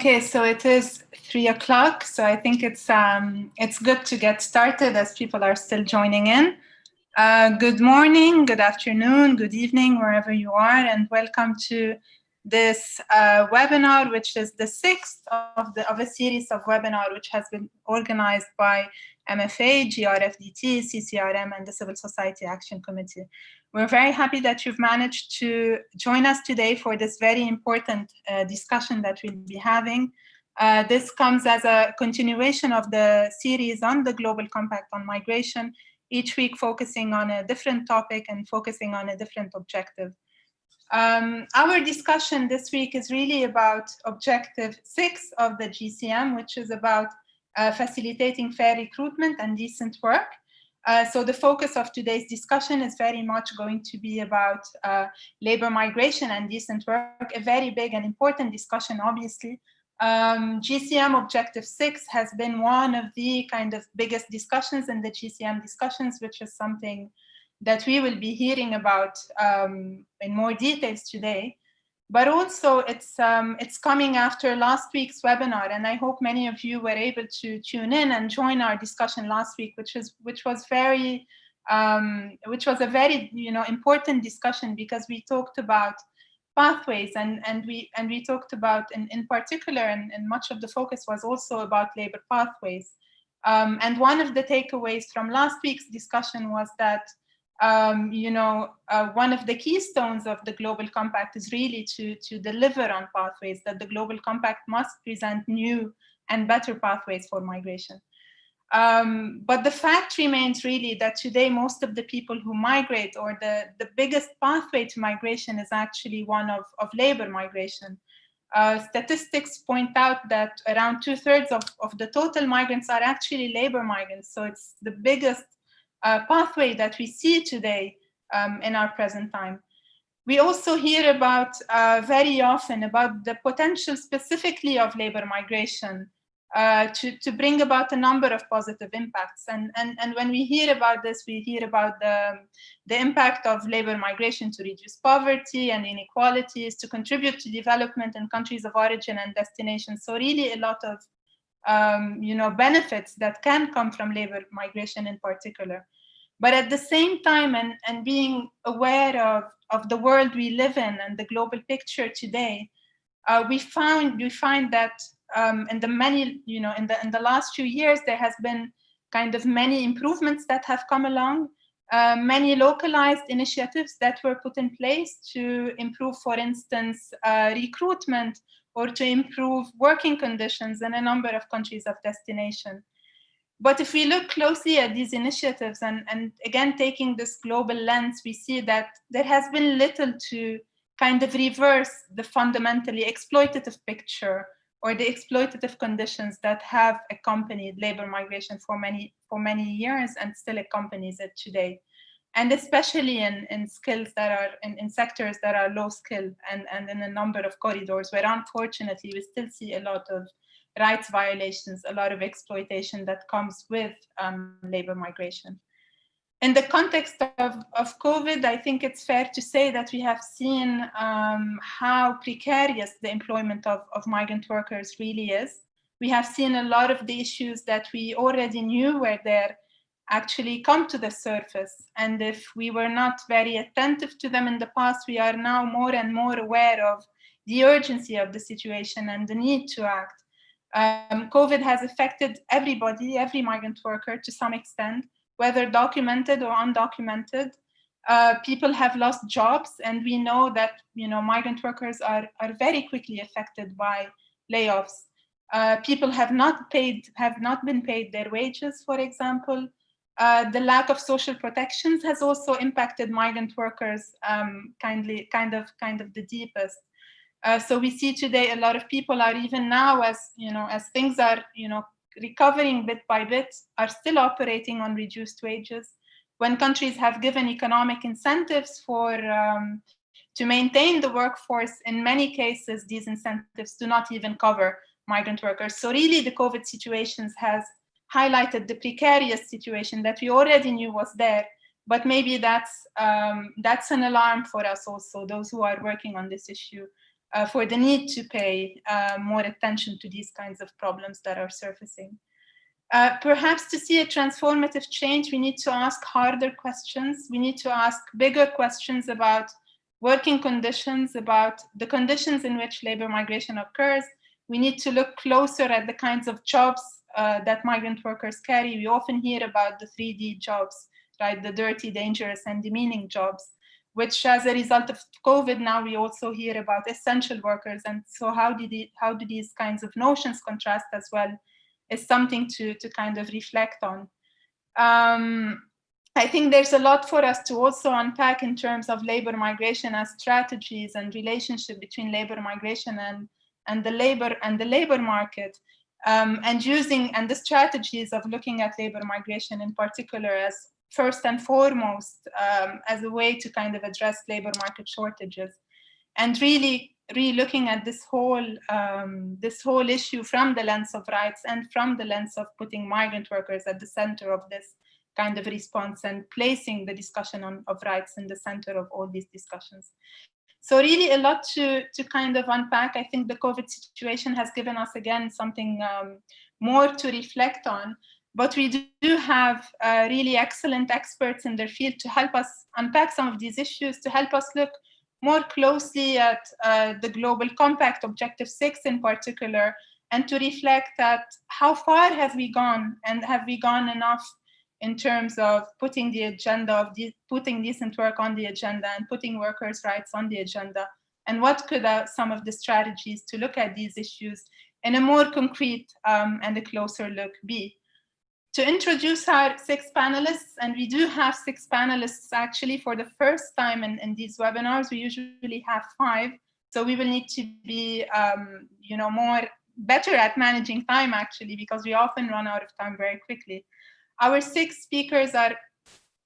Okay, so it is 3 o'clock, so I think it's good to get started as people are still joining in. Good morning, good afternoon, good evening, wherever you are, and welcome to this webinar, which is the 6th of a series of webinars which has been organized by MFA, GRFDT, CCRM, and the Civil Society Action Committee. We're very happy that you've managed to join us today for this very important discussion that we'll be having. This comes as a continuation of the series on the Global Compact on Migration, each week focusing on a different topic and focusing on a different objective. Our discussion this week is really about Objective 6 of the GCM, which is about facilitating fair recruitment and decent work. So the focus of today's discussion is very much going to be about labor migration and decent work, a very big and important discussion, obviously. GCM Objective 6 has been one of the kind of biggest discussions in the GCM discussions, which is something that we will be hearing about in more details today. But also it's coming after last week's webinar, and I hope many of you were able to tune in and join our discussion last week, which was a very important discussion, because we talked about pathways and we talked about in particular, and much of the focus was also about labor pathways. And one of the takeaways from last week's discussion was that one of the keystones of the Global Compact is really to deliver on pathways, that the Global Compact must present new and better pathways for migration. But the fact remains really that today most of the people who migrate, or the biggest pathway to migration, is actually one of labor migration. Statistics point out that around 2/3 of the total migrants are actually labor migrants. So it's the biggest pathway that we see today in our present time. We also hear about very often about the potential specifically of labor migration to bring about a number of positive impacts. And when we hear about this, we hear about the impact of labor migration to reduce poverty and inequalities, to contribute to development in countries of origin and destination. So really a lot of benefits that can come from labor migration in particular. But at the same time, and being aware of the world we live in and the global picture today, we find that in the last few years there has been kind of many improvements that have come along, many localized initiatives that were put in place to improve, for instance, recruitment, or to improve working conditions in a number of countries of destination. But if we look closely at these initiatives, and again taking this global lens, we see that there has been little to kind of reverse the fundamentally exploitative picture, or the exploitative conditions that have accompanied labor migration for many years and still accompanies it today. And especially in skills that are in sectors that are low skilled, and in a number of corridors where unfortunately we still see a lot of rights violations, a lot of exploitation that comes with labor migration. In the context of COVID, I think it's fair to say that we have seen how precarious the employment of migrant workers really is. We have seen a lot of the issues that we already knew were there actually come to the surface. And if we were not very attentive to them in the past, we are now more and more aware of the urgency of the situation and the need to act. COVID has affected everybody, every migrant worker to some extent, whether documented or undocumented. People have lost jobs, and we know that migrant workers are very quickly affected by layoffs. People have not been paid their wages, for example. The lack of social protections has also impacted migrant workers kind of the deepest. So we see today a lot of people are, even now as things are recovering bit by bit, are still operating on reduced wages. When countries have given economic incentives to maintain the workforce, in many cases these incentives do not even cover migrant workers. So really the COVID situations has highlighted the precarious situation that we already knew was there, but maybe that's an alarm for us also, those who are working on this issue. for the need to pay more attention to these kinds of problems that are surfacing. Perhaps to see a transformative change, we need to ask harder questions. We need to ask bigger questions about working conditions, about the conditions in which labor migration occurs. We need to look closer at the kinds of jobs that migrant workers carry. We often hear about the 3D jobs, right? The dirty, dangerous, and demeaning jobs, which as a result of COVID, now we also hear about essential workers. And so how do these kinds of notions contrast as well is something to kind of reflect on. I think there's a lot for us to also unpack in terms of labor migration as strategies and relationship between labor migration and the labor market, and the strategies of looking at labor migration in particular as first and foremost as a way to kind of address labor market shortages, and really looking at this whole issue from the lens of rights and from the lens of putting migrant workers at the center of this kind of response and placing the discussion of rights in the center of all these discussions. So really a lot to kind of unpack. I think the COVID situation has given us again something more to reflect on, but we do have really excellent experts in their field to help us unpack some of these issues, to help us look more closely at the Global Compact, Objective 6 in particular, and to reflect at how far have we gone, and have we gone enough in terms of putting the agenda of putting decent work on the agenda and putting workers' rights on the agenda, and what could some of the strategies to look at these issues in a more concrete and a closer look be. To introduce our 6 panelists, and we do have 6 panelists actually for the first time in these webinars. We usually have 5, so we will need to be better at managing time actually, because we often run out of time very quickly. Our 6 speakers are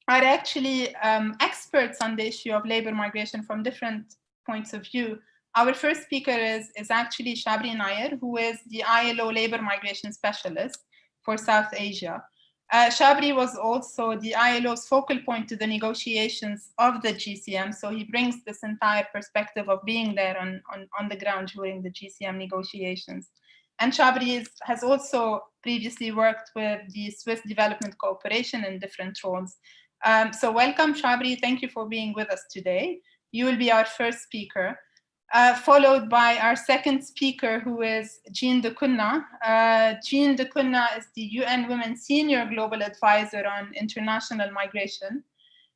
actually experts on the issue of labor migration from different points of view. Our first speaker is actually Shabri Nair, who is the ILO labor migration specialist for South Asia. Shabri was also the ILO's focal point to the negotiations of the GCM, so he brings this entire perspective of being there on the ground during the GCM negotiations. And Shabri has also previously worked with the Swiss Development Cooperation in different roles. So welcome, Shabri. Thank you for being with us today. You will be our first speaker, followed by our second speaker, who is Jean de Kunna. Jean de Kunna is the UN Women Senior Global Advisor on International Migration.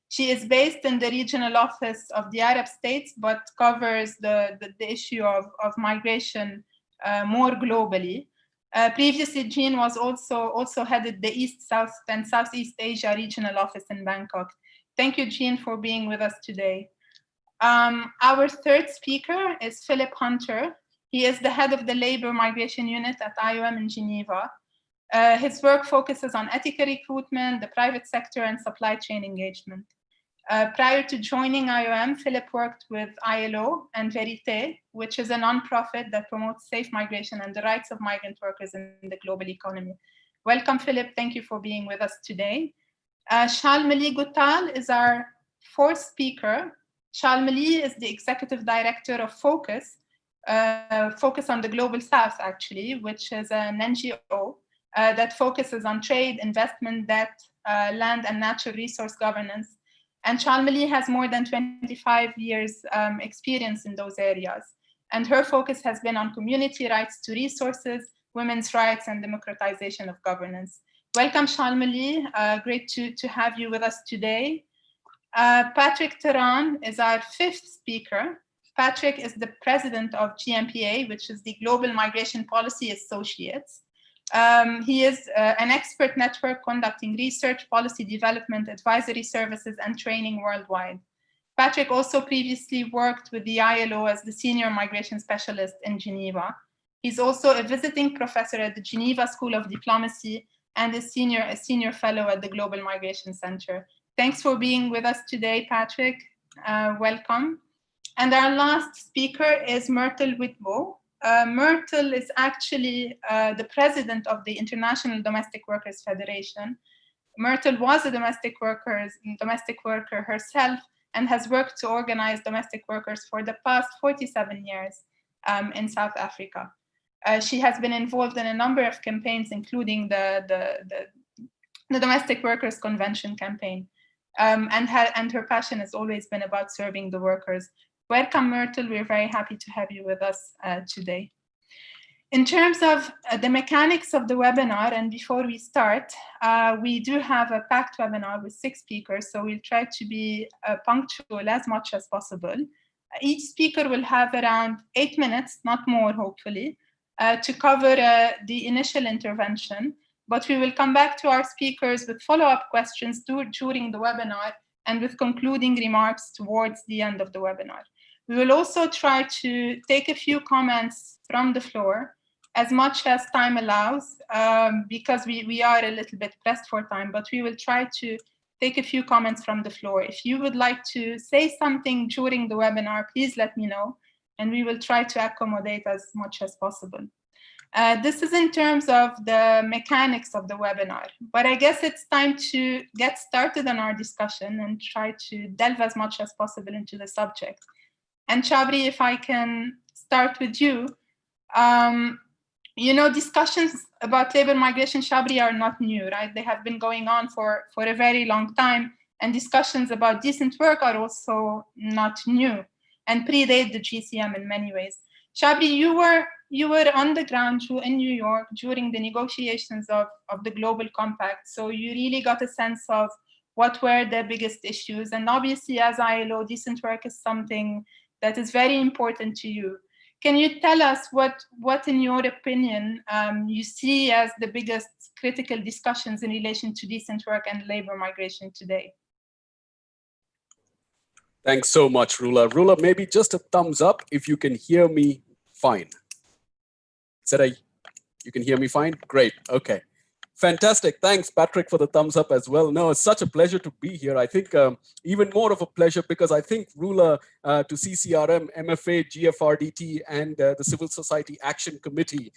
She is based in the regional office of the Arab states, but covers the issue of migration more globally. Previously, Jean was also headed the East, South, and Southeast Asia regional office in Bangkok. Thank you, Jean, for being with us today. Our third speaker is Philip Hunter. He is the head of the Labor Migration Unit at IOM in Geneva. His work focuses on ethical recruitment, the private sector, and supply chain engagement. Prior to joining IOM, Philip worked with ILO and Verité, which is a nonprofit that promotes safe migration and the rights of migrant workers in the global economy. Welcome, Philip. Thank you for being with us today. Shalmali Guttal is our fourth speaker. Shalmali is the executive director of Focus on the Global South, actually, which is an NGO that focuses on trade, investment, debt, land, and natural resource governance. And Shalmali has more than 25 years experience in those areas. And her focus has been on community rights to resources, women's rights, and democratization of governance. Welcome, Shalmali. Great to have you with us today. Patrick Teran is our fifth speaker. Patrick is the president of GMPA, which is the Global Migration Policy Associates. He is an expert network conducting research, policy development, advisory services, and training worldwide. Patrick also previously worked with the ILO as the senior migration specialist in Geneva. He's also a visiting professor at the Geneva School of Diplomacy and a senior fellow at the Global Migration Center. Thanks for being with us today, Patrick. Welcome. And our last speaker is Myrtle Whitbow. Myrtle is actually the president of the International Domestic Workers Federation. Myrtle was a domestic worker herself and has worked to organize domestic workers for the past 47 years. in South Africa. She has been involved in a number of campaigns, including the Domestic Workers Convention campaign. And her passion has always been about serving the workers. Welcome, Myrtle. We're very happy to have you with us today. In terms of the mechanics of the webinar, and before we start, we do have a packed webinar with 6 speakers, so we'll try to be punctual as much as possible. Each speaker will have around 8 minutes, not more, hopefully, to cover the initial intervention, but we will come back to our speakers with follow-up questions during the webinar and with concluding remarks towards the end of the webinar. We will also try to take a few comments from the floor, as much as time allows, because we are a little bit pressed for time, but we will try to take a few comments from the floor. If you would like to say something during the webinar, please let me know, and we will try to accommodate as much as possible. This is in terms of the mechanics of the webinar, but I guess it's time to get started on our discussion and try to delve as much as possible into the subject. And Chabri, if I can start with you. You know, discussions about labor migration, Chabri, are not new, right? They have been going on for a very long time, and discussions about decent work are also not new and predate the GCM in many ways. Chabri, you were on the ground in New York during the negotiations of the Global Compact, so you really got a sense of what were the biggest issues. And obviously, as ILO, decent work is something that is very important to you. Can you tell us what in your opinion, you see as the biggest critical discussions in relation to decent work and labor migration today? Thanks so much, Rula. Rula, maybe just a thumbs up if you can hear me fine. You can hear me fine? Great, okay. Fantastic. Thanks, Patrick, for the thumbs up as well. No, it's such a pleasure to be here. I think even more of a pleasure because I think Rula, to CCRM, MFA, GRFDT, and the Civil Society Action Committee,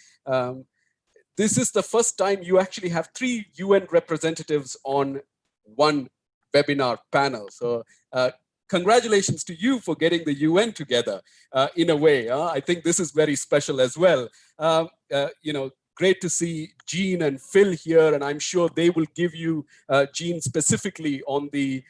this is the first time you actually have 3 UN representatives on one webinar panel. So congratulations to you for getting the UN together in a way. I think this is very special as well. You know, great to see Jean and Phil here, and I'm sure they will give you, Jean specifically on the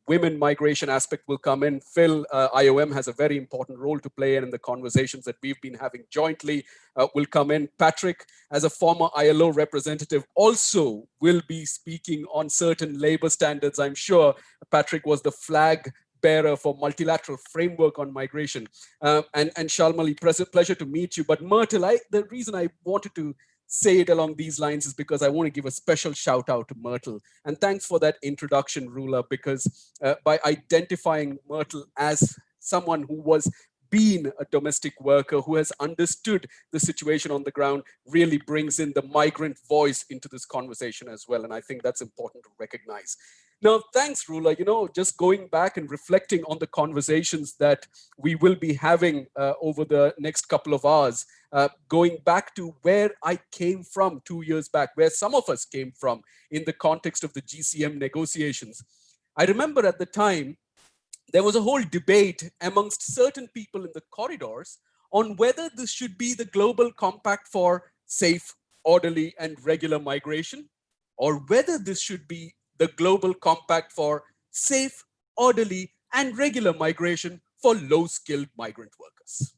women migration aspect will come in. Phil, IOM has a very important role to play in the conversations that we've been having jointly will come in. Patrick, as a former ILO representative, also will be speaking on certain labor standards. I'm sure Patrick was the flag bearer for multilateral framework on migration. And Shalmali, pleasure to meet you. But Myrtle, the reason I wanted to say it along these lines is because I want to give a special shout out to Myrtle. And thanks for that introduction, Rula, because by identifying Myrtle as someone who was been a domestic worker, who has understood the situation on the ground, really brings in the migrant voice into this conversation as well. And I think that's important to recognize. Now, thanks, Rula. You know, just going back and reflecting on the conversations that we will be having over the next couple of hours, going back to where I came from 2 years back, where some of us came from in the context of the GCM negotiations. I remember at the time, there was a whole debate amongst certain people in the corridors on whether this should be the global compact for safe, orderly, and regular migration, or whether this should be the global compact for safe, orderly, and regular migration for low-skilled migrant workers.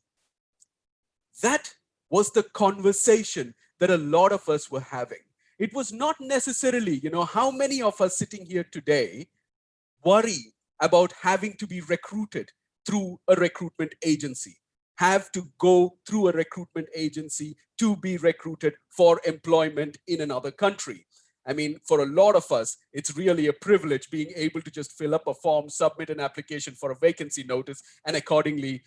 That was the conversation that a lot of us were having. It was not necessarily, you know, how many of us sitting here today worry about having to be recruited through a recruitment agency, have to go through a recruitment agency to be recruited for employment in another country. I mean, for a lot of us, it's really a privilege being able to just fill up a form, submit an application for a vacancy notice, and accordingly,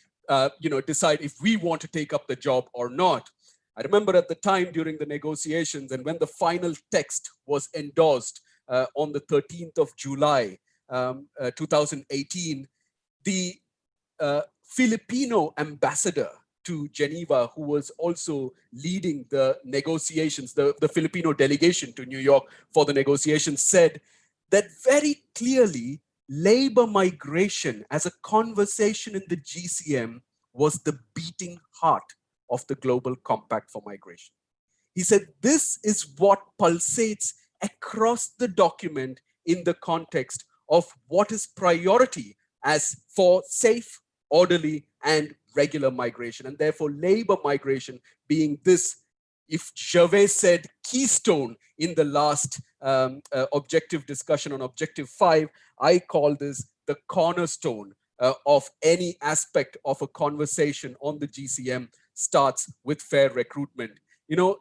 you know, decide if we want to take up the job or not. I remember at the time during the negotiations and when the final text was endorsed on the 13th of July, 2018, the Filipino ambassador to Geneva, who was also leading the negotiations, the Filipino delegation to New York for the negotiations, said that very clearly labor migration as a conversation in the GCM was the beating heart of the Global Compact for Migration. He said, this is what pulsates across the document in the context of what is priority as for safe, orderly, and regular migration, and therefore labor migration being this, if Gervais said keystone in the last objective discussion on Objective 5, I call this the cornerstone of any aspect of a conversation on the GCM starts with fair recruitment. You know,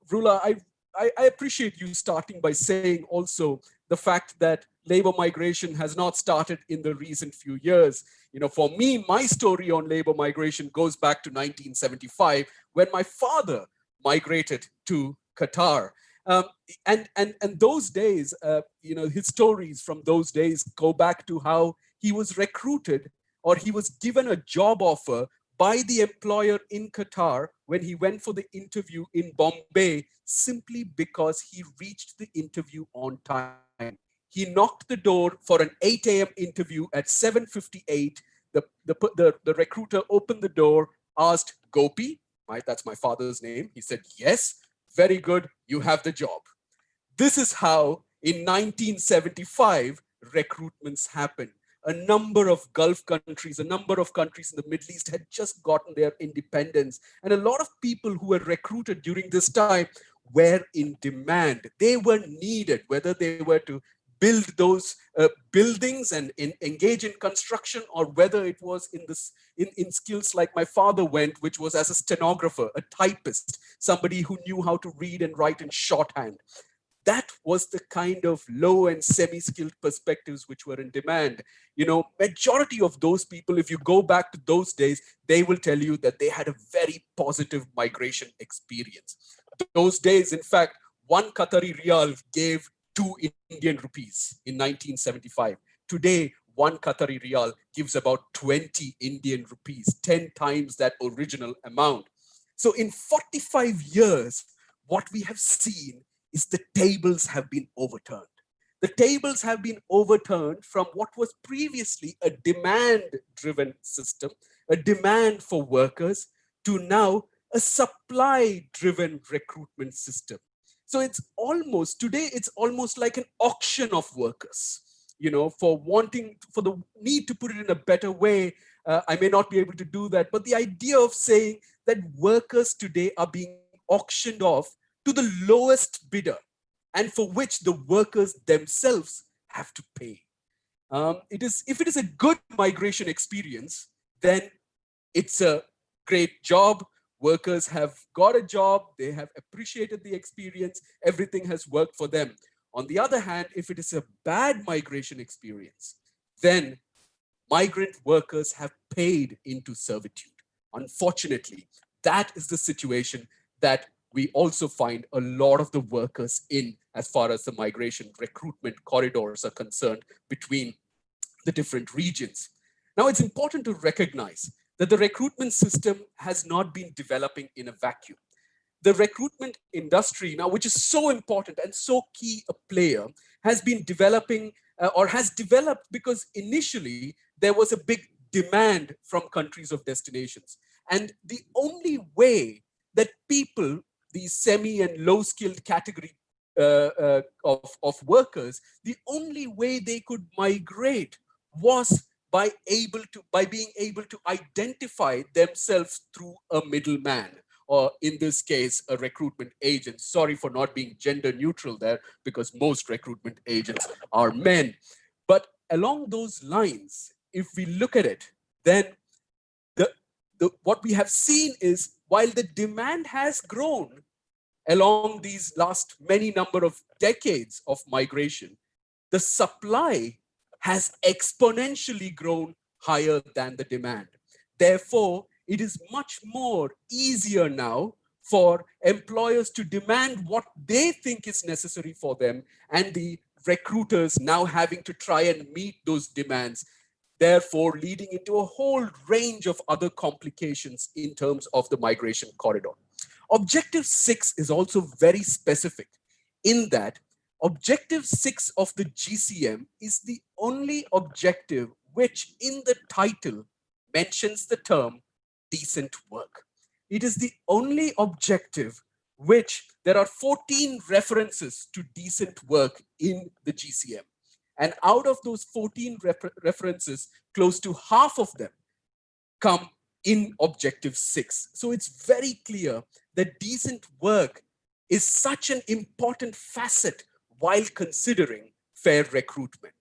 Rula, I appreciate you starting by saying also the fact that labor migration has not started in the recent few years. You know, for me, my story on labor migration goes back to 1975, when my father migrated to Qatar. And those days, you know, his stories from those days go back to how he was recruited, or he was given a job offer by the employer in Qatar when he went for the interview in Bombay, simply because he reached the interview on time. He knocked the door for an 8 a.m. interview at 7:58. The recruiter opened the door, asked, Gopi, right? That's my father's name. He said, yes, very good, you have the job. This is how in 1975 recruitments happened. A number of Gulf countries, a number of countries in the Middle East had just gotten their independence. And a lot of people who were recruited during this time were in demand. They were needed, whether they were to build those buildings and engage in construction, or whether it was in skills like my father went, which was as a stenographer, a typist, somebody who knew how to read and write in shorthand. That was the kind of low and semi-skilled perspectives which were in demand. You know, majority of those people, if you go back to those days, they will tell you that they had a very positive migration experience. Those days, in fact, 1 Qatari riyal gave 2 Indian rupees in 1975. Today, 1 Qatari riyal gives about 20 Indian rupees, 10 times that original amount. So in 45 years, what we have seen is the tables have been overturned. The tables have been overturned from what was previously a demand-driven system, a demand for workers, to now a supply-driven recruitment system. So it's almost, today it's almost like an auction of workers, you know, for the need to put it in a better way. I may not be able to do that, but the idea of saying that workers today are being auctioned off to the lowest bidder, and for which the workers themselves have to pay. If it is a good migration experience, then it's a great job. Workers have got a job, they have appreciated the experience, everything has worked for them. On the other hand, if it is a bad migration experience, then migrant workers have paid into servitude. Unfortunately, that is the situation that we also find a lot of the workers in, as far as the migration recruitment corridors are concerned between the different regions. Now, it's important to recognize that the recruitment system has not been developing in a vacuum. The recruitment industry now, which is so important and so key a player, has been developing or has developed because initially there was a big demand from countries of destinations. And the only way that people, these semi and low skilled category of workers, the only way they could migrate was by being able to identify themselves through a middleman, or in this case, a recruitment agent. Sorry for not being gender neutral there, because most recruitment agents are men. But along those lines, if we look at it, then what we have seen is, while the demand has grown along these last many number of decades of migration, the supply has exponentially grown higher than the demand. Therefore, it is much more easier now for employers to demand what they think is necessary for them, and the recruiters now having to try and meet those demands, therefore leading into a whole range of other complications in terms of the migration corridor. Objective 6 is also very specific in that Objective 6 of the GCM is the only objective which in the title mentions the term decent work. It is the only objective which there are 14 references to decent work in the GCM. And out of those 14 references, close to half of them come in objective 6. So it's very clear that decent work is such an important facet while considering fair recruitment.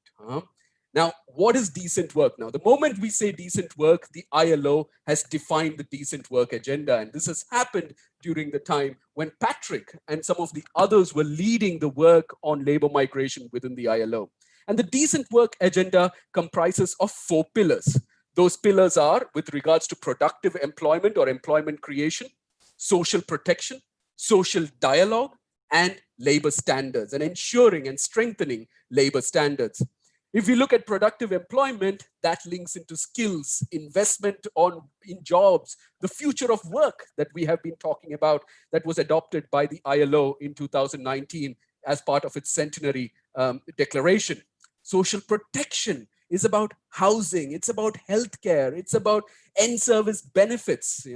Now, what is decent work? Now, the moment we say decent work, the ILO has defined the decent work agenda. And this has happened during the time when Patrick and some of the others were leading the work on labor migration within the ILO. And the decent work agenda comprises of 4 pillars. Those pillars are with regards to productive employment or employment creation, social protection, social dialogue, and labor standards, and ensuring and strengthening labor standards. If we look at productive employment, that links into skills, investment in jobs, the future of work that we have been talking about that was adopted by the ILO in 2019 as part of its centenary declaration. Social protection is about housing, it's about healthcare, it's about end service benefits.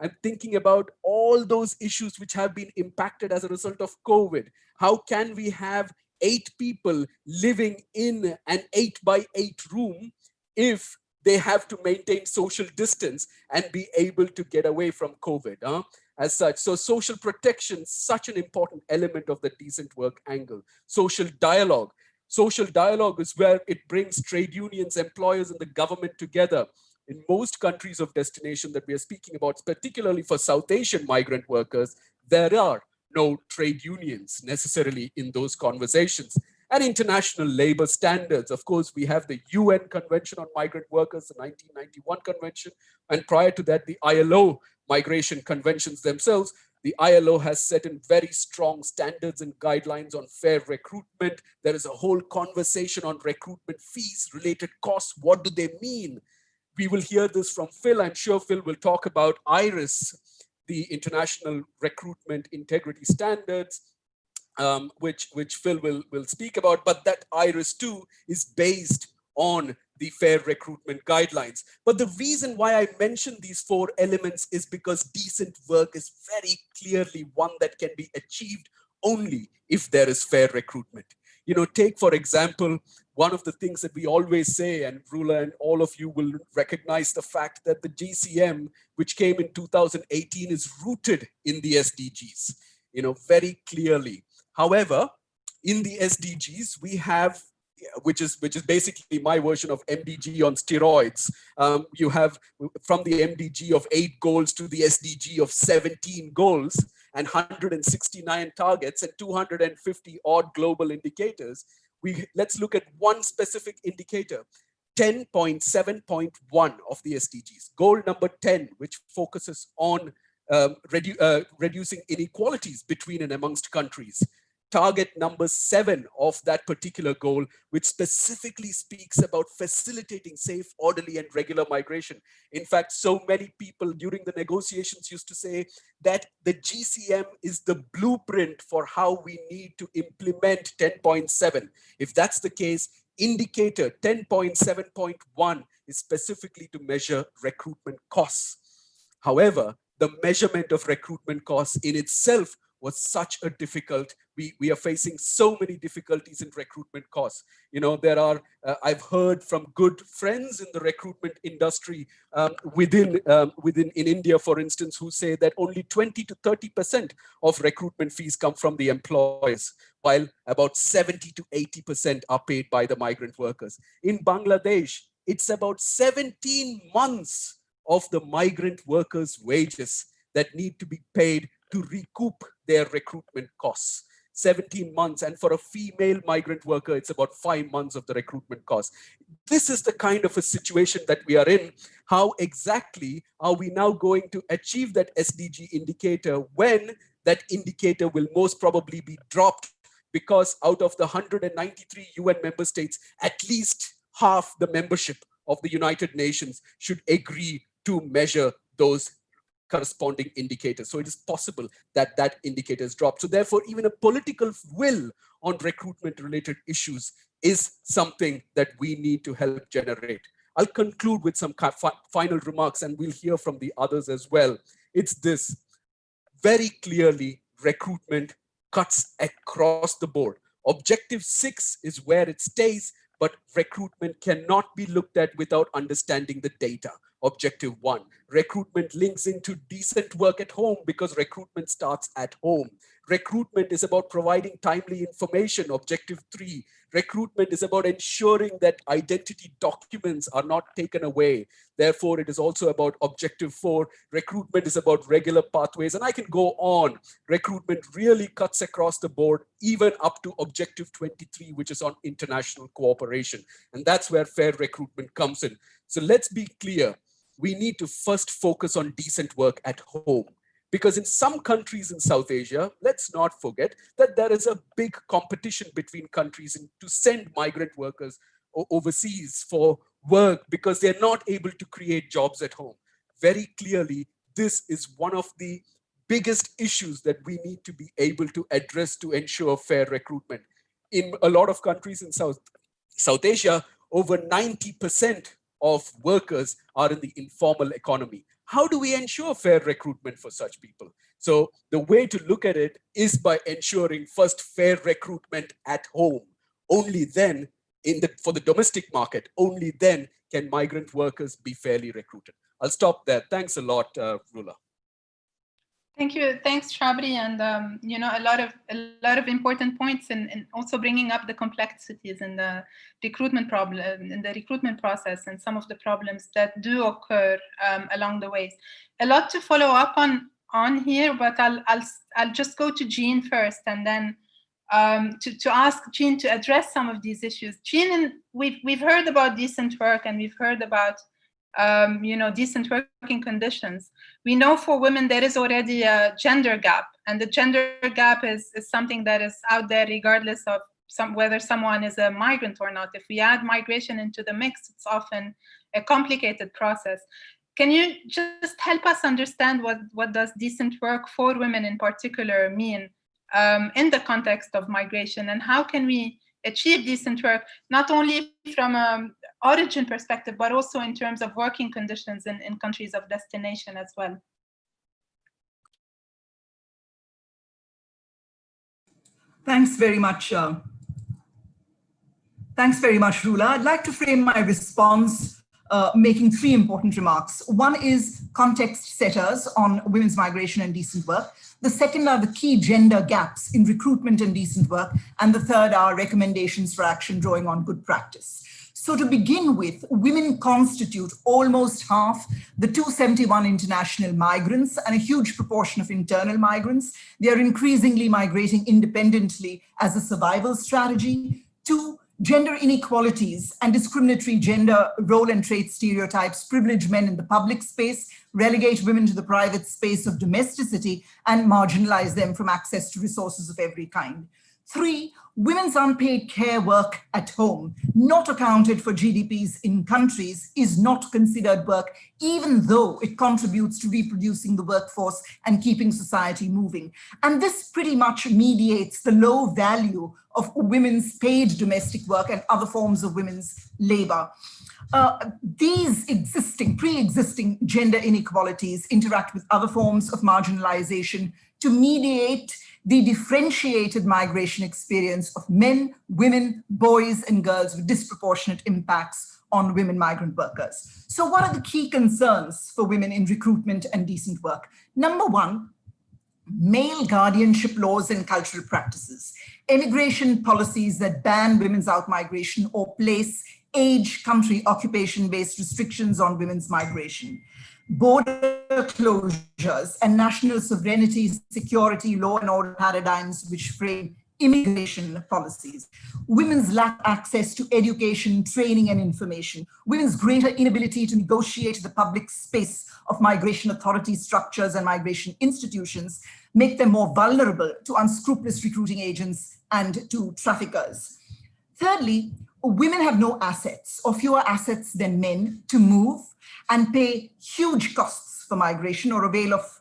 I'm thinking about all those issues which have been impacted as a result of COVID. How can we have 8 people living in an 8x8 room if they have to maintain social distance and be able to get away from COVID as such? So social protection, such an important element of the decent work angle. Social dialogue. Social dialogue is where it brings trade unions, employers, and the government together. In most countries of destination that we are speaking about, particularly for South Asian migrant workers, there are no trade unions necessarily in those conversations. And international labor standards. Of course, we have the UN Convention on Migrant Workers, the 1991 Convention, and prior to that, the ILO migration conventions themselves. The ILO has set in very strong standards and guidelines on fair recruitment. There is a whole conversation on recruitment fees, related costs. What do they mean? We will hear this from Phil. I'm sure Phil will talk about IRIS, the International Recruitment Integrity Standards, which Phil will speak about. But that IRIS too is based on the fair recruitment guidelines. But the reason why I mention these 4 elements is because decent work is very clearly one that can be achieved only if there is fair recruitment. Take, for example, one of the things that we always say, and Rula and all of you will recognize the fact that the GCM, which came in 2018, is rooted in the SDGs, very clearly. However, in the SDGs, we have, which is basically my version of MDG on steroids. You have from the MDG of 8 goals to the SDG of 17 goals and 169 targets and 250 odd global indicators. Let's look at one specific indicator, 10.7.1 of the SDGs. Goal number 10, which focuses on reducing inequalities between and amongst countries. Target number 7 of that particular goal, which specifically speaks about facilitating safe, orderly, and regular migration. In fact, so many people during the negotiations used to say that the GCM is the blueprint for how we need to implement 10.7. If that's the case, indicator 10.7.1 is specifically to measure recruitment costs. However, the measurement of recruitment costs in itself was such a difficult, we are facing so many difficulties in recruitment costs. There are, I've heard from good friends in the recruitment industry within in India, for instance, who say that only 20 to 30% of recruitment fees come from the employers, while about 70 to 80% are paid by the migrant workers. In Bangladesh, it's about 17 months of the migrant workers' wages that need to be paid to recoup their recruitment costs. 17 months, and for a female migrant worker, it's about 5 months of the recruitment costs. This is the kind of a situation that we are in. How exactly are we now going to achieve that SDG indicator when that indicator will most probably be dropped, because out of the 193 UN member states, at least half the membership of the United Nations should agree to measure those corresponding indicators. So it is possible that that indicator is dropped. So therefore, even a political will on recruitment related issues is something that we need to help generate. I'll conclude with some final remarks, and we'll hear from the others as well. It's this: very clearly, recruitment cuts across the board. Objective 6 is where it stays, but recruitment cannot be looked at without understanding the data. Objective 1, recruitment links into decent work at home because recruitment starts at home. Recruitment is about providing timely information. Objective 3, recruitment is about ensuring that identity documents are not taken away. Therefore, it is also about objective 4, recruitment is about regular pathways. And I can go on. Recruitment really cuts across the board, even up to objective 23, which is on international cooperation. And that's where fair recruitment comes in. So let's be clear. We need to first focus on decent work at home. Because in some countries in South Asia, let's not forget that there is a big competition between countries to send migrant workers overseas for work because they're not able to create jobs at home. Very clearly, this is one of the biggest issues that we need to be able to address to ensure fair recruitment. In a lot of countries in South Asia, over 90% of workers are in the informal economy. How do we ensure fair recruitment for such people? So the way to look at it is by ensuring first fair recruitment at home. Only then, for the domestic market, only then can migrant workers be fairly recruited. I'll stop there. Thanks a lot, Rula. Thank you. Thanks, Shabri. And a lot of important points, and also bringing up the complexities in the recruitment process, and some of the problems that do occur along the ways. A lot to follow up on here, but I'll just go to Jean first, and then to ask Jean to address some of these issues. Jean, we've heard about decent work, and we've heard about decent working conditions. We know for women there is already a gender gap, and the gender gap is something that is out there regardless of whether someone is a migrant or not. If we add migration into the mix, it's often a complicated process. Can you just help us understand what does decent work for women in particular mean in the context of migration, and how can we achieve decent work, not only from an origin perspective, but also in terms of working conditions in countries of destination as well? Thanks very much. Thanks very much, Rula. I'd like to frame my response making 3 important remarks. One is context setters on women's migration and decent work. The second are the key gender gaps in recruitment and decent work. And the third are recommendations for action drawing on good practice. So to begin with, women constitute almost half the 271 international migrants and a huge proportion of internal migrants. They are increasingly migrating independently as a survival strategy. 2, gender inequalities and discriminatory gender role and trait stereotypes privilege men in the public space, relegate women to the private space of domesticity, and marginalize them from access to resources of every kind. 3, women's unpaid care work at home, not accounted for GDPs in countries, is not considered work, even though it contributes to reproducing the workforce and keeping society moving. And this pretty much mediates the low value of women's paid domestic work and other forms of women's labor. These pre-existing gender inequalities interact with other forms of marginalization to mediate the differentiated migration experience of men, women, boys, and girls with disproportionate impacts on women migrant workers. So what are the key concerns for women in recruitment and decent work? Number 1, male guardianship laws and cultural practices, immigration policies that ban women's out-migration or place age, country, occupation-based restrictions on women's migration, border closures, and national sovereignty, security, law and order paradigms which frame immigration policies, women's lack of access to education, training, and information, women's greater inability to negotiate the public space of migration authority structures and migration institutions make them more vulnerable to unscrupulous recruiting agents and to traffickers. Thirdly, women have no assets or fewer assets than men to move and pay huge costs for migration or avail of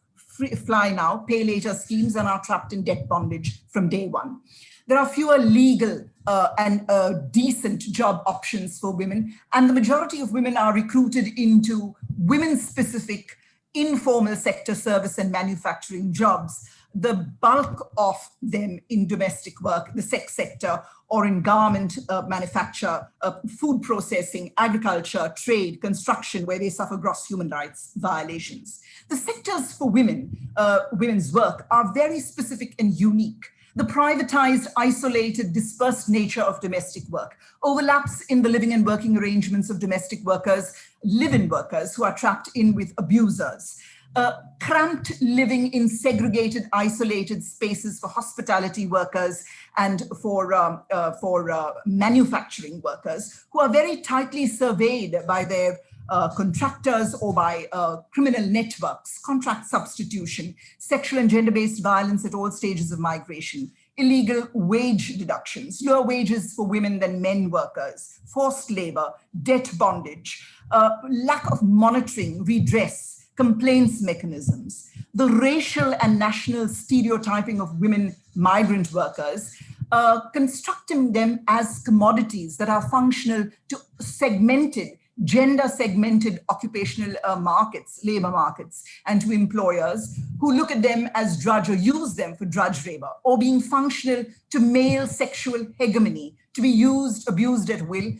fly now, pay later schemes and are trapped in debt bondage from day one. There are fewer legal and decent job options for women, and the majority of women are recruited into women-specific informal sector service and manufacturing jobs, the bulk of them in domestic work, the sex sector, or in garment manufacture, food processing, agriculture, trade, construction, where they suffer gross human rights violations. The sectors for women's work are very specific and unique. The privatized, isolated, dispersed nature of domestic work overlaps in the living and working arrangements of domestic workers, live-in workers who are trapped in with abusers. Cramped living in segregated, isolated spaces for hospitality workers and for manufacturing workers who are very tightly surveyed by their contractors or by criminal networks, contract substitution, sexual and gender-based violence at all stages of migration, illegal wage deductions, lower wages for women than men workers, forced labor, debt bondage, lack of monitoring, redress, complaints mechanisms, the racial and national stereotyping of women migrant workers, constructing them as commodities that are functional to segmented, gender-segmented occupational markets, labor markets, and to employers who look at them as drudge or use them for drudge labor, or being functional to male sexual hegemony, to be used, abused at will,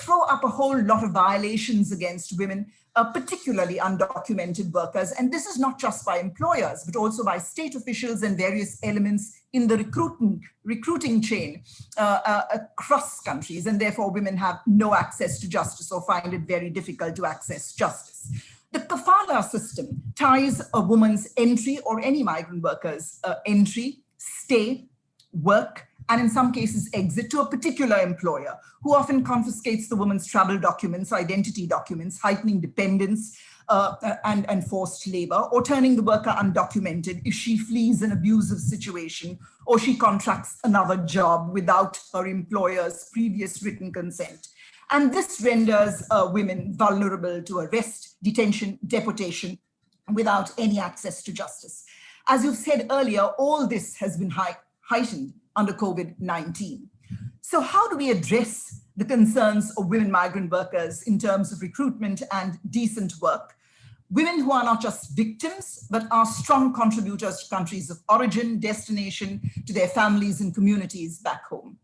throw up a whole lot of violations against women, particularly undocumented workers. And this is not just by employers, but also by state officials and various elements in the recruiting chain across countries. And therefore, women have no access to justice or find it very difficult to access justice. The kafala system ties a woman's entry, or any migrant worker's entry, stay, work, and in some cases exit, to a particular employer who often confiscates the woman's travel documents, identity documents, heightening dependence and forced labor, or turning the worker undocumented if she flees an abusive situation or she contracts another job without her employer's previous written consent. And this renders women vulnerable to arrest, detention, deportation without any access to justice. As you've said earlier, all this has been heightened under COVID-19. So how do we address the concerns of women migrant workers in terms of recruitment and decent work? Women who are not just victims, but are strong contributors to countries of origin, destination, to their families and communities back home.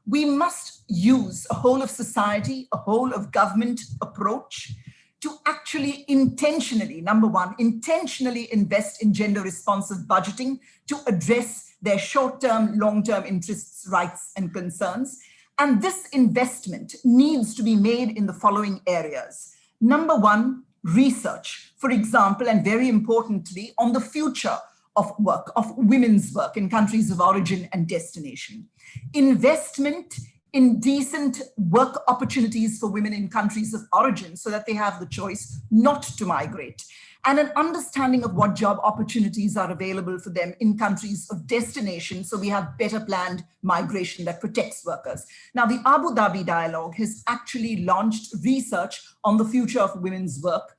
We must use a whole of society, a whole of government approach to actually intentionally, number one, intentionally invest in gender responsive budgeting to address their short-term, long-term interests, rights, and concerns. And this investment needs to be made in the following areas. Number one, research, for example, and very importantly, on the future of work, of women's work in countries of origin and destination. Investment in decent work opportunities for women in countries of origin so that they have the choice not to migrate, and an understanding of what job opportunities are available for them in countries of destination, so we have better planned migration that protects workers. Now, the Abu Dhabi Dialogue has actually launched research on the future of women's work,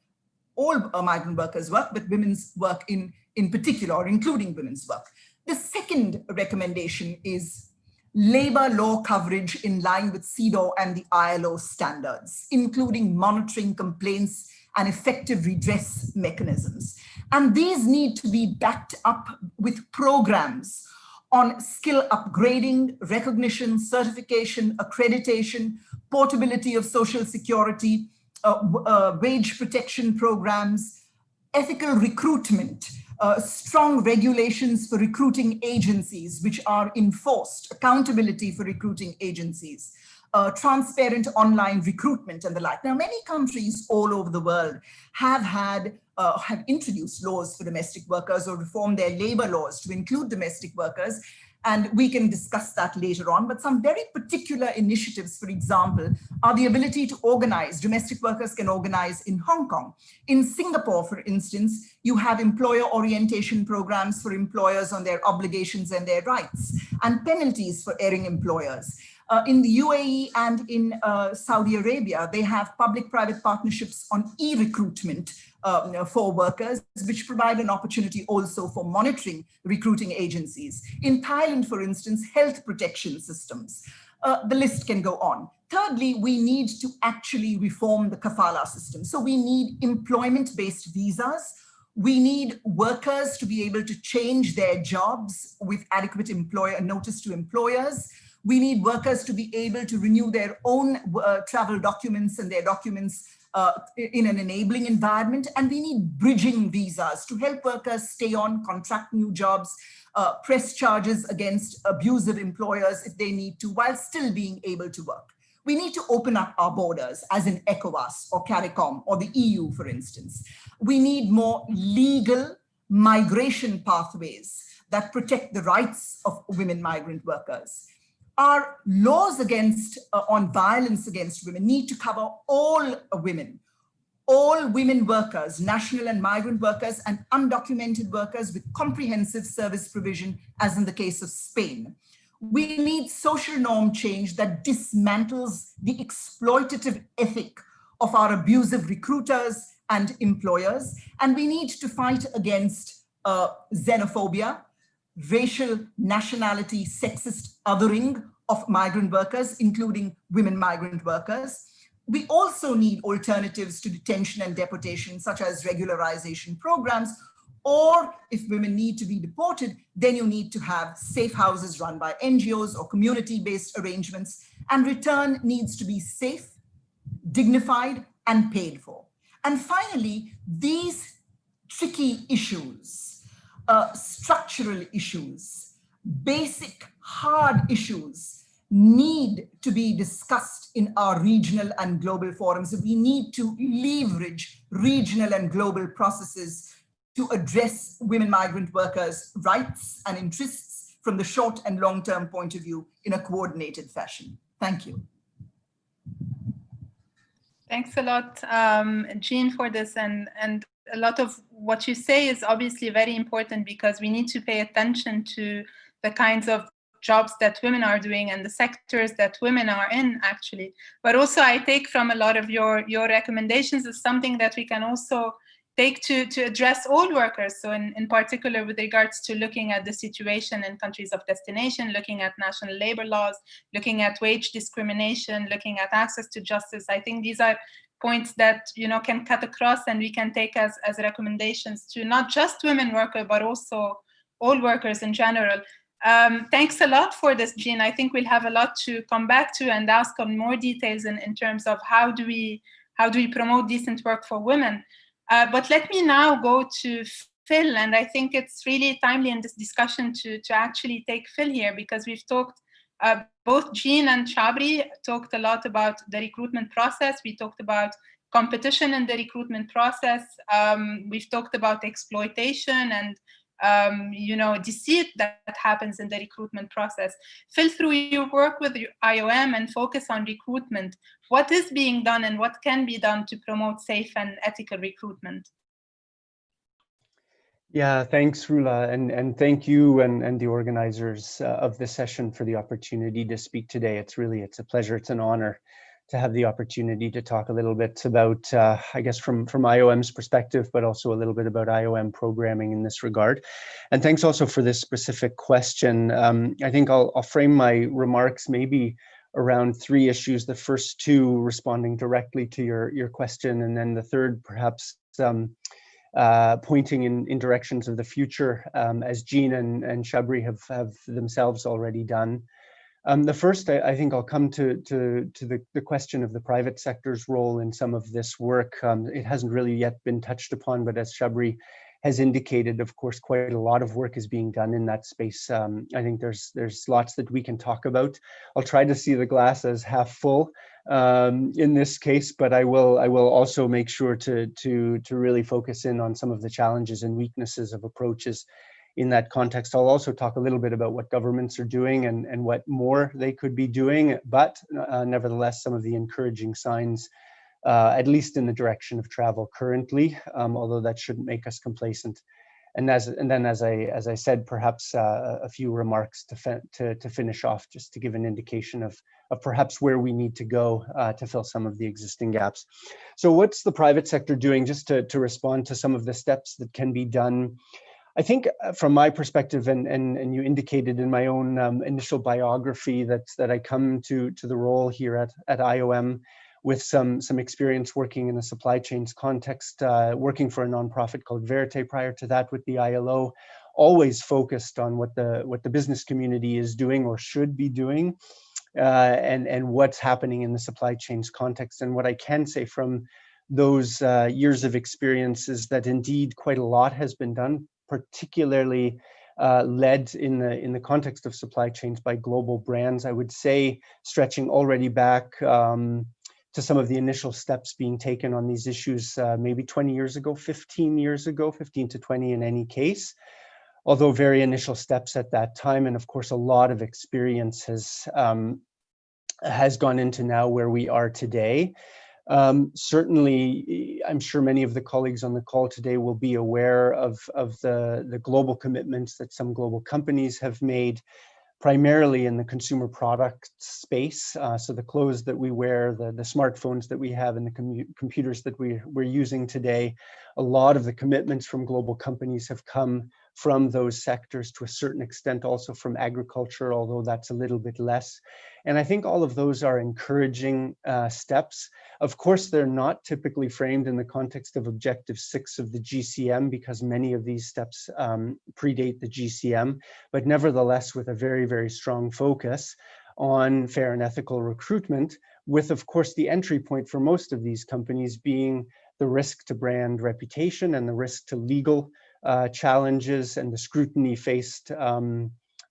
all migrant workers' work, but women's work in particular, or including women's work. The second recommendation is labor law coverage in line with CEDAW and the ILO standards, including monitoring complaints and effective redress mechanisms. And these need to be backed up with programs on skill upgrading, recognition, certification, accreditation, portability of social security, wage protection programs, ethical recruitment, strong regulations for recruiting agencies which are enforced, accountability for recruiting agencies, transparent online recruitment and the like. Now, many countries all over the world have introduced laws for domestic workers or reformed their labor laws to include domestic workers. And we can discuss that later on. But some very particular initiatives, for example, are the ability to organize. Domestic workers can organize in Hong Kong. In Singapore, for instance, you have employer orientation programs for employers on their obligations and their rights, and penalties for erring employers. In the UAE and in Saudi Arabia, they have public-private partnerships on e-recruitment for workers, which provide an opportunity also for monitoring recruiting agencies. In Thailand, for instance, health protection systems. The list can go on. Thirdly, we need to actually reform the kafala system. So we need employment-based visas. We need workers to be able to change their jobs with adequate employer notice to employers. We need workers to be able to renew their own travel documents and their documents in an enabling environment. And we need bridging visas to help workers stay on, contract new jobs, press charges against abusive employers if they need to, while still being able to work. We need to open up our borders, as in ECOWAS or CARICOM or the EU, for instance. We need more legal migration pathways that protect the rights of women migrant workers. Our laws on violence against women need to cover all women workers, national and migrant workers, and undocumented workers with comprehensive service provision, as in the case of Spain. We need social norm change that dismantles the exploitative ethic of our abusive recruiters and employers. And we need to fight against xenophobia, racial, nationality, sexist othering of migrant workers, including women migrant workers. We also need alternatives to detention and deportation, such as regularization programs, or if women need to be deported, then you need to have safe houses run by NGOs or community-based arrangements, and return needs to be safe, dignified, and paid for. And finally, these tricky issues, structural issues, basic hard issues need to be discussed in our regional and global forums. We need to leverage regional and global processes to address women migrant workers' rights and interests from the short and long-term point of view in a coordinated fashion. Thank you. Thanks a lot, Jean, for this. And a lot of what you say is obviously very important, because we need to pay attention to the kinds of jobs that women are doing and the sectors that women are in, actually. But also I take from a lot of your recommendations as something that we can also take to address all workers. So in particular, with regards to looking at the situation in countries of destination, looking at national labor laws, looking at wage discrimination, looking at access to justice. I think these are points that, you know, can cut across, and we can take as recommendations to not just women workers, but also all workers in general. Thanks a lot for this, Jean. I think we'll have a lot to come back to and ask on more details in terms of how do we promote decent work for women. But let me now go to Phil, and I think it's really timely in this discussion to actually take Phil here, because we've talked, both Jean and Chabri talked a lot about the recruitment process. We talked about competition in the recruitment process. We've talked about exploitation and you know, deceit that happens in the recruitment process. Phil, through your work with IOM and focus on recruitment, what is being done and what can be done to promote safe and ethical recruitment? Yeah, thanks, Rula, and thank you and the organizers of this session for the opportunity to speak today. It's a pleasure, it's an honor to have the opportunity to talk a little bit about, I guess, from IOM's perspective, but also a little bit about IOM programming in this regard. And thanks also for this specific question. I think I'll frame my remarks maybe around three issues. The first two responding directly to your question, and then the third perhaps pointing in directions of the future, as Jean and Chabri have themselves already done. The first, I think I'll come to the question of the private sector's role in some of this work. It hasn't really yet been touched upon, but as Chabri has indicated, of course, quite a lot of work is being done in that space. I think there's lots that we can talk about. I'll try to see the glass as half full in this case, but I will also make sure to really focus in on some of the challenges and weaknesses of approaches in that context. I'll also talk a little bit about what governments are doing and what more they could be doing, but nevertheless, some of the encouraging signs, at least in the direction of travel currently, although that shouldn't make us complacent. And then, as I said, perhaps a few remarks to finish off, just to give an indication of perhaps where we need to go to fill some of the existing gaps. So what's the private sector doing, just to respond to some of the steps that can be done? I think from my perspective, and you indicated in my own initial biography that I come to the role here at IOM with some experience working in a supply chains context, working for a nonprofit called Verite prior to that with the ILO, always focused on what the business community is doing or should be doing, and what's happening in the supply chains context. And what I can say from those years of experience is that indeed quite a lot has been done, particularly led in the context of supply chains by global brands. I would say stretching already back to some of the initial steps being taken on these issues maybe 20 years ago, 15 years ago, 15 to 20 in any case, although very initial steps at that time. And of course, a lot of experience has gone into now where we are today. Certainly, I'm sure many of the colleagues on the call today will be aware of the global commitments that some global companies have made, primarily in the consumer product space. So the clothes that we wear, the smartphones that we have, and the computers that we're using today, a lot of the commitments from global companies have come from those sectors, to a certain extent also from agriculture, although that's a little bit less. And I think all of those are encouraging steps. Of course, they're not typically framed in the context of Objective 6 of the GCM, because many of these steps predate the GCM, but nevertheless with a very, very strong focus on fair and ethical recruitment, with, of course, the entry point for most of these companies being the risk to brand reputation and the risk to legal challenges and the scrutiny faced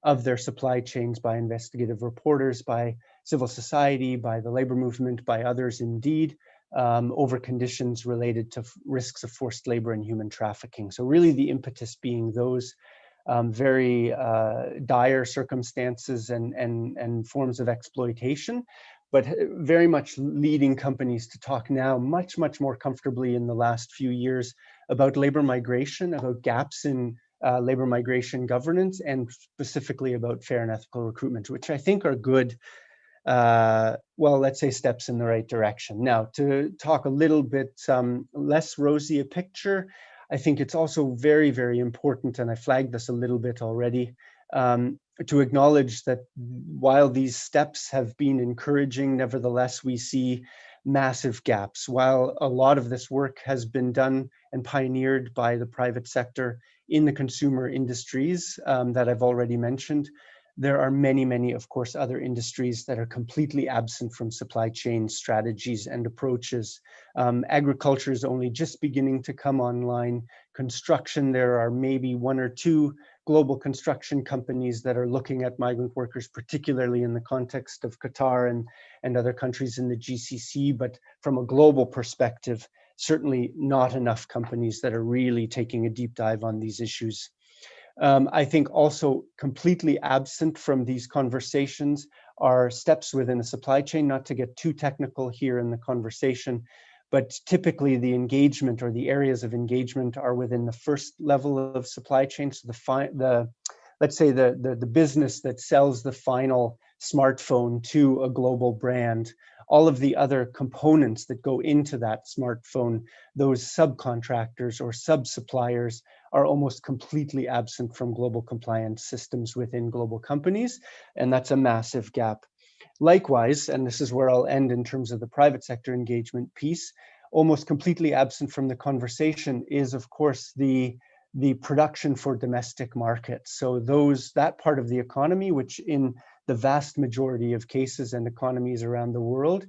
of their supply chains by investigative reporters, by civil society, by the labor movement, by others indeed, over conditions related to risks of forced labor and human trafficking. So really the impetus being those very dire circumstances and forms of exploitation, but very much leading companies to talk now much more comfortably in the last few years about labor migration, about gaps in labor migration governance, and specifically about fair and ethical recruitment, which I think are good, well, let's say steps in the right direction. Now, to talk a little bit less rosy a picture, I think it's also very, very important, and I flagged this a little bit already, to acknowledge that while these steps have been encouraging, nevertheless, we see massive gaps. While a lot of this work has been done and pioneered by the private sector in the consumer industries that I've already mentioned, there are many, of course, other industries that are completely absent from supply chain strategies and approaches. Agriculture is only just beginning to come online. Construction, there are maybe one or two global construction companies that are looking at migrant workers, particularly in the context of Qatar and other countries in the GCC. But from a global perspective, certainly not enough companies that are really taking a deep dive on these issues. I think also completely absent from these conversations are steps within the supply chain, not to get too technical here in the conversation, but typically the engagement or the areas of engagement are within the first level of supply chain. So let's say the business that sells the final smartphone to a global brand, all of the other components that go into that smartphone, those subcontractors or sub-suppliers are almost completely absent from global compliance systems within global companies, and that's a massive gap. Likewise, and this is where I'll end in terms of the private sector engagement piece, almost completely absent from the conversation is, of course, the production for domestic markets. So that part of the economy, which in the vast majority of cases and economies around the world,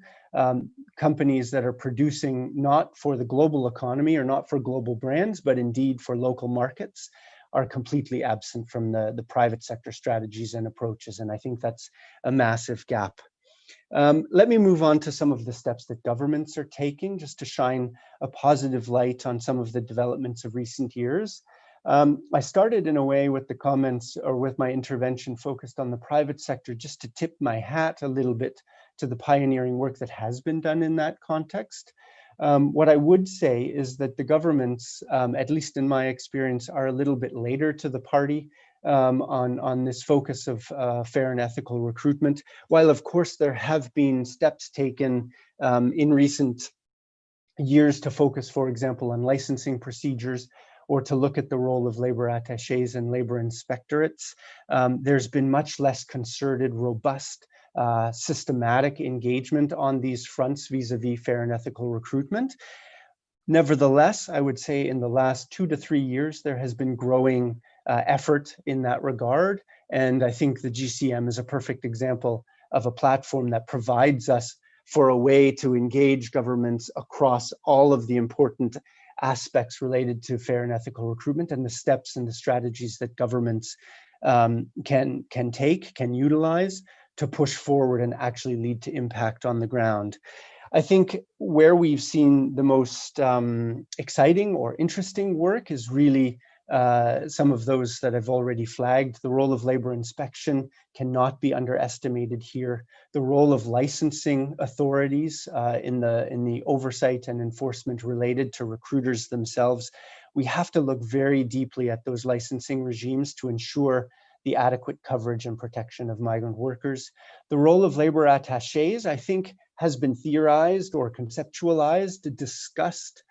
companies that are producing not for the global economy or not for global brands, but indeed for local markets, are completely absent from the private sector strategies and approaches. And I think that's a massive gap. Let me move on to some of the steps that governments are taking, just to shine a positive light on some of the developments of recent years. I started in a way with the comments or with my intervention focused on the private sector, just to tip my hat a little bit to the pioneering work that has been done in that context. What I would say is that the governments, at least in my experience, are a little bit later to the party on this focus of fair and ethical recruitment. While of course there have been steps taken in recent years to focus, for example, on licensing procedures, or to look at the role of labor attaches and labor inspectorates, there's been much less concerted, robust, systematic engagement on these fronts vis-a-vis fair and ethical recruitment. Nevertheless, I would say in the last 2 to 3 years, there has been growing effort in that regard. And I think the GCM is a perfect example of a platform that provides us for a way to engage governments across all of the important aspects related to fair and ethical recruitment, and the steps and the strategies that governments can utilize to push forward and actually lead to impact on the ground. I think where we've seen the most exciting or interesting work is really some of those that I've already flagged. The role of labor inspection cannot be underestimated here. The role of licensing authorities in the oversight and enforcement related to recruiters themselves. We have to look very deeply at those licensing regimes to ensure the adequate coverage and protection of migrant workers. The role of labor attaches, I think, has been theorized or conceptualized, discussed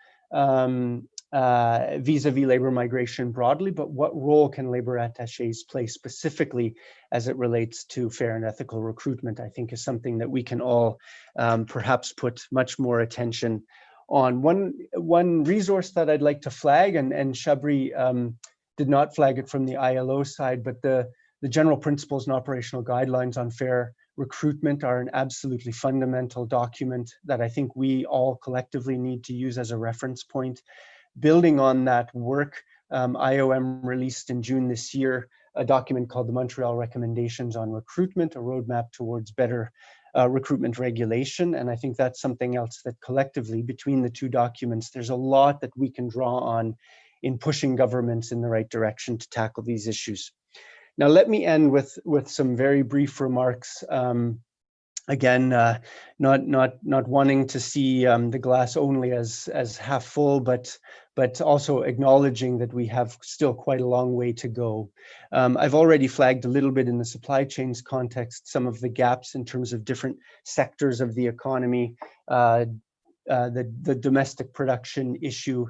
vis-a-vis labor migration broadly, but what role can labor attaches play specifically as it relates to fair and ethical recruitment, I think is something that we can all perhaps put much more attention on. One resource that I'd like to flag, and Shabri did not flag it from the ILO side, but the general principles and operational guidelines on fair recruitment are an absolutely fundamental document that I think we all collectively need to use as a reference point. Building on that work, IOM released in June this year a document called the Montreal Recommendations on Recruitment, a roadmap towards better recruitment regulation. And I think that's something else that collectively between the two documents, there's a lot that we can draw on in pushing governments in the right direction to tackle these issues. Now, let me end with some very brief remarks. Again, not wanting to see the glass only as half full, but also acknowledging that we have still quite a long way to go. I've already flagged a little bit in the supply chains context some of the gaps in terms of different sectors of the economy, the domestic production issue,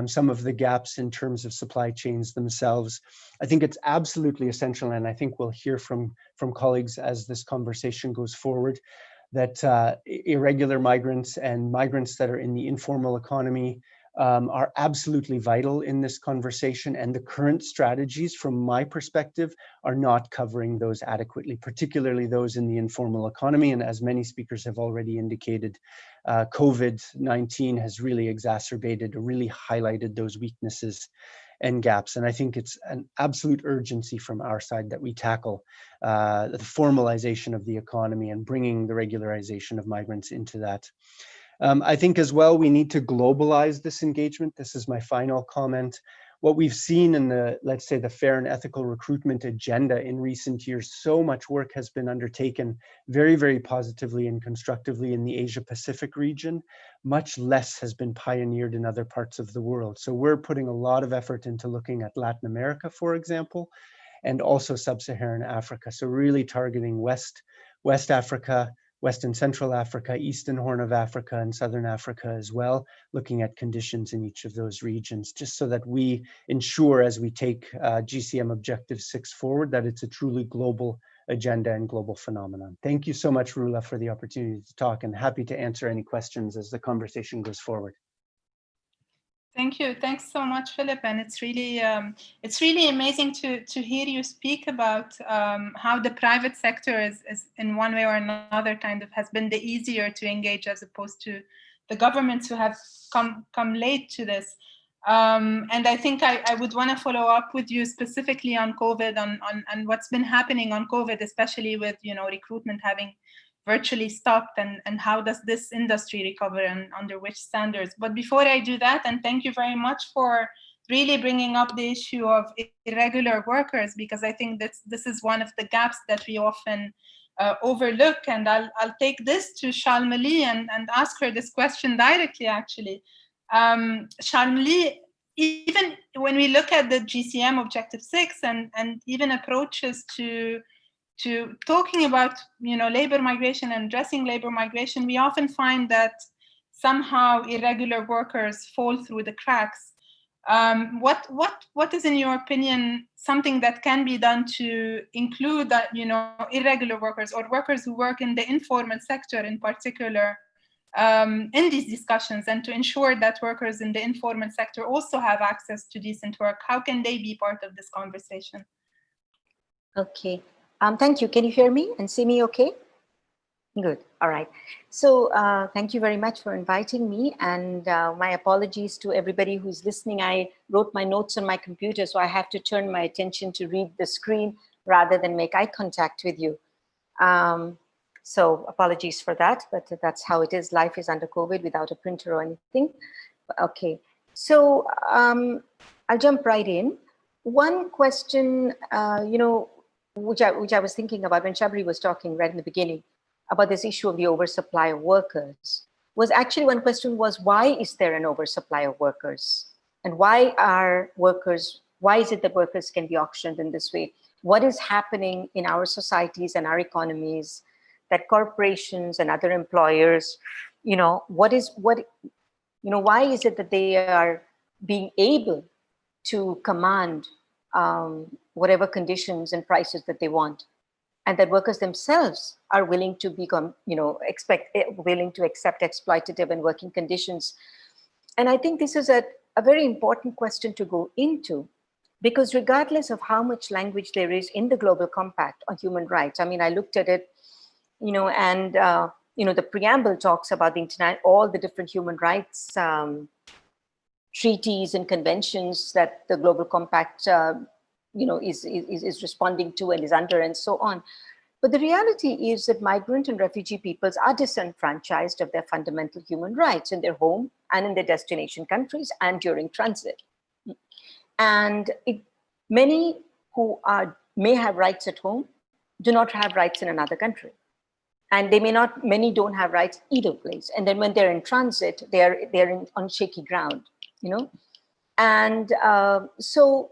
some of the gaps in terms of supply chains themselves. I think it's absolutely essential, and I think we'll hear from colleagues as this conversation goes forward, that irregular migrants and migrants that are in the informal economy are absolutely vital in this conversation, and the current strategies, from my perspective, are not covering those adequately, particularly those in the informal economy. And as many speakers have already indicated, COVID-19 has really exacerbated, really highlighted those weaknesses and gaps. And I think it's an absolute urgency from our side that we tackle the formalization of the economy and bringing the regularization of migrants into that. I think as well, we need to globalize this engagement. This is my final comment. What we've seen in the, let's say, the fair and ethical recruitment agenda in recent years, so much work has been undertaken very, very positively and constructively in the Asia-Pacific region. Much less has been pioneered in other parts of the world. So we're putting a lot of effort into looking at Latin America, for example, and also Sub-Saharan Africa. So really targeting West Africa, West and Central Africa, Eastern Horn of Africa, and Southern Africa as well, looking at conditions in each of those regions, just so that we ensure as we take GCM Objective 6 forward, that it's a truly global agenda and global phenomenon. Thank you so much, Rula, for the opportunity to talk, and happy to answer any questions as the conversation goes forward. Thank you. Thanks so much, Philip. And it's really amazing to hear you speak about how the private sector is in one way or another kind of has been the easier to engage as opposed to the governments who have come late to this. And I think I would want to follow up with you specifically on COVID, on what's been happening on COVID, especially with recruitment having virtually stopped, and how does this industry recover and under which standards. But before I do that, and thank you very much for really bringing up the issue of irregular workers, because I think this is one of the gaps that we often overlook. And I'll take this to Shalmali and ask her this question directly, actually. Shalmali, even when we look at the GCM Objective 6 and even approaches to talking about, labor migration and addressing labor migration, we often find that somehow irregular workers fall through the cracks. What is, in your opinion, something that can be done to include that, irregular workers or workers who work in the informal sector in particular, in these discussions, and to ensure that workers in the informal sector also have access to decent work? How can they be part of this conversation? Okay. Thank you. Can you hear me and see me okay? Good. All right. So thank you very much for inviting me, and my apologies to everybody who's listening. I wrote my notes on my computer, so I have to turn my attention to read the screen rather than make eye contact with you. So apologies for that, but that's how it is. Life is under COVID without a printer or anything. Okay. So I'll jump right in. One question, which I was thinking about when Shabri was talking right in the beginning about this issue of the oversupply of workers, was actually one question was, why is there an oversupply of workers? And why is it that workers can be auctioned in this way? What is happening in our societies and our economies that corporations and other employers, why is it that they are being able to command whatever conditions and prices that they want, and that workers themselves are willing to become, willing to accept exploitative and working conditions? And I think this is a very important question to go into, because regardless of how much language there is in the Global Compact on human rights, I mean, I looked at it, and the preamble talks about all the different human rights treaties and conventions that the Global Compact is responding to and is under, and so on. But the reality is that migrant and refugee peoples are disenfranchised of their fundamental human rights in their home and in their destination countries and during transit. And many who may have rights at home do not have rights in another country. And many don't have rights either place. And then when they're in transit, they're on shaky ground, And so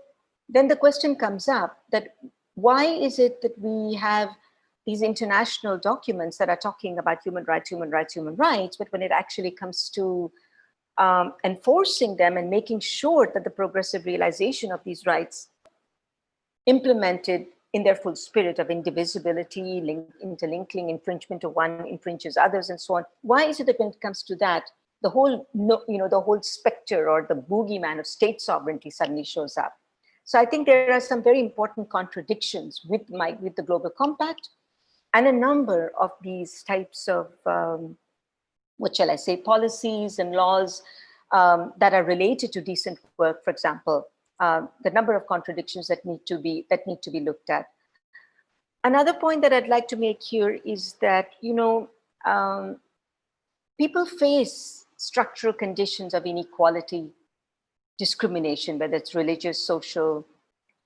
then the question comes up that why is it that we have these international documents that are talking about human rights, but when it actually comes to enforcing them and making sure that the progressive realization of these rights implemented in their full spirit of indivisibility, interlinking, infringement of one infringes others, and so on. Why is it that when it comes to that, the whole specter or the boogeyman of state sovereignty suddenly shows up? So I think there are some very important contradictions with the Global Compact and a number of these types of, policies and laws that are related to decent work, for example. The number of contradictions that need to be looked at. Another point that I'd like to make here is that people face structural conditions of inequality, discrimination, whether it's religious, social,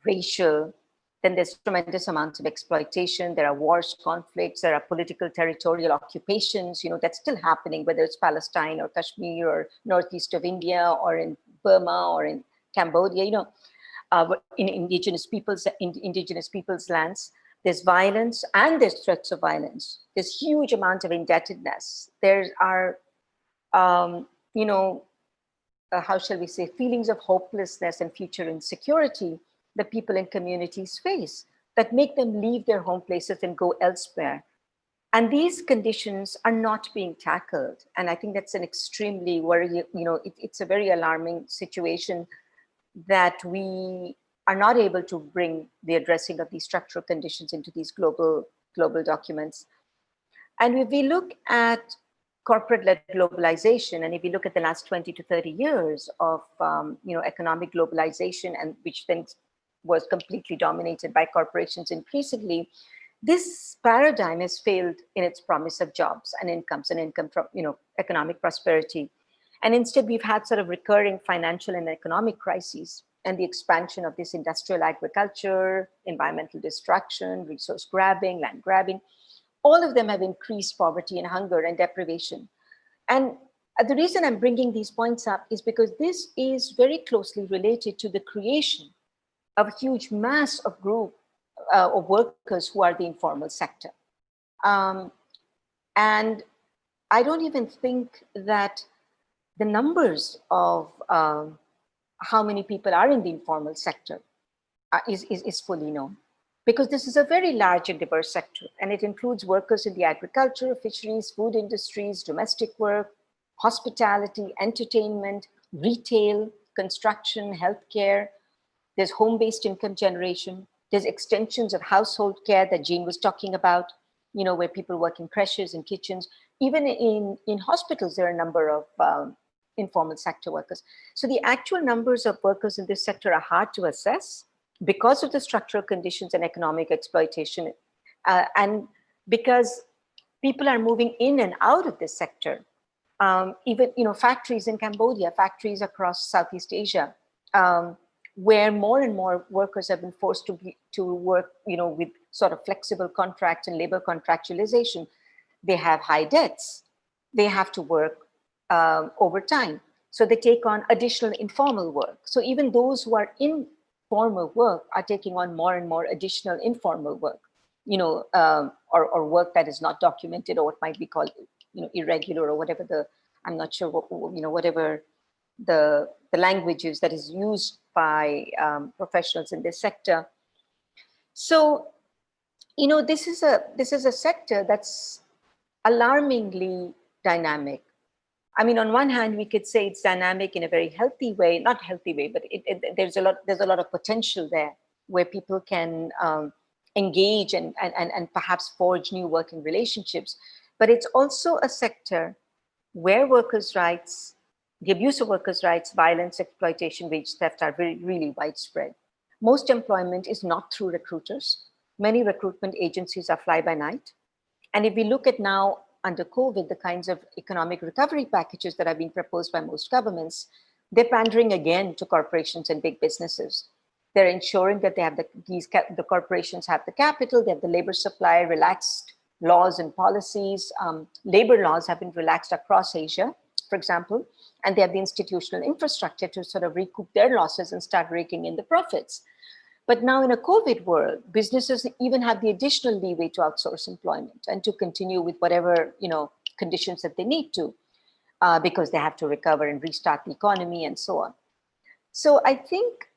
racial. Then there's tremendous amounts of exploitation. There are wars, conflicts. There are political, territorial occupations. That's still happening, whether it's Palestine or Kashmir or northeast of India or in Burma or in Cambodia, in indigenous peoples' lands. There's violence and there's threats of violence. There's huge amount of indebtedness. There are, how shall we say, feelings of hopelessness and future insecurity that people in communities face that make them leave their home places and go elsewhere. And these conditions are not being tackled. And I think that's an extremely it's a very alarming situation that we are not able to bring the addressing of these structural conditions into these global documents. And if we look at corporate-led globalization, and if we look at the last 20 to 30 years of economic globalization, and which then was completely dominated by corporations increasingly, this paradigm has failed in its promise of jobs and income from economic prosperity. And instead, we've had sort of recurring financial and economic crises and the expansion of this industrial agriculture, environmental destruction, resource grabbing, land grabbing, all of them have increased poverty and hunger and deprivation. And the reason I'm bringing these points up is because this is very closely related to the creation of a huge mass of group of workers who are the informal sector. And I don't even think that the numbers of how many people are in the informal sector is fully known, because this is a very large and diverse sector, and it includes workers in the agriculture, fisheries, food industries, domestic work, hospitality, entertainment, retail, construction, healthcare. There's home-based income generation. There's extensions of household care that Jean was talking about, you know, where people work in creches and kitchens. Even in hospitals, there are a number of informal sector workers. So the actual numbers of workers in this sector are hard to assess because of the structural conditions and economic exploitation, and because people are moving in and out of this sector. Even, you know, factories in Cambodia, factories across Southeast Asia, where more and more workers have been forced to work, you know, with sort of flexible contracts and labor contractualization. They have high debts. They have to work overtime. So they take on additional informal work. So even those who are in formal work are taking on more and more additional informal work, you know, or work that is not documented, or what might be called, you know, irregular, or whatever the, I'm not sure what, you know, whatever the language is that is used by professionals in this sector. So, you know, this is a sector that's alarmingly dynamic. I mean, on one hand, we could say it's dynamic in a very healthy way, not healthy way, but there's a lot of potential there where people can engage and perhaps forge new working relationships. But it's also a sector where workers' rights, the abuse of workers' rights, violence, exploitation, wage theft are really widespread. Most employment is not through recruiters. Many recruitment agencies are fly-by-night. And if we look at now, under COVID, the kinds of economic recovery packages that are being proposed by most governments, they're pandering again to corporations and big businesses. They're ensuring that they have the corporations have the capital, they have the labor supply, relaxed laws and policies. Labor laws have been relaxed across Asia, for example, and they have the institutional infrastructure to sort of recoup their losses and start raking in the profits. But now in a COVID world, businesses even have the additional leeway to outsource employment and to continue with whatever, you know, conditions that they need to, because they have to recover and restart the economy and so on. So I think,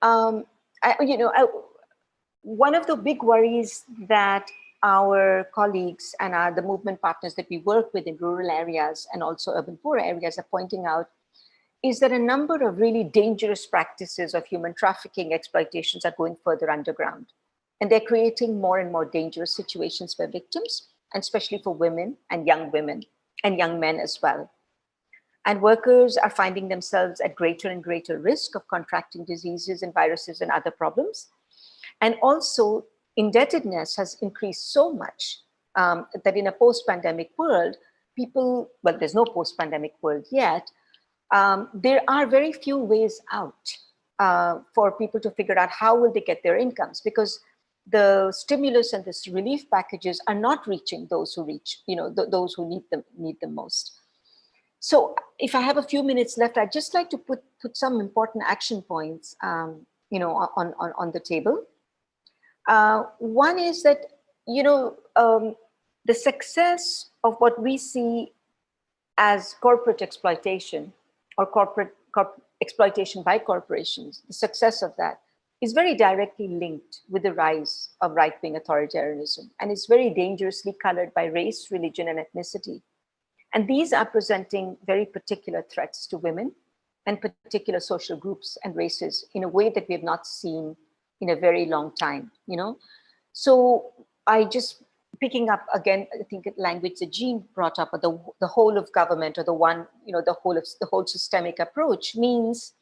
one of the big worries that our colleagues and the movement partners that we work with in rural areas and also urban poor areas are pointing out is that a number of really dangerous practices of human trafficking exploitations are going further underground. And they're creating more and more dangerous situations for victims, and especially for women and young men as well. And workers are finding themselves at greater and greater risk of contracting diseases and viruses and other problems. And also indebtedness has increased so much that in a post-pandemic world, well, there's no post-pandemic world yet, there are very few ways out for people to figure out how will they get their incomes, because the stimulus and this relief packages are not reaching those who those who need them most. So if I have a few minutes left, I'd just like to put some important action points, on the table. One is that, the success of what we see as corporate exploitation or corporate exploitation by corporations, the success of that is very directly linked with the rise of right-wing authoritarianism. And it's very dangerously colored by race, religion, and ethnicity. And these are presenting very particular threats to women and particular social groups and races in a way that we have not seen in a very long time, So I just, picking up again, I think language that Jean brought up, the whole of government, or the whole systemic approach means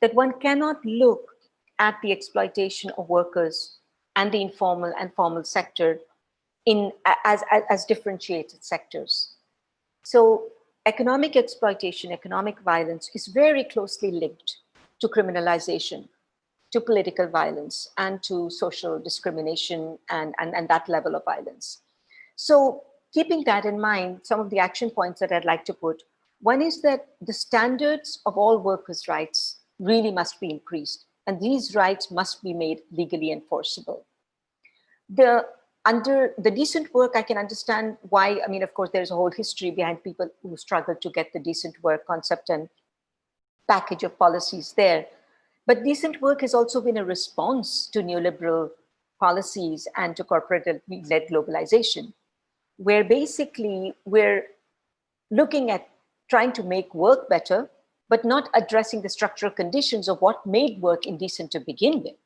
that one cannot look at the exploitation of workers and the informal and formal sector as differentiated sectors. So economic exploitation, economic violence is very closely linked to criminalization, to political violence, and to social discrimination and that level of violence. So keeping that in mind, some of the action points that I'd like to put, one is that the standards of all workers' rights really must be increased, and these rights must be made legally enforceable. Under the decent work, I can understand why. I mean, of course, there's a whole history behind people who struggle to get the decent work concept and package of policies there. But decent work has also been a response to neoliberal policies and to corporate-led globalization, where basically we're looking at trying to make work better, but not addressing the structural conditions of what made work indecent to begin with.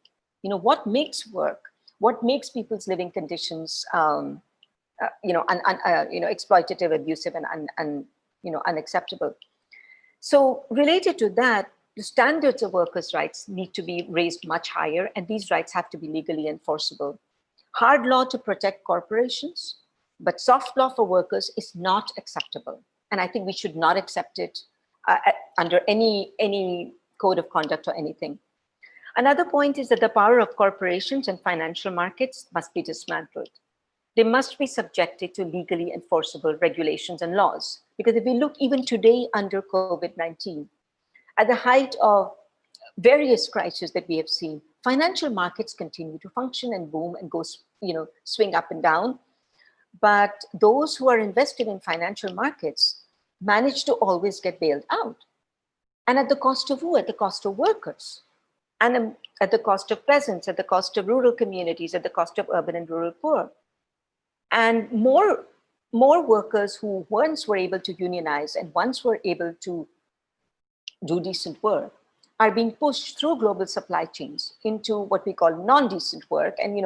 You know, what makes work? What makes people's living conditions, exploitative, abusive, and unacceptable? So related to that, the standards of workers' rights need to be raised much higher, and these rights have to be legally enforceable. Hard law to protect corporations, but soft law for workers is not acceptable. And I think we should not accept it under any code of conduct or anything. Another point is that the power of corporations and financial markets must be dismantled. They must be subjected to legally enforceable regulations and laws. Because if we look even today under COVID-19, at the height of various crises that we have seen, financial markets continue to function and boom and go, swing up and down. But those who are invested in financial markets manage to always get bailed out. And at the cost of who? At the cost of workers. And at the cost of peasants, at the cost of rural communities, at the cost of urban and rural poor. And more workers who once were able to unionize and once were able to do decent work are being pushed through global supply chains into what we call non-decent work and,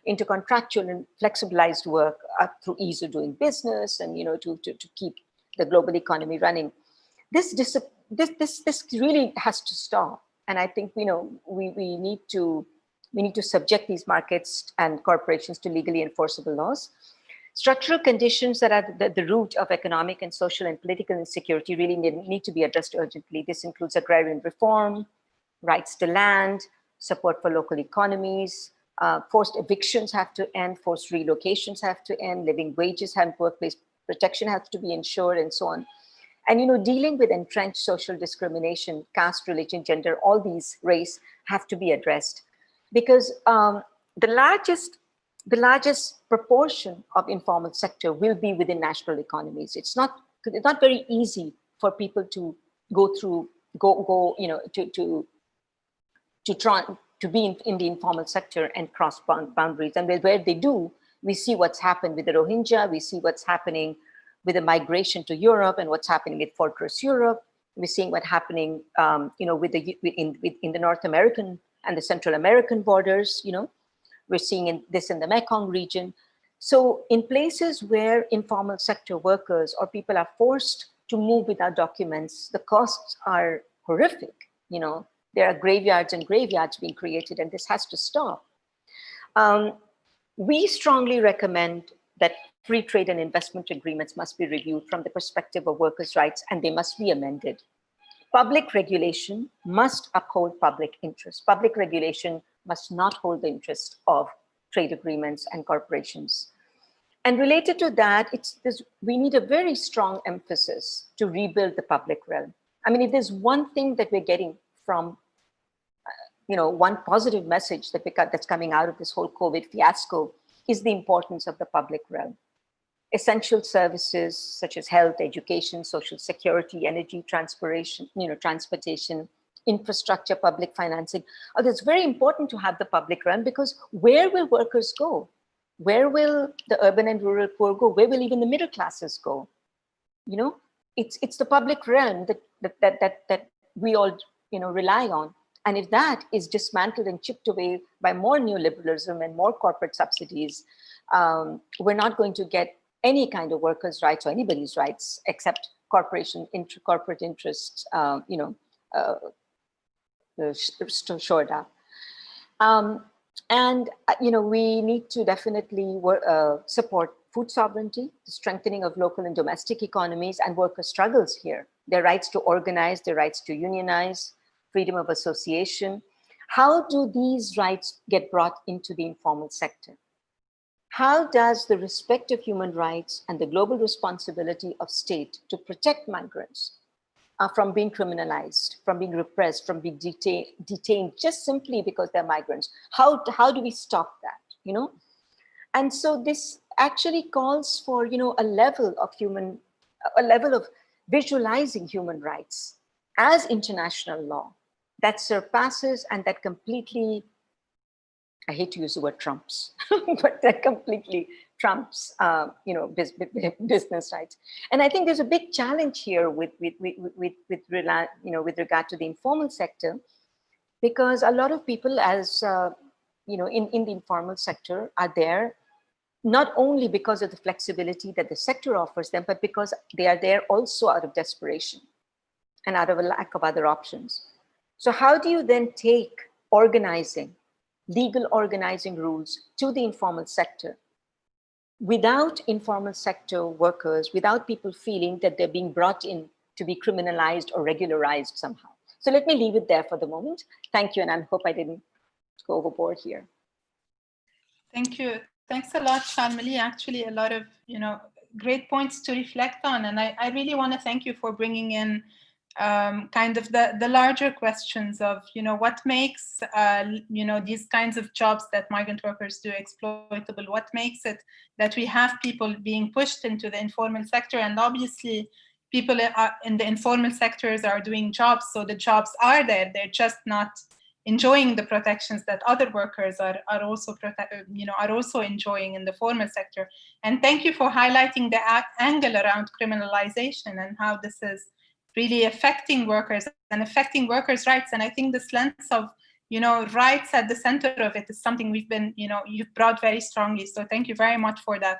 into contractual and flexibilized work through ease of doing business and, to keep the global economy running. This really has to stop. And I think, we need to subject these markets and corporations to legally enforceable laws. Structural conditions that are the root of economic and social and political insecurity really need to be addressed urgently. This includes agrarian reform, rights to land, support for local economies, forced evictions have to end, forced relocations have to end, living wages and workplace protection has to be ensured, and so on. And dealing with entrenched social discrimination, caste, religion, gender, all these, race, have to be addressed, because the largest proportion of informal sector will be within national economies. It's not very easy for people to to be in the informal sector and cross boundaries. And where they do, we see what's happened with the Rohingya, we see what's happening with the migration to Europe and what's happening with Fortress Europe. We're seeing what's happening, in the North American and the Central American borders. We're seeing this in the Mekong region. So in places where informal sector workers or people are forced to move without documents, the costs are horrific. There are graveyards and graveyards being created, and this has to stop. We strongly recommend that free trade and investment agreements must be reviewed from the perspective of workers' rights, and they must be amended. Public regulation must uphold public interest. Public regulation must not hold the interest of trade agreements and corporations. And related to that, we need a very strong emphasis to rebuild the public realm. I mean, if there's one thing that we're getting from, one positive message that's coming out of this whole COVID fiasco is the importance of the public realm. Essential services such as health, education, social security, energy, transportation, infrastructure, public financing. It's very important to have the public realm, because where will workers go? Where will the urban and rural poor go? Where will even the middle classes go? It's the public realm that we all rely on. And if that is dismantled and chipped away by more neoliberalism and more corporate subsidies, we're not going to get any kind of workers' rights or anybody's rights except corporate interests, shored up. We need to definitely support food sovereignty, the strengthening of local and domestic economies, and worker struggles here. Their rights to organize, their rights to unionize, freedom of association. How do these rights get brought into the informal sector? how does the respect of human rights and the global responsibility of state to protect migrants from being criminalized, from being repressed, from being detained just simply because they're migrants? How do we stop that, you know? And so this actually calls for, you know, a level of visualizing human rights as international law that surpasses and that completely, I hate to use the word trumps, but that completely trumps, you know, business rights. And I think there's a big challenge here with regard to the informal sector, because a lot of people, as you know, in the informal sector are there not only because of the flexibility that the sector offers them, but because they are there also out of desperation and out of a lack of other options. So how do you then take legal organizing rules to the informal sector without informal sector workers, without people feeling that they're being brought in to be criminalized or regularized somehow? So let me leave it there for the moment. Thank you, and I hope I didn't go overboard here. Thank you. Thanks a lot, Shalmali. Actually, a lot of, you know, great points to reflect on. And I really want to thank you for bringing in kind of the larger questions of, you know, what makes, you know, these kinds of jobs that migrant workers do exploitable? What makes it that we have people being pushed into the informal sector? And obviously, people in the informal sectors are doing jobs, so the jobs are there. They're just not enjoying the protections that other workers are also enjoying in the formal sector. And thank you for highlighting the angle around criminalization and how this is really affecting workers and affecting workers' rights. And I think this lens of, you know, rights at the center of it is something we've been, you know, you've brought very strongly. So thank you very much for that.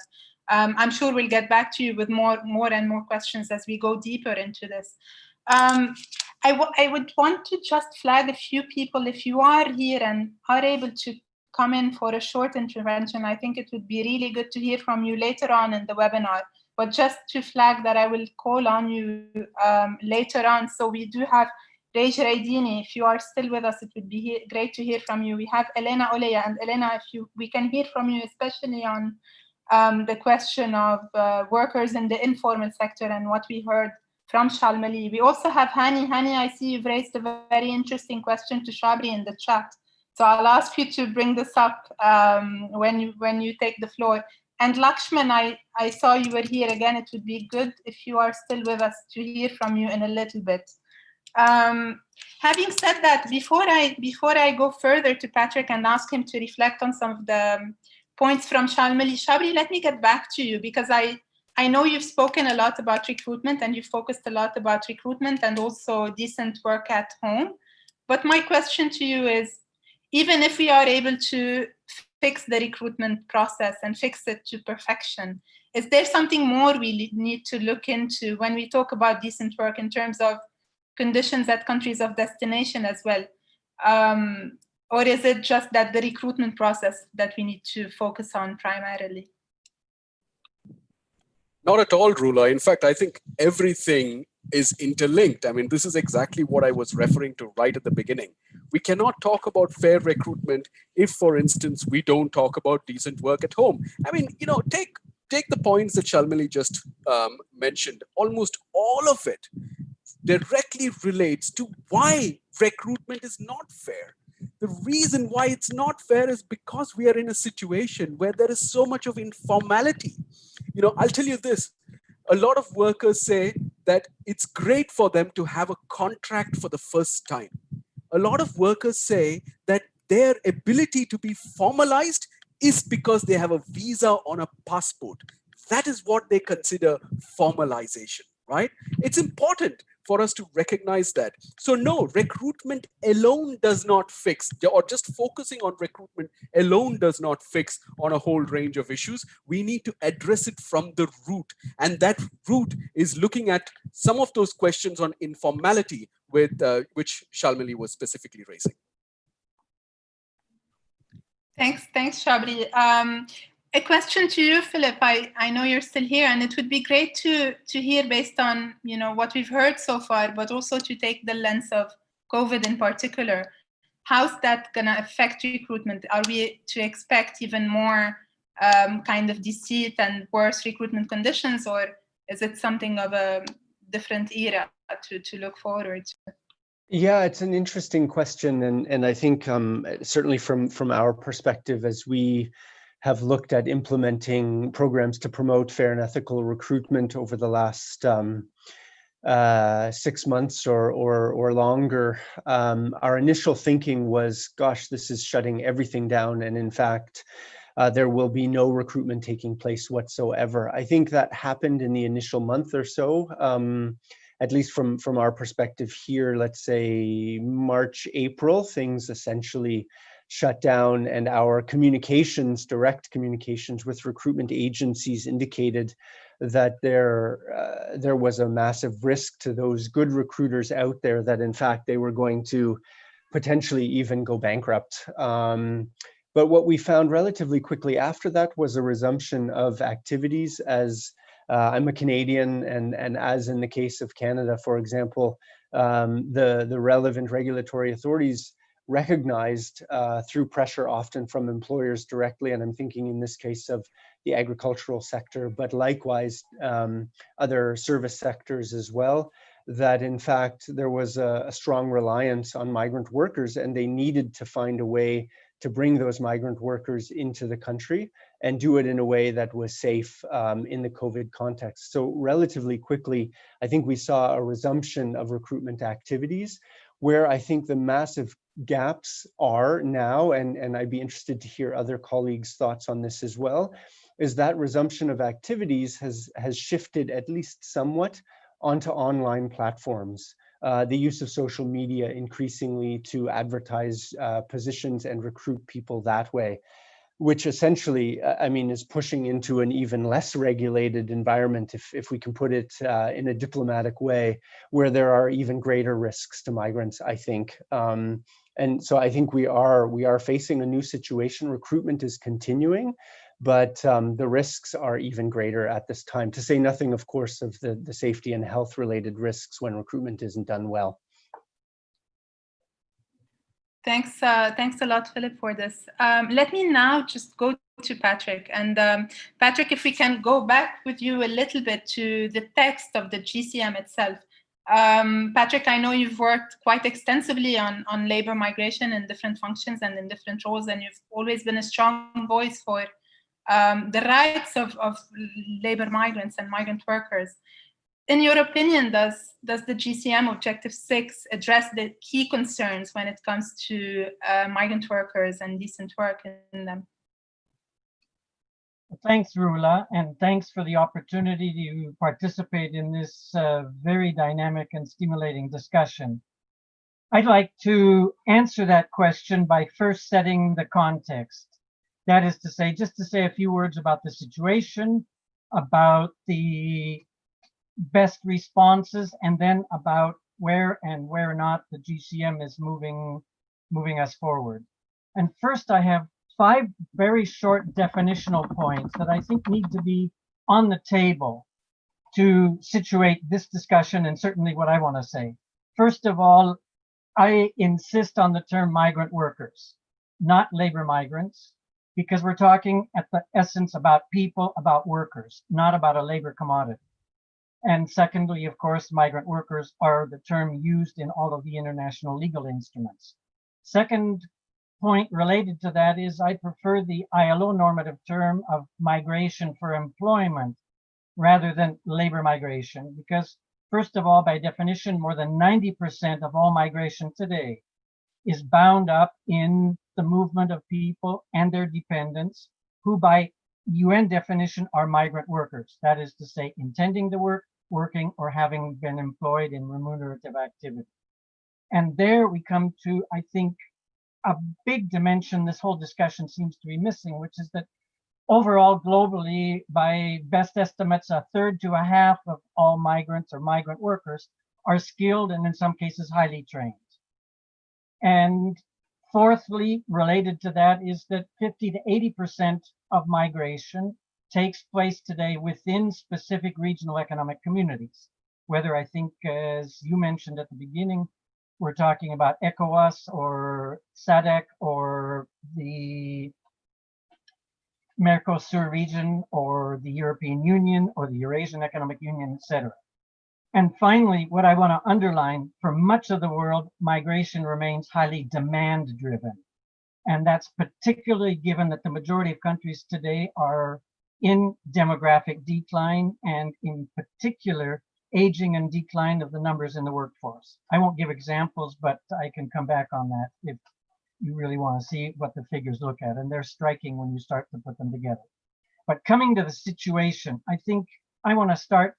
I'm sure we'll get back to you with more and more questions as we go deeper into this. I would want to just flag a few people. If you are here and are able to come in for a short intervention, I think it would be really good to hear from you later on in the webinar. But just to flag that I will call on you later on. So we do have Reja Raidini. If you are still with us, it would be great to hear from you. We have Elena Oleya, and Elena, we can hear from you, especially on the question of workers in the informal sector and what we heard from Shalmali. We also have Hani. Hani, I see you've raised a very interesting question to Shabri in the chat. So I'll ask you to bring this up when you take the floor. And Lakshman, I saw you were here again. It would be good if you are still with us to hear from you in a little bit. Having said that, before I go further to Patrick and ask him to reflect on some of the points from Shalmali, Shabri, let me get back to you, because I know you've spoken a lot about recruitment and you've focused a lot about recruitment and also decent work at home. But my question to you is, even if we are able to fix the recruitment process and fix it to perfection, is there something more we need to look into when we talk about decent work in terms of conditions at countries of destination as well? Or is it just that the recruitment process that we need to focus on primarily? Not at all, Rula. In fact, I think everything is interlinked. I mean, this is exactly what I was referring to right at the beginning. We cannot talk about fair recruitment if, for instance, we don't talk about decent work at home. I mean, you know, take the points that Shalmali just mentioned. Almost all of it directly relates to why recruitment is not fair. The reason why it's not fair is because we are in a situation where there is so much of informality. You know, I'll tell you this. A lot of workers say that it's great for them to have a contract for the first time. A lot of workers say that their ability to be formalized is because they have a visa on a passport. That is what they consider formalization, right? It's important for us to recognize that. So no, recruitment alone does not fix, or just focusing on recruitment alone does not fix on a whole range of issues. We need to address it from the root. And that root is looking at some of those questions on informality with which Shalmali was specifically raising. Thanks, Shabri. A question to you, Philip. I know you're still here, and it would be great to hear, based on, you know, what we've heard so far, but also to take the lens of COVID in particular. How's that going to affect recruitment? Are we to expect even more kind of deceit and worse recruitment conditions, or is it something of a different era to look forward to? Yeah, it's an interesting question, and I think certainly from our perspective, as we have looked at implementing programs to promote fair and ethical recruitment over the last 6 months or longer, our initial thinking was, gosh, this is shutting everything down, and in fact, there will be no recruitment taking place whatsoever. I think that happened in the initial month or so. At least from our perspective here, let's say March, April, things essentially shut down, and our communications, direct communications with recruitment agencies indicated that there was a massive risk to those good recruiters out there that in fact they were going to potentially even go bankrupt. But what we found relatively quickly after that was a resumption of activities. As I'm a Canadian, and as in the case of Canada, for example, the relevant regulatory authorities recognized through pressure often from employers directly, and I'm thinking in this case of the agricultural sector, but likewise other service sectors as well, that in fact there was a strong reliance on migrant workers, and they needed to find a way to bring those migrant workers into the country and do it in a way that was safe in the COVID context. So relatively quickly, I think we saw a resumption of recruitment activities. Where I think the massive gaps are now, and I'd be interested to hear other colleagues' thoughts on this as well, is that resumption of activities has shifted at least somewhat onto online platforms. The use of social media increasingly to advertise positions and recruit people that way, which essentially, I mean, is pushing into an even less regulated environment, if we can put it in a diplomatic way, where there are even greater risks to migrants, I think. And so I think we are facing a new situation. Recruitment is continuing, but the risks are even greater at this time, to say nothing, of course, of the safety and health related risks when recruitment isn't done well. Thanks a lot, Philip, for this. Let me now just go to Patrick. And Patrick, if we can go back with you a little bit to the text of the GCM itself. Patrick, I know you've worked quite extensively on labor migration in different functions and in different roles, and you've always been a strong voice for the rights of labor migrants and migrant workers. In your opinion, does the GCM Objective 6 address the key concerns when it comes to migrant workers and decent work in them? Thanks, Rula, and thanks for the opportunity to participate in this very dynamic and stimulating discussion. I'd like to answer that question by first setting the context. That is to say, just to say a few words about the situation, about the best responses, and then about where and where not the GCM is moving us forward. And first, I have 5 very short definitional points that I think need to be on the table to situate this discussion and certainly what I want to say. First of all, I insist on the term migrant workers, not labor migrants, because we're talking at the essence about people, about workers, not about a labor commodity. And secondly, of course, migrant workers are the term used in all of the international legal instruments. Second point related to that is I prefer the ILO normative term of migration for employment rather than labor migration, because first of all, by definition, more than 90% of all migration today is bound up in the movement of people and their dependents who by UN definition are migrant workers. That is to say, intending to work, working, or having been employed in remunerative activity. And there we come to, I think, a big dimension this whole discussion seems to be missing, which is that overall globally, by best estimates, 1/3 to 1/2 of all migrants or migrant workers are skilled and in some cases highly trained. And fourthly, related to that is that 50 to 80% of migration takes place today within specific regional economic communities, whether I think, as you mentioned at the beginning, we're talking about ECOWAS or SADC or the Mercosur region or the European Union or the Eurasian Economic Union, etc. And finally, what I want to underline, for much of the world, migration remains highly demand-driven. And that's particularly given that the majority of countries today are in demographic decline, and in particular, aging and decline of the numbers in the workforce. I won't give examples, but I can come back on that if you really want to see what the figures look at. And they're striking when you start to put them together. But coming to the situation, I think I want to start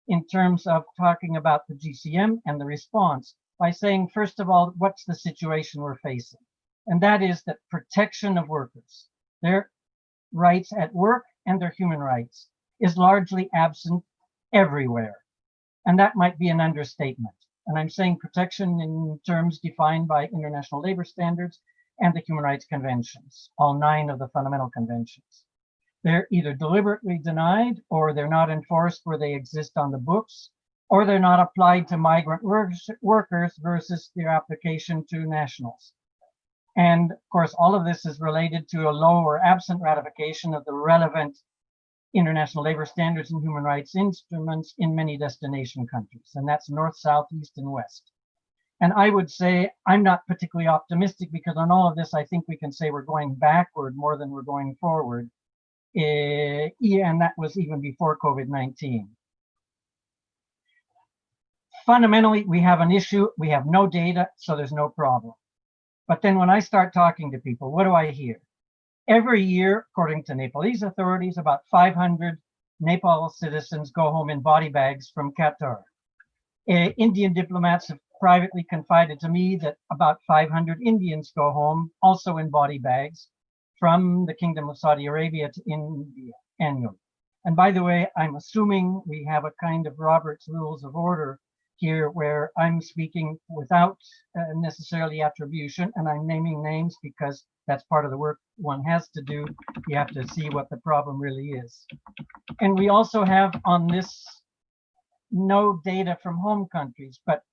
in terms of talking about the GCM and the response by saying, first of all, what's the situation we're facing? And that is that protection of workers, their rights at work and their human rights, is largely absent everywhere. And that might be an understatement. And I'm saying protection in terms defined by international labor standards and the human rights conventions, all 9 of the fundamental conventions. They're either deliberately denied, or they're not enforced where they exist on the books, or they're not applied to migrant workers versus their application to nationals. And of course, all of this is related to a low or absent ratification of the relevant international labor standards and human rights instruments in many destination countries. And that's North, South, East, and West. And I would say I'm not particularly optimistic, because on all of this, I think we can say we're going backward more than we're going forward. And that was even before COVID-19. Fundamentally, we have an issue. We have no data, so there's no problem. But then when I start talking to people, what do I hear? Every year, according to Nepalese authorities, about 500 Nepal citizens go home in body bags from Qatar. Indian diplomats have privately confided to me that about 500 Indians go home also in body bags from the Kingdom of Saudi Arabia to India annually. And by the way, I'm assuming we have a kind of Robert's Rules of Order here where I'm speaking without necessarily attribution, and I'm naming names because that's part of the work one has to do. You have to see what the problem really is. And we also have on this no data from home countries, but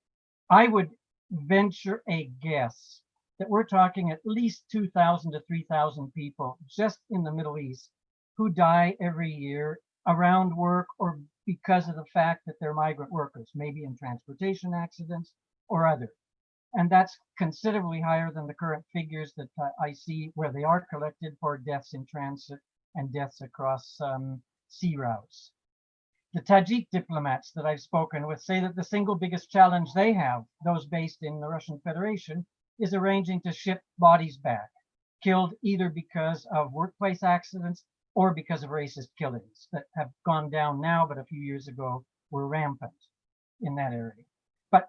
I would venture a guess that we're talking at least 2,000 to 3,000 people just in the Middle East who die every year around work or because of the fact that they're migrant workers, maybe in transportation accidents or other. And that's considerably higher than the current figures that I see where they are collected for deaths in transit and deaths across sea routes. The Tajik diplomats that I've spoken with say that the single biggest challenge they have, those based in the Russian Federation, is arranging to ship bodies back, killed either because of workplace accidents or because of racist killings that have gone down now, but a few years ago were rampant in that area. But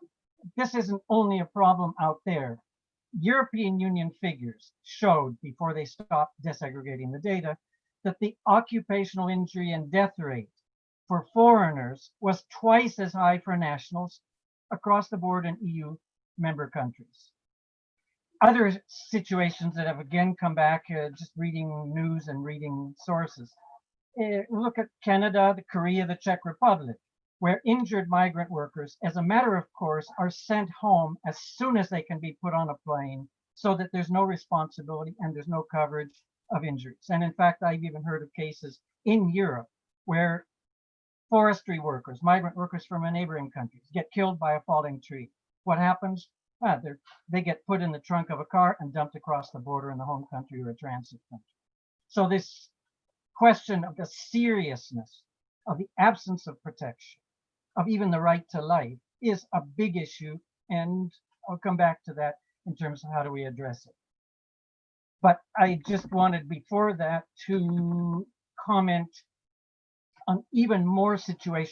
this isn't only a problem out there. European Union figures showed, before they stopped disaggregating the data, that the occupational injury and death rate for foreigners was twice as high for nationals across the board in EU member countries. Other situations that have again come back, just reading news and reading sources. Look at Canada, the Korea, the Czech Republic, where injured migrant workers, as a matter of course, are sent home as soon as they can be put on a plane so that there's no responsibility and there's no coverage of injuries. And in fact, I've even heard of cases in Europe where forestry workers, migrant workers from a neighboring countries, get killed by a falling tree. What happens? They get put in the trunk of a car and dumped across the border in the home country or a transit country. So this question of the seriousness of the absence of protection, of even the right to life, is a big issue. And I'll come back to that in terms of how do we address it. But I just wanted before that to comment on even more serious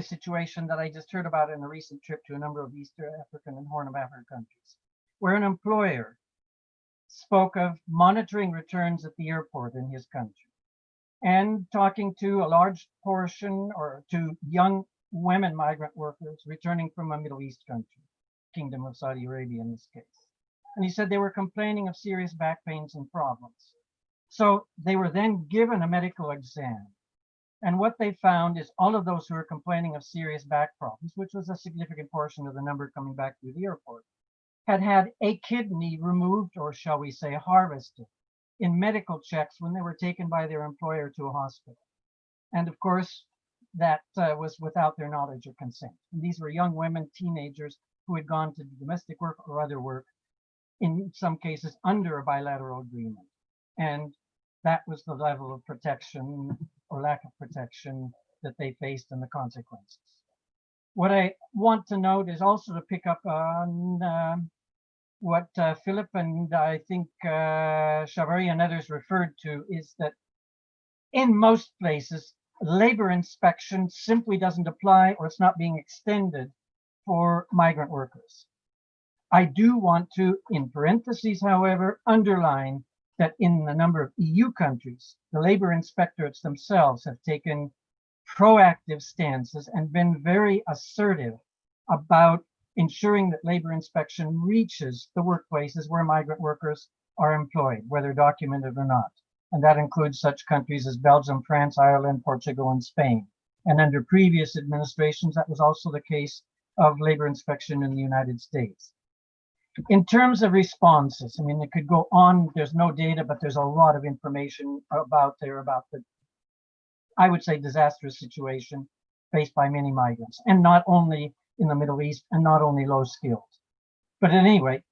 situation that I just heard about in a recent trip to a number of East African and Horn of Africa countries, where an employer spoke of monitoring returns at the airport in his country and talking to a large portion or to young women migrant workers returning from a Middle East country, Kingdom of Saudi Arabia in this case. And he said they were complaining of serious back pains and problems. So they were then given a medical exam. And what they found is all of those who were complaining of serious back problems, which was a significant portion of the number coming back through the airport, had had a kidney removed, or shall we say harvested. in medical checks when they were taken by their employer to a hospital. And of course, that was without their knowledge or consent. And these were young women, teenagers, who had gone to domestic work or other work, in some cases under a bilateral agreement. And that was the level of protection or lack of protection that they faced and the consequences. What I want to note is also to pick up on what Philip and I think Chabri and others referred to, is that in most places, labor inspection simply doesn't apply, or it's not being extended for migrant workers. I do want to, in parentheses, however, underline that in a number of EU countries, the labor inspectorates themselves have taken proactive stances and been very assertive about ensuring that labor inspection reaches the workplaces where migrant workers are employed, whether documented or not. And that includes such countries as Belgium, France, Ireland, Portugal, and Spain. And under previous administrations, that was also the case of labor inspection in the United States. In terms of responses, I mean, it could go on, there's no data, but there's a lot of information about the, I would say, disastrous situation faced by many migrants, and not only in the Middle East, and not only low skilled. But anyway,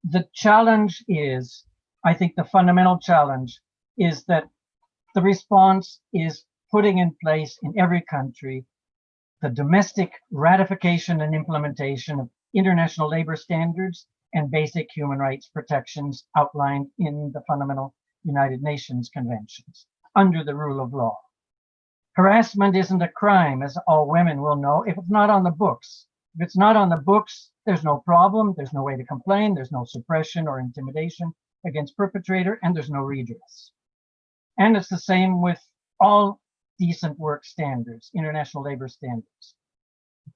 the challenge is, I think the fundamental challenge is that the response is putting in place in every country the domestic ratification and implementation of international labor standards and basic human rights protections outlined in the fundamental United Nations conventions under the rule of law. Harassment isn't a crime, as all women will know, if it's not on the books. If it's not on the books, there's no problem, there's no way to complain, there's no suppression or intimidation against perpetrator, and there's no redress. And it's the same with all decent work standards, international labor standards.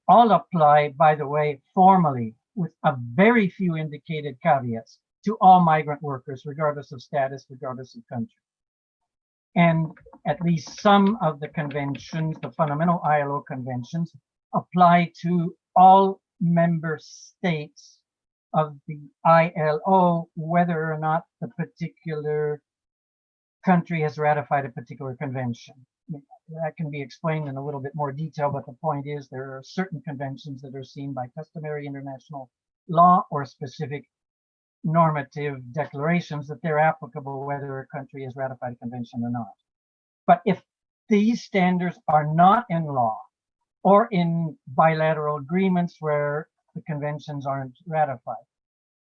All apply, by the way, formally, with a very few indicated caveats, to all migrant workers, regardless of status, regardless of country. And at least some of the conventions, the fundamental ILO conventions, apply to all member states of the ILO, whether or not the particular country has ratified a particular convention. That can be explained in a little bit more detail, but the point is there are certain conventions that are seen by customary international law or specific normative declarations that they're applicable whether a country has ratified a convention or not. But if these standards are not in law or in bilateral agreements where the conventions aren't ratified,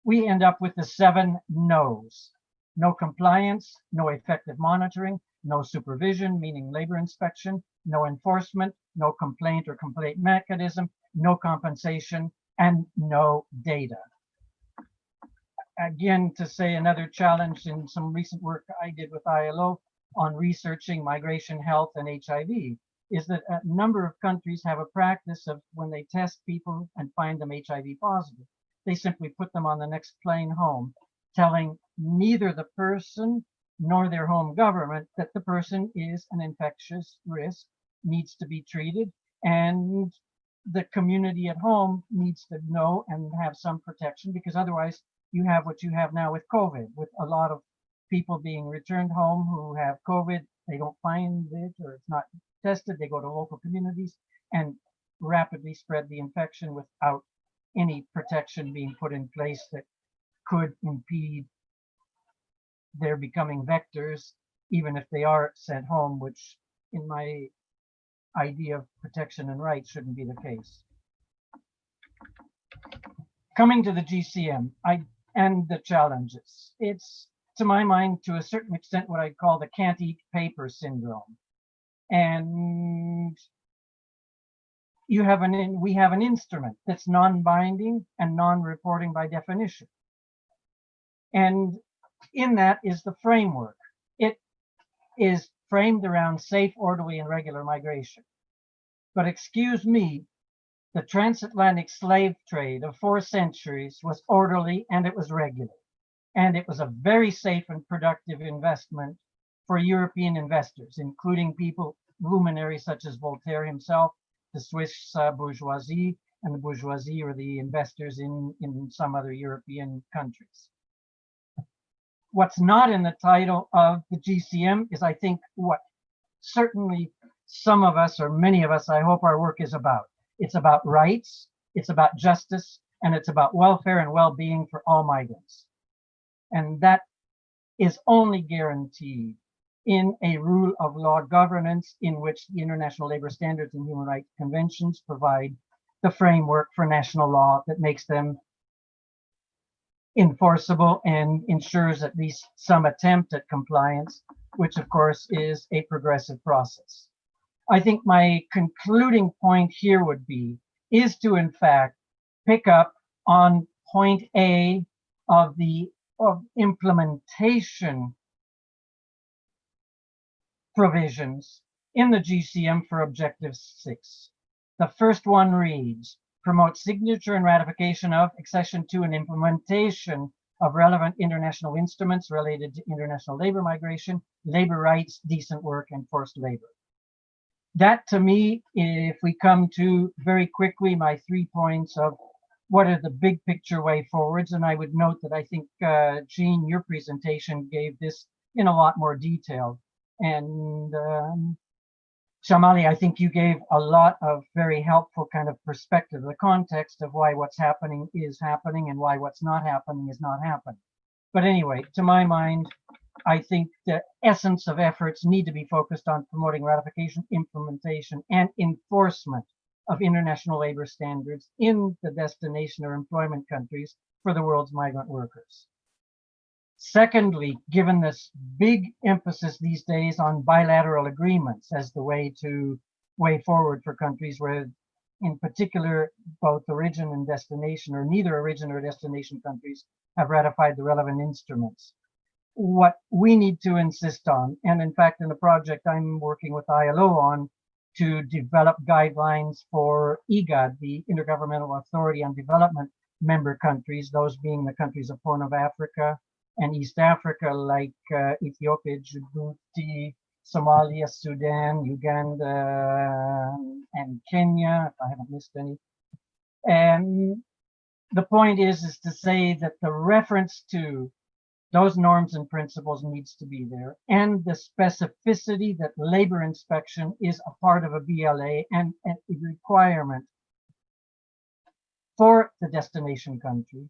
we end up with the 7 no's. No compliance, no effective monitoring, no supervision, meaning labor inspection, no enforcement, no complaint or complaint mechanism, no compensation, and no data. Again, to say another challenge in some recent work I did with ILO on researching migration, health, and HIV is that a number of countries have a practice of when they test people and find them HIV positive, they simply put them on the next plane home, telling neither the person nor their home government that the person is an infectious risk, needs to be treated, and the community at home needs to know and have some protection, because otherwise you have what you have now with COVID, with a lot of people being returned home who have COVID, they don't find it or it's not tested, they go to local communities and rapidly spread the infection without any protection being put in place that could impede their becoming vectors, even if they are sent home, which in my idea of protection and rights shouldn't be the case. Coming to the GCM and the challenges, it's, to my mind, to a certain extent, what I call the can't eat paper syndrome. And we have an instrument that's non-binding and non-reporting by definition. And in that is the framework. It is framed around safe, orderly, and regular migration. But excuse me, the transatlantic slave trade of 4 centuries was orderly and it was regular. And it was a very safe and productive investment for European investors, including people, luminaries such as Voltaire himself, the Swiss bourgeoisie, and the bourgeoisie or the investors in some other European countries. What's not in the title of the GCM is, I think, what certainly some of us, or many of us, I hope our work is about. It's about rights, it's about justice, and it's about welfare and well-being for all migrants. And that is only guaranteed in a rule of law governance in which the International Labor Standards and Human Rights Conventions provide the framework for national law that makes them enforceable and ensures at least some attempt at compliance, which of course is a progressive process. I think my concluding point here is to in fact pick up on point A of the implementation provisions in the GCM for Objective 6. The first one reads, promote signature and ratification of, accession to, and implementation of relevant international instruments related to international labor migration, labor rights, decent work, and forced labor. That to me, if we come to very quickly my 3 points of what are the big picture way forwards, and I would note that I think, Jean, your presentation gave this in a lot more detail. And Shamali, I think you gave a lot of very helpful kind of perspective, the context of why what's happening is happening and why what's not happening is not happening. But anyway, to my mind, I think the essence of efforts need to be focused on promoting ratification, implementation, and enforcement of international labor standards in the destination or employment countries for the world's migrant workers. Secondly, given this big emphasis these days on bilateral agreements as the way forward for countries where, in particular, both origin and destination, or neither origin or destination countries have ratified the relevant instruments. What we need to insist on, and in fact, in a project I'm working with ILO on, to develop guidelines for IGAD, the Intergovernmental Authority on Development member countries, those being the countries of Horn of Africa and East Africa, like Ethiopia, Djibouti, Somalia, Sudan, Uganda, and Kenya, if I haven't missed any. And the point is to say that the reference to those norms and principles needs to be there, and the specificity that labor inspection is a part of a BLA and a requirement for the destination country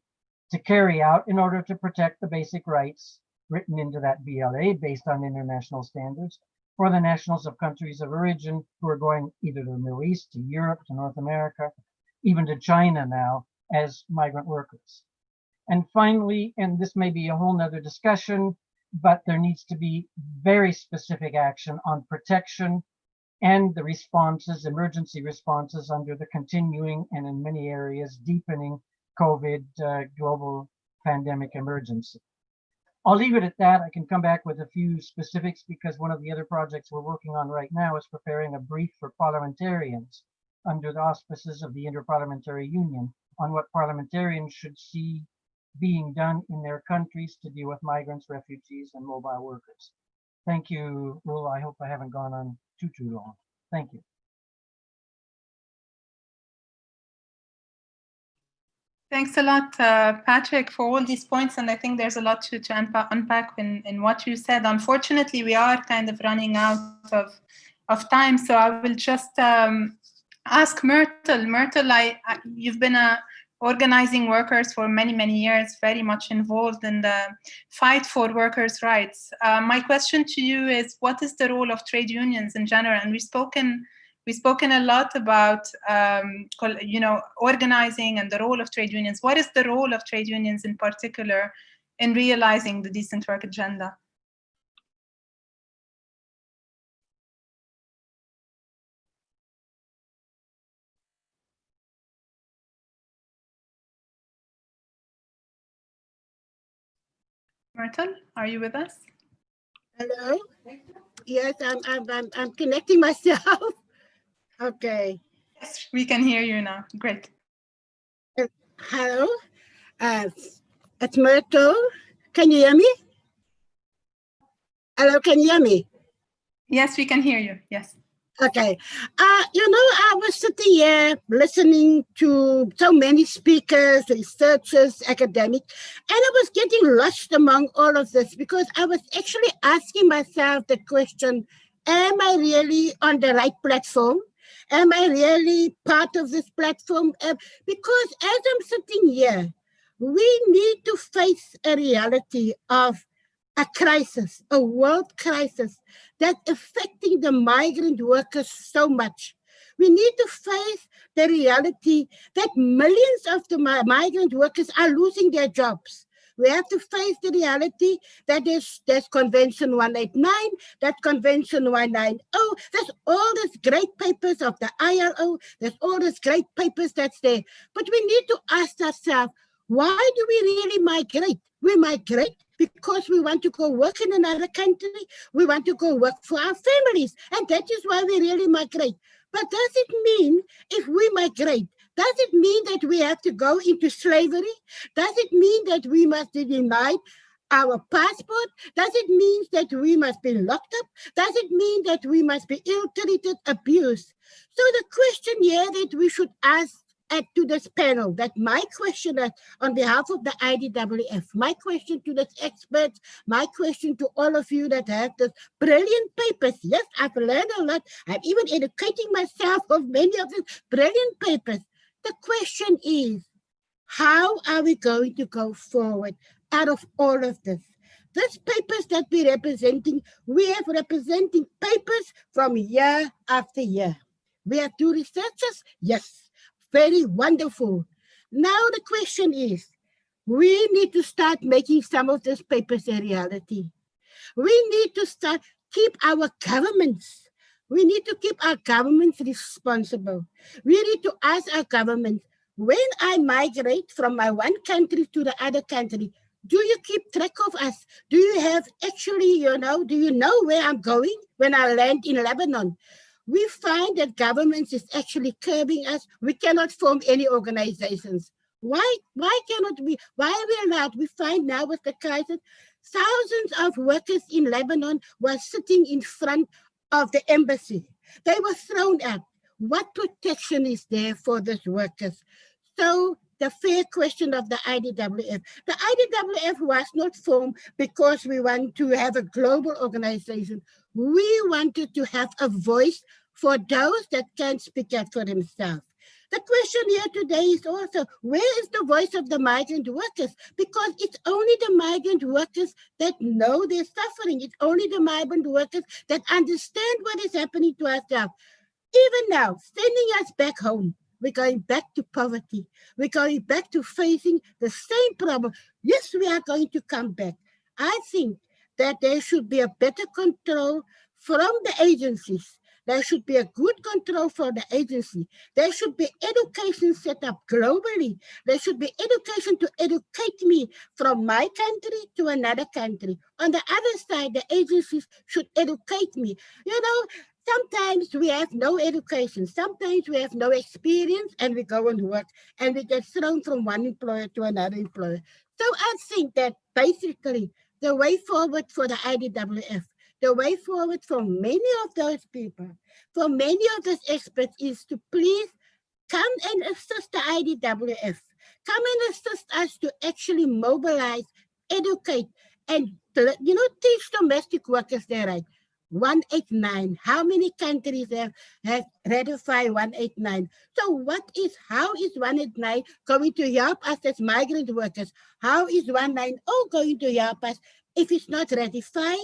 to carry out in order to protect the basic rights written into that BLA based on international standards for the nationals of countries of origin who are going either to the Middle East, to Europe, to North America, even to China now as migrant workers. And finally, and this may be a whole nother discussion, but there needs to be very specific action on protection and the responses, emergency responses under the continuing and in many areas deepening COVID global pandemic emergency. I'll leave it at that. I can come back with a few specifics because one of the other projects we're working on right now is preparing a brief for parliamentarians under the auspices of the Interparliamentary Union on what parliamentarians should see being done in their countries to deal with migrants, refugees, and mobile workers. Thank you, Rula. I hope I haven't gone on too long. Thank you. Thanks a lot, Patrick, for all these points. And I think there's a lot to unpack in what you said. Unfortunately, we are kind of running out of time. So I will just ask Myrtle. Myrtle, you've been organizing workers for many, many years, very much involved in the fight for workers' rights. My question to you is, what is the role of trade unions in general? And we've spoken a lot about, organizing and the role of trade unions. What is the role of trade unions in particular in realizing the decent work agenda? Myrtle, are you with us? Hello. Yes, I'm connecting myself. Okay. Yes, we can hear you now. Great. Hello. It's Myrtle. Can you hear me? Hello, can you hear me? Yes, we can hear you. Yes. Okay. I was sitting here listening to so many speakers, researchers, academics, and I was getting lost among all of this because I was actually asking myself the question, am I really on the right platform? Am I really part of this platform? Because as I'm sitting here, we need to face a reality of a crisis, a world crisis that's affecting the migrant workers so much. We need to face the reality that millions of the migrant workers are losing their jobs. We have to face the reality that there's Convention 189, that Convention 190, there's all these great papers of the ILO, there's all these great papers that's there. But we need to ask ourselves, why do we really migrate? We migrate because we want to go work in another country. We want to go work for our families. And that is why we really migrate. But does it mean if we migrate, does it mean that we have to go into slavery? Does it mean that we must be denied our passport? Does it mean that we must be locked up? Does it mean that we must be ill-treated, abused? So the question here that we should ask to this panel, that my question on behalf of the IDWF, my question to the experts, my question to all of you that have this brilliant papers. Yes, I've learned a lot. I'm even educating myself of many of these brilliant papers. The question is, how are we going to go forward out of all of this? These papers that we're representing, we are representing papers from year after year. We have 2 researchers, yes. Very wonderful. Now the question is, we need to start making some of these papers a reality. We need to keep our governments. We need to keep our governments responsible. We need to ask our government, when I migrate from my one country to the other country, do you keep track of us? Do you have actually, do you know where I'm going when I land in Lebanon? We find that governments is actually curbing us. We cannot form any organizations. Why cannot we? Why are we allowed? We find now with the crisis, thousands of workers in Lebanon were sitting in front of the embassy. They were thrown out. What protection is there for these workers? So the fair question of the IDWF. The IDWF was not formed because we want to have a global organization. We wanted to have a voice for those that can't speak out for themselves. The question here today is also, where is the voice of the migrant workers? Because it's only the migrant workers that know they're suffering. It's only the migrant workers that understand what is happening to ourselves. Even now, sending us back home, we're going back to poverty. We're going back to facing the same problem. Yes, we are going to come back. I think that there should be a better control from the agencies. There should be a good control for the agency. There should be education set up globally. There should be education to educate me from my country to another country. On the other side, the agencies should educate me. Sometimes we have no education. Sometimes we have no experience and we go and work and we get thrown from one employer to another employer. So I think that basically the way forward for the IDWF, the way forward for many of those people, for many of those experts is to please come and assist the IDWF. Come and assist us to actually mobilize, educate, and teach domestic workers their rights. 189. How many countries have ratified 189? So how is 189 going to help us as migrant workers? How is 190 going to help us if it's not ratified?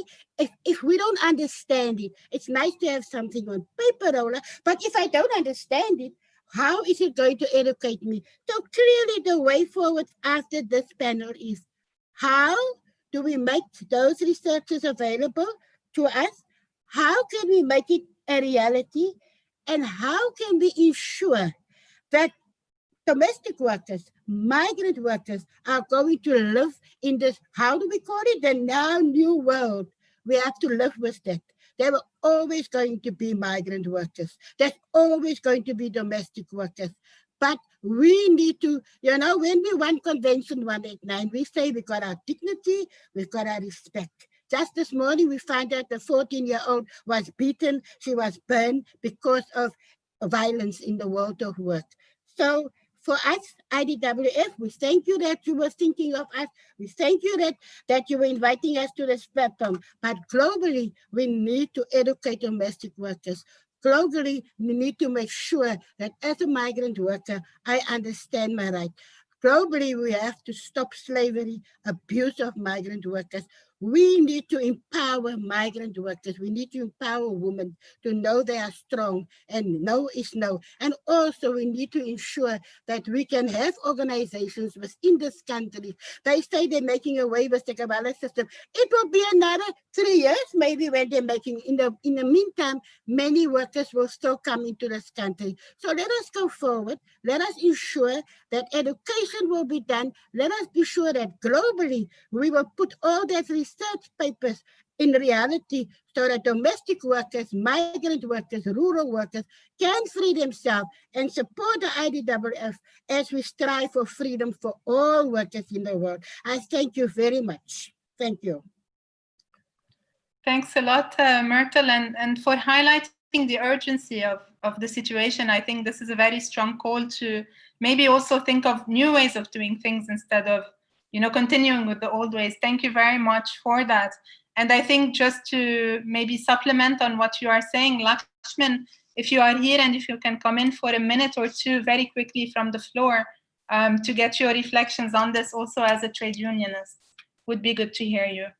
If we don't understand it, it's nice to have something on paper, Ola, but if I don't understand it, how is it going to educate me? So clearly the way forward after this panel is, how do we make those researchers available to us? How can we make it a reality? And how can we ensure that domestic workers, migrant workers are going to live in this, how do we call it, the now new world? We have to live with that. There were always going to be migrant workers. There's always going to be domestic workers. But we need to, when we want Convention 189, we say we got our dignity, we've got our respect. Just this morning, we found out the 14-year-old was beaten. She was burned because of violence in the world of work. So for us, IDWF, we thank you that you were thinking of us. We thank you that you were inviting us to this platform. But globally, we need to educate domestic workers. Globally, we need to make sure that as a migrant worker, I understand my right. Globally, we have to stop slavery, abuse of migrant workers. We need to empower migrant workers. We need to empower women to know they are strong and no is no. And also we need to ensure that we can have organizations within this country. They say they're making away with the Kabbalah system. It will be another 3 years maybe when they're making. In the meantime, many workers will still come into this country. So let us go forward. Let us ensure that education will be done. Let us be sure that globally we will put all that research papers in reality so that domestic workers, migrant workers, rural workers can free themselves and support the IDWF as we strive for freedom for all workers in the world. I thank you very much. Thank you. Thanks a lot, Myrtle, and for highlighting the urgency of the situation. I think this is a very strong call to maybe also think of new ways of doing things instead of, continuing with the old ways. Thank you very much for that. And I think just to maybe supplement on what you are saying, Lakshman, if you are here and if you can come in for a minute or two very quickly from the floor to get your reflections on this also as a trade unionist, would be good to hear you.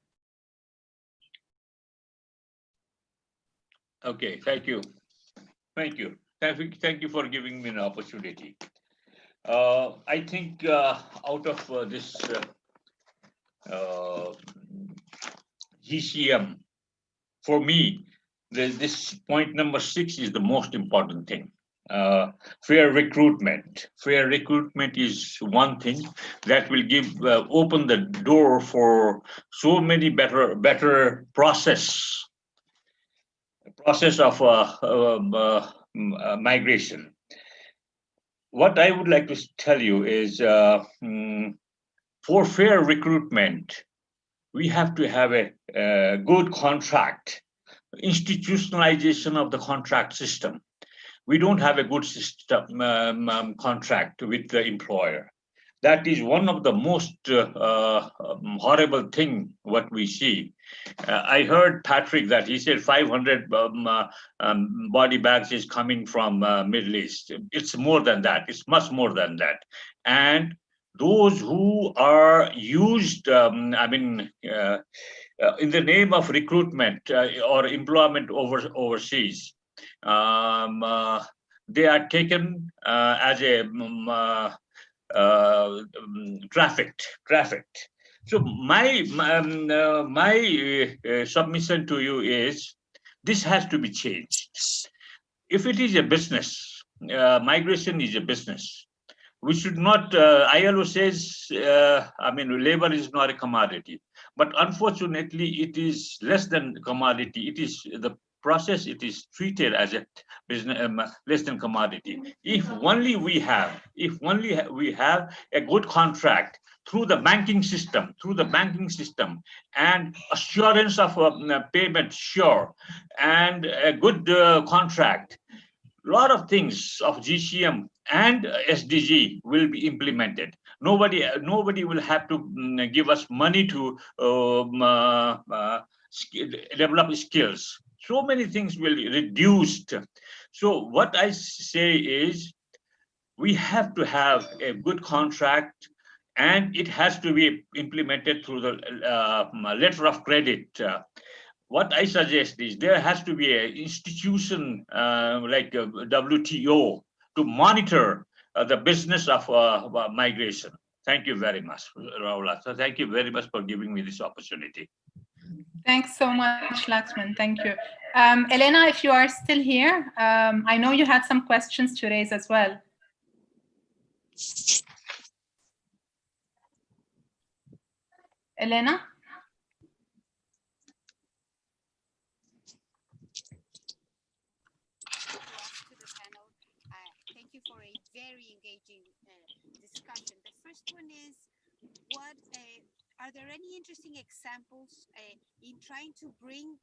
Okay, thank you. Thank you. Thank you for giving me an opportunity. I think out of this GCM, for me, this point number 6 is the most important thing. Fair recruitment. Fair recruitment is one thing that will give open the door for so many better process of migration. What I would like to tell you is for fair recruitment, we have to have a good contract, institutionalization of the contract system. We don't have a good system contract with the employer. That is one of the most horrible thing what we see. I heard Patrick that he said 500 body bags is coming from Middle East. It's more than that. It's much more than that. And those who are used, in the name of recruitment or employment overseas, they are taken as a trafficked. So my submission to you is this has to be changed. If it is a business, migration is a business. We should not. ILO says, labor is not a commodity, but unfortunately, it is less than commodity. It is the process. It is treated as a business less than commodity. If only we have a good contract through the banking system, and assurance of payment, sure, and a good contract, a lot of things of GCM and SDG will be implemented. Nobody will have to give us money to develop skills. So many things will be reduced. So what I say is we have to have a good contract, and it has to be implemented through the letter of credit. What I suggest is there has to be an institution like WTO to monitor the business of migration. Thank you very much, Raula. So thank you very much for giving me this opportunity. Thanks so much, Lakshman. Thank you. Elena, if you are still here, I know you had some questions to raise as well. Elena? Thank you for a very engaging discussion. The first one is, what are there any interesting examples in trying to bring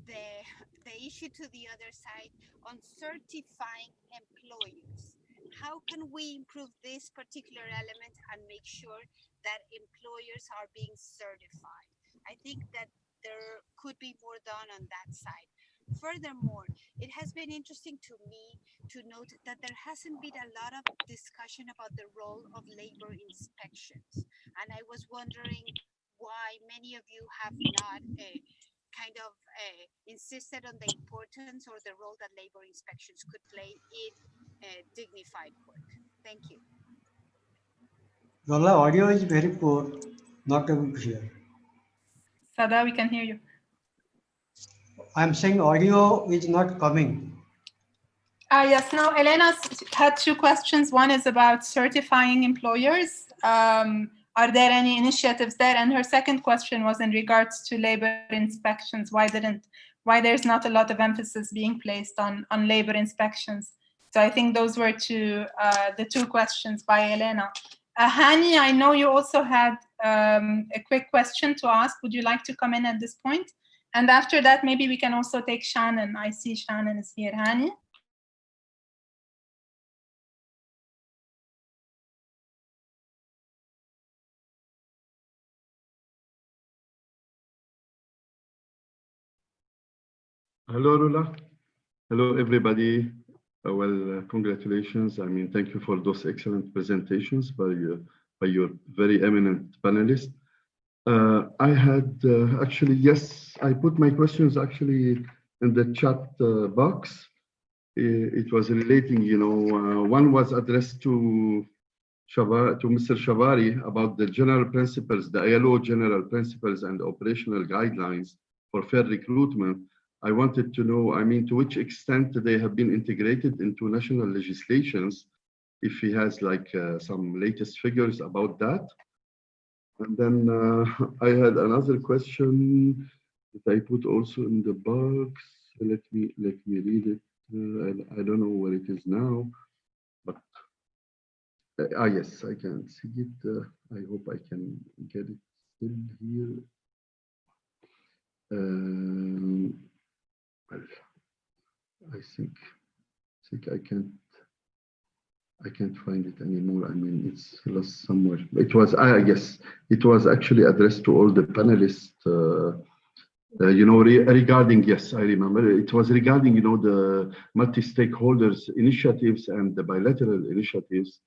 the issue to the other side on certifying employers? How can we improve this particular element and make sure that employers are being certified? I think that there could be more done on that side. Furthermore, it has been interesting to me to note that there hasn't been a lot of discussion about the role of labor inspections. And I was wondering why many of you have not kind of insisted on the importance or the role that labor inspections could play in dignified work. Thank you. Lola, audio is very poor, not able to hear. Sada, we can hear you. I'm saying audio is not coming. Yes, now Elena had two questions. One is about certifying employers. Are there any initiatives there? And her second question was in regards to labor inspections. Why there's not a lot of emphasis being placed on labor inspections? So I think those were the two questions by Elena. Hani, I know you also had a quick question to ask. Would you like to come in at this point? And after that, maybe we can also take Shannon. I see Shannon is here. Hani? Hello, Rula. Hello, everybody. Congratulations. I mean, thank you for those excellent presentations by your very eminent panelists. I had actually, yes, I put my questions actually in the chat box. It was relating, one was addressed to Mr. Shavari about the general principles, the ILO general principles and operational guidelines for fair recruitment. I wanted to know, I mean, to which extent they have been integrated into national legislations, if he has like some latest figures about that. And then I had another question that I put also in the box. Let me read it. I don't know where it is now, but yes, I can see it. I hope I can get it still here. Well, I think I can't find it anymore. I mean, it's lost somewhere. It was, yes, it was actually addressed to all the panelists, regarding, yes, I remember. It was regarding, the multi-stakeholders initiatives and the bilateral initiatives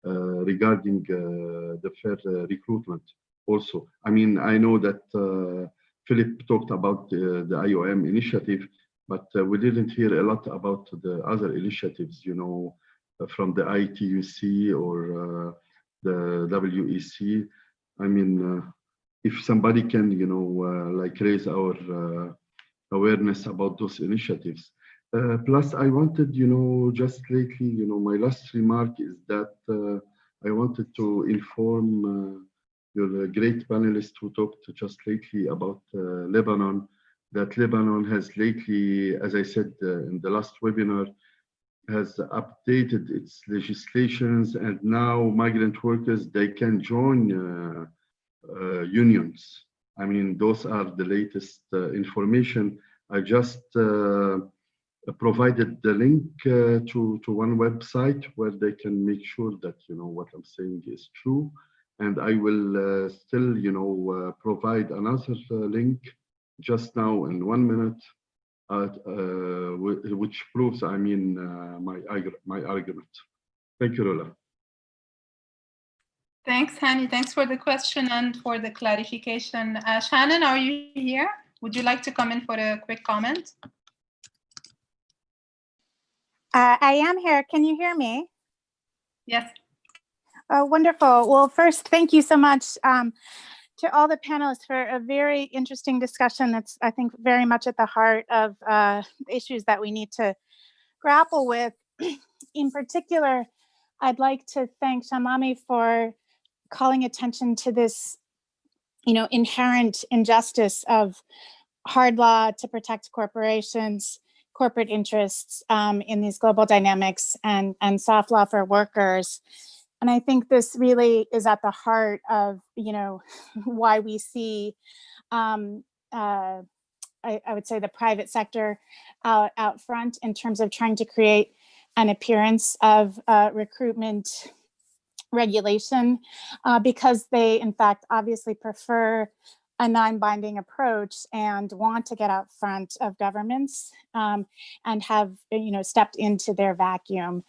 regarding the fair recruitment also. I mean, I know that Philip talked about the IOM initiative, but we didn't hear a lot about the other initiatives, from the ITUC or the WEC. I mean, if somebody can, like raise our awareness about those initiatives. Plus, I wanted, just lately, my last remark is that I wanted to inform your great panelists who talked just lately about Lebanon, that Lebanon has lately, as I said in the last webinar, has updated its legislations, and now migrant workers, they can join unions. I mean, those are the latest information. I just provided the link to one website where they can make sure that, what I'm saying is true. And I will still, provide another link just now in 1 minute, which proves, I mean, my argument. Thank you, Lola. Thanks, Hani. Thanks for the question and for the clarification. Shannon, are you here? Would you like to come in for a quick comment? I am here. Can you hear me? Yes. Oh, wonderful. Well, first, thank you so much to all the panelists for a very interesting discussion that's, I think, very much at the heart of issues that we need to grapple with. In particular, I'd like to thank Shamami for calling attention to this, inherent injustice of hard law to protect corporations, corporate interests in these global dynamics, and soft law for workers. And I think this really is at the heart of, why we see, I would say, the private sector out front in terms of trying to create an appearance of recruitment regulation, because they, in fact, obviously prefer a non-binding approach and want to get out front of governments, and have, stepped into their vacuum.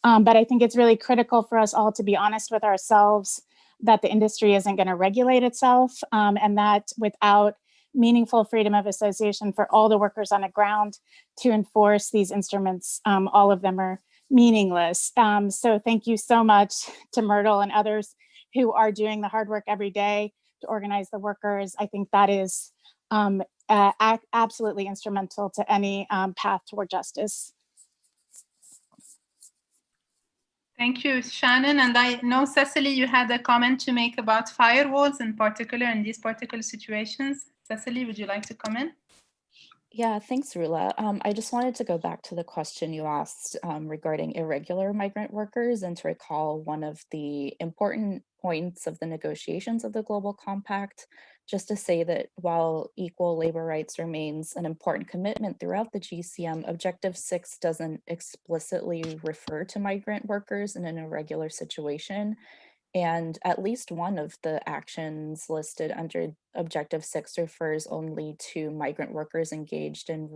But I think it's really critical for us all to be honest with ourselves that the industry isn't going to regulate itself, and that without meaningful freedom of association for all the workers on the ground to enforce these instruments, all of them are meaningless. So thank you so much to Myrtle and others who are doing the hard work every day to organize the workers. I think that is absolutely instrumental to any path toward justice. Thank you, Shannon. And I know, Cecily, you had a comment to make about firewalls in particular in these particular situations. Cecily, would you like to comment? Yeah, thanks, Rula. I just wanted to go back to the question you asked regarding irregular migrant workers, and to recall one of the important points of the negotiations of the Global Compact, just to say that while equal labor rights remains an important commitment throughout the GCM, Objective 6 doesn't explicitly refer to migrant workers in an irregular situation. And at least one of the actions listed under Objective 6 refers only to migrant workers engaged in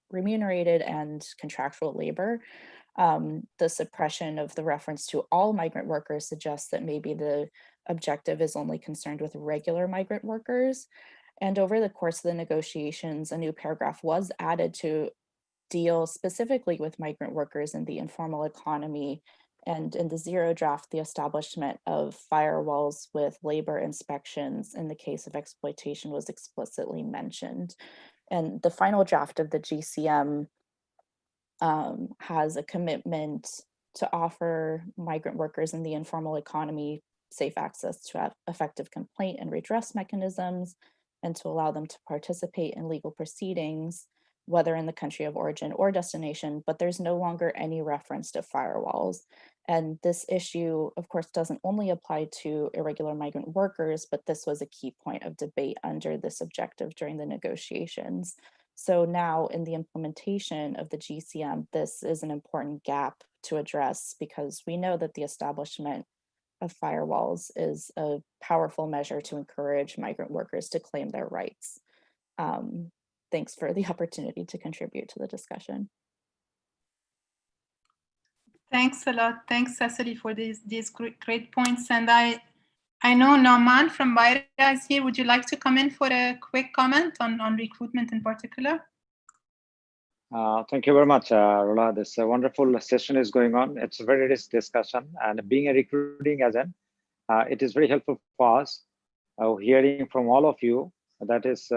remunerated and contractual labor. The suppression of the reference to all migrant workers suggests that maybe the objective is only concerned with regular migrant workers. And over the course of the negotiations, a new paragraph was added to deal specifically with migrant workers in the informal economy. And in the zero draft, the establishment of firewalls with labor inspections in the case of exploitation was explicitly mentioned. And the final draft of the GCM has a commitment to offer migrant workers in the informal economy safe access to effective complaint and redress mechanisms, and to allow them to participate in legal proceedings, whether in the country of origin or destination, but there's no longer any reference to firewalls. And this issue, of course, doesn't only apply to irregular migrant workers, but this was a key point of debate under this objective during the negotiations. So now in the implementation of the GCM, this is an important gap to address, because we know that the establishment of firewalls is a powerful measure to encourage migrant workers to claim their rights. Thanks for the opportunity to contribute to the discussion. Thanks a lot. Thanks, Cecily, for these great points. And I know Nauman from Baira is here. Would you like to come in for a quick comment on recruitment in particular? Thank you very much, Rula. This wonderful session is going on. It's a very rich discussion, and being a recruiting agent, it is very helpful for us hearing from all of you. That is,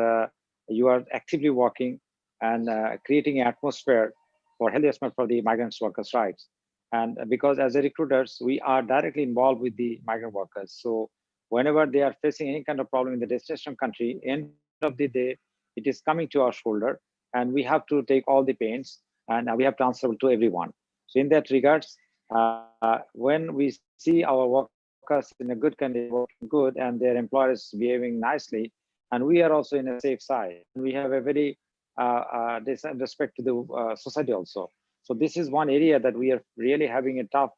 you are actively working and creating an atmosphere for healthy assessment for the migrant workers' rights. And because as a recruiters, we are directly involved with the migrant workers. So whenever they are facing any kind of problem in the destination country, end of the day, it is coming to our shoulder, and we have to take all the pains, and we have to answer to everyone. So in that regards, when we see our workers in a good condition, working good, and their employers behaving nicely, and we are also in a safe side, we have a very respect to the society also. So this is one area that we are really having a tough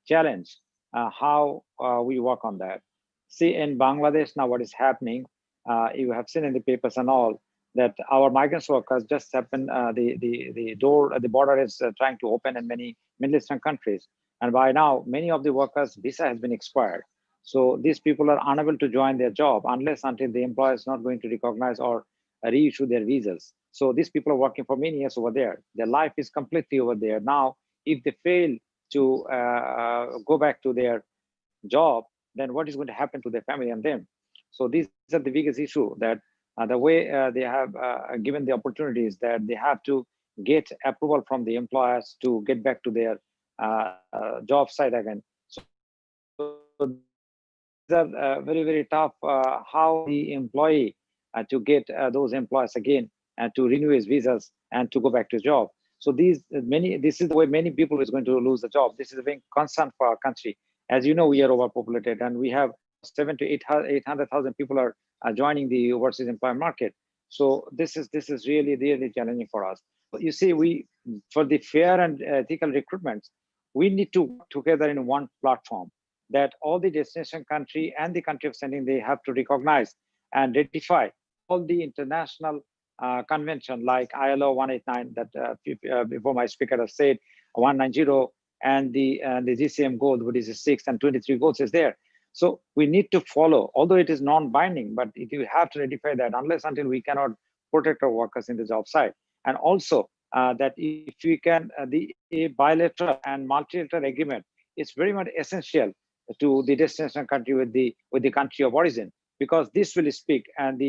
challenge, how we work on that. See, in Bangladesh now what is happening, you have seen in the papers and all, that our migrant workers just happened, the border is trying to open in many Middle Eastern countries. And by now, many of the workers' visa has been expired. So these people are unable to join their job until the employer is not going to recognize or reissue their visas. So these people are working for many years over there. Their life is completely over there. Now, if they fail to go back to their job, then what is going to happen to their family and them? So these are the biggest issue, that the way they have given the opportunities, that they have to get approval from the employers to get back to their job site again. So these are very, very tough, how the employee to get those employees again and to renew his visas and to go back to his job. So this is the way many people is going to lose the job. This is a big concern for our country. As you know, we are overpopulated, and we have 700 to 800,000 people are joining the overseas employment market. So this is really challenging for us. You see, for the fair and ethical recruitments, we need to work together in one platform that all the destination country and the country of sending, they have to recognize and ratify all the international convention like ILO 189 that before my speaker has said, 190, and the GCM goal, which is 6 and 23 goals is there. So we need to follow, although it is non-binding, but you have to ratify that unless until we cannot protect our workers in the job site. And also that if we can, a bilateral and multilateral agreement is very much essential to the destination country with the country of origin, because this will speak and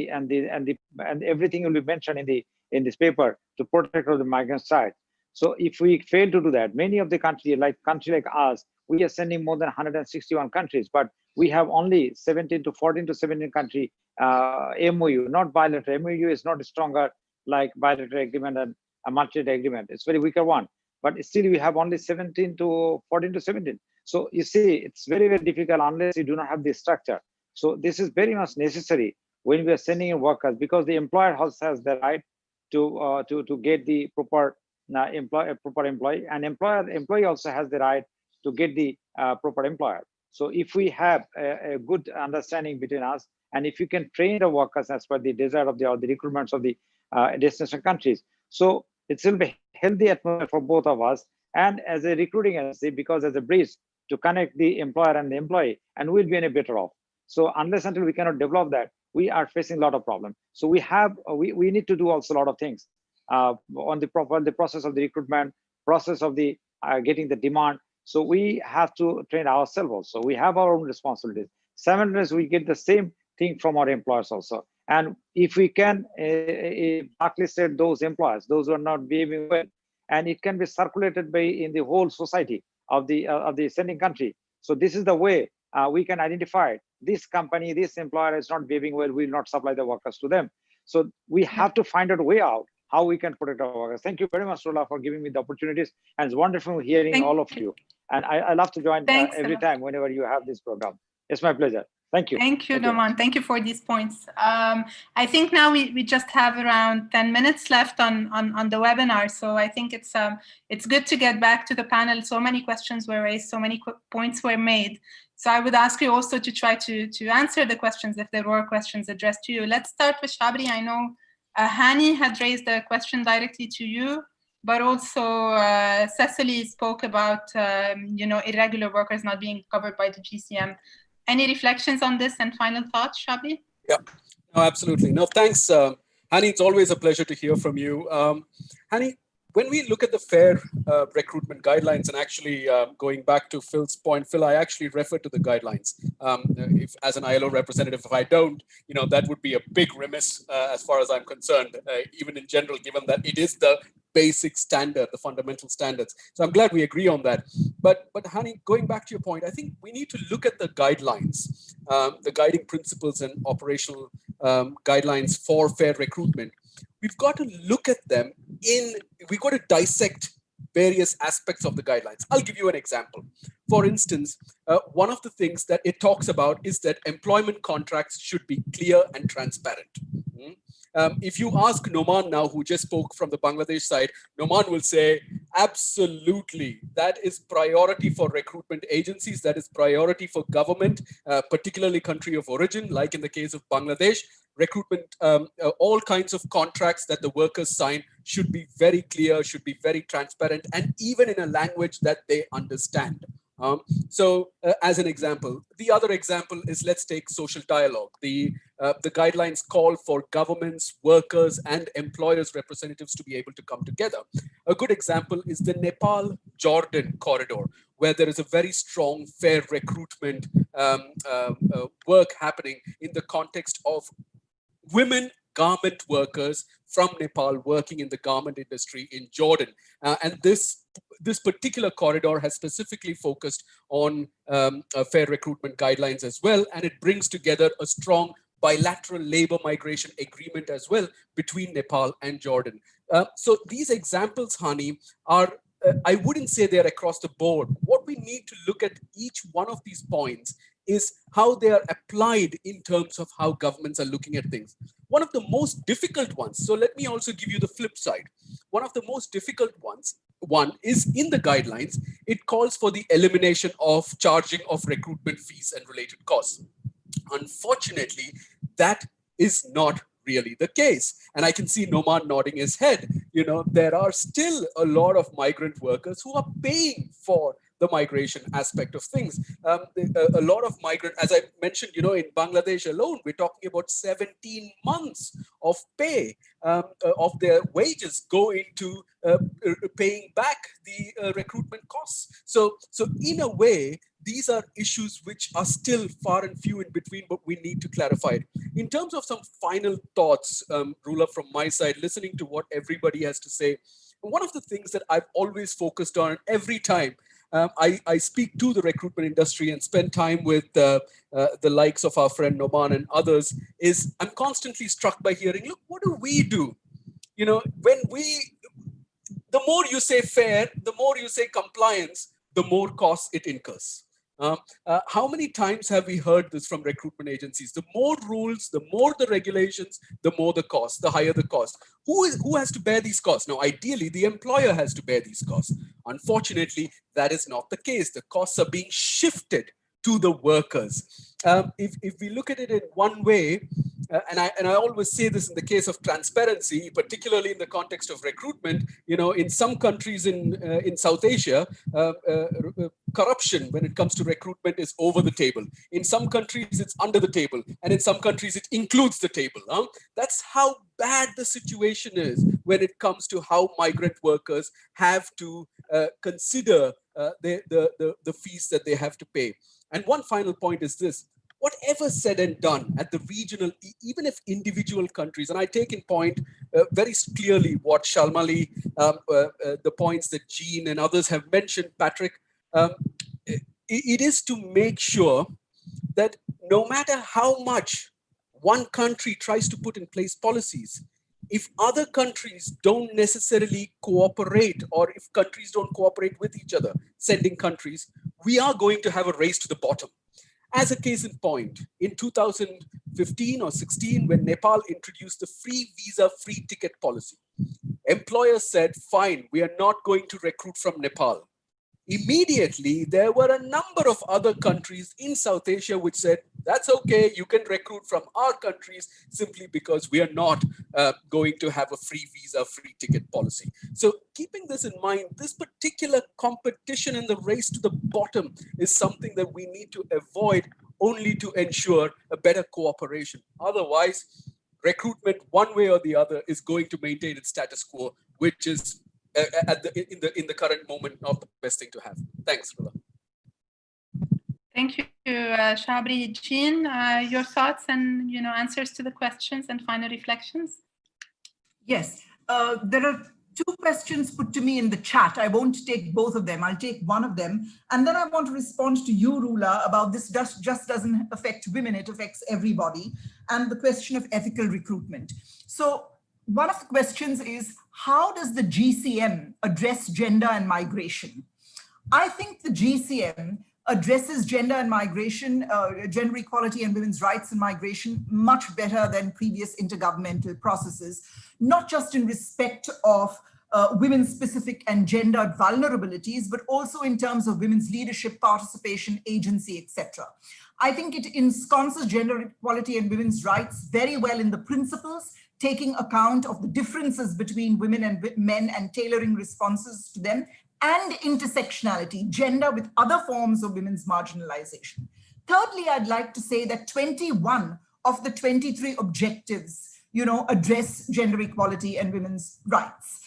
everything will be mentioned in this paper to protect the migrant side. So if we fail to do that, many of the country like us, we are sending more than 161 countries, but we have only 14 to 17 country MOU, not bilateral. MOU is not stronger like bilateral agreement and a multilateral agreement. It's very weaker one, but still we have only 14 to 17. So you see, it's very difficult unless you do not have this structure. So this is very much necessary when we are sending in workers, because the employer also has the right to get the proper employee, and employee also has the right to get the proper employer. So if we have a good understanding between us, and if you can train the workers as per the desire of the recruitments of the destination countries, so it will be healthy atmosphere for both of us, and as a recruiting agency, because as a bridge to connect the employer and the employee, and we'll be in a better off. So unless until we cannot develop that, we are facing a lot of problems. So we need to do also a lot of things on the process of the recruitment, process of the getting the demand. So we have to train ourselves also. We have our own responsibilities. Simultaneously, we get the same thing from our employers also. And if we can blacklist those employers, those who are not behaving well, and it can be circulated in the whole society of the sending country. So this is the way we can identify this company, this employer is not behaving well, we will not supply the workers to them. So we have to find out a way out how we can protect our workers. Thank you very much, Rola, for giving me the opportunities. And it's wonderful hearing all of you. And I love to join every time whenever you have this program. It's my pleasure. Thank you. Thank you, Noman. Thank you for these points. I think now we just have around 10 minutes left on the webinar. So I think it's good to get back to the panel. So many questions were raised, so many points were made. So I would ask you also to try to answer the questions if there were questions addressed to you. Let's start with Shabri. I know Hani had raised a question directly to you, but also Cecily spoke about irregular workers not being covered by the GCM. Any reflections on this and final thoughts, Shabri? Yeah, no, absolutely. No, thanks, Hani. It's always a pleasure to hear from you. Hani, when we look at the fair recruitment guidelines, and actually going back to Phil's point, Phil, I actually refer to the guidelines. If, as an ILO representative, if I don't, that would be a big remiss as far as I'm concerned, even in general, given that it is the basic standard, the fundamental standards. So I'm glad we agree on that. But Hani, going back to your point, I think we need to look at the guidelines, the guiding principles and operational guidelines for fair recruitment. We've got to look at them we've got to dissect various aspects of the guidelines. I'll give you an example. For instance, one of the things that it talks about is that employment contracts should be clear and transparent. If you ask Noman now, who just spoke from the Bangladesh side, Noman will say, absolutely, that is priority for recruitment agencies, that is priority for government, particularly country of origin, like in the case of Bangladesh. Recruitment, all kinds of contracts that the workers sign should be very clear, should be very transparent, and even in a language that they understand. As an example, the other example is, let's take social dialogue. The guidelines call for governments, workers, and employers' representatives to be able to come together. A good example is the Nepal-Jordan corridor, where there is a very strong fair recruitment work happening in the context of women garment workers from Nepal working in the garment industry in Jordan. And this particular corridor has specifically focused on fair recruitment guidelines as well. And it brings together a strong bilateral labor migration agreement as well between Nepal and Jordan. So these examples, Hani, are I wouldn't say they're across the board. What we need to look at each one of these points is how they are applied in terms of how governments are looking at things. One of the most difficult ones, so let me also give you the flip side. One of the most difficult ones, one is in the guidelines, it calls for the elimination of charging of recruitment fees and related costs. Unfortunately, that is not really the case. And I can see Noman nodding his head. You know, there are still a lot of migrant workers who are paying for the migration aspect of things. A lot of migrant, as I mentioned, you know, in Bangladesh alone, we're talking about 17 months of pay of their wages go into paying back the recruitment costs. So in a way, these are issues which are still far and few in between, but we need to clarify it. In terms of some final thoughts, Rula, from my side, listening to what everybody has to say, one of the things that I've always focused on every time I speak to the recruitment industry and spend time with the likes of our friend Noman and others is I'm constantly struck by hearing, look, what do we do? You know, the more you say fair, the more you say compliance, the more costs it incurs. How many times have we heard this from recruitment agencies? The more rules, the more the regulations, the more the cost, the higher the cost. Who has to bear these costs? Now, ideally, the employer has to bear these costs. Unfortunately, that is not the case. The costs are being shifted to the workers. If we look at it in one way, and I always say this in the case of transparency, particularly in the context of recruitment, you know, in some countries in South Asia, corruption when it comes to recruitment is over the table. In some countries, it's under the table. And in some countries, it includes the table. That's how bad the situation is when it comes to how migrant workers have to consider the fees that they have to pay. And one final point is this. Whatever said and done at the regional, even if individual countries, and I take in point very clearly what Shalmali, the points that Jean and others have mentioned, Patrick, it is to make sure that no matter how much one country tries to put in place policies, if other countries don't necessarily cooperate, or if countries don't cooperate with each other, sending countries, we are going to have a race to the bottom. As a case in point, in 2015 or 16, when Nepal introduced the free visa, free ticket policy, employers said, fine, we are not going to recruit from Nepal. Immediately, there were a number of other countries in South Asia which said, that's okay, you can recruit from our countries simply because we are not going to have a free visa, free ticket policy. So keeping this in mind, this particular competition and the race to the bottom is something that we need to avoid only to ensure a better cooperation. Otherwise, recruitment one way or the other is going to maintain its status quo, which is in the current moment not the best thing to have. Thanks, Rula. Thank you, Shabri. Jean, your thoughts and answers to the questions and final reflections? Yes, there are two questions put to me in the chat. I won't take both of them. I'll take one of them. And then I want to respond to you, Rula, about this just doesn't affect women, it affects everybody. And the question of ethical recruitment. So one of the questions is, how does the GCM address gender and migration? I think the GCM addresses gender and migration, gender equality and women's rights and migration much better than previous intergovernmental processes, not just in respect of women's specific and gendered vulnerabilities, but also in terms of women's leadership, participation, agency, etc. I think it ensconces gender equality and women's rights very well in the principles, taking account of the differences between women and men and tailoring responses to them, and intersectionality, gender with other forms of women's marginalization. Thirdly, I'd like to say that 21 of the 23 objectives, address gender equality and women's rights.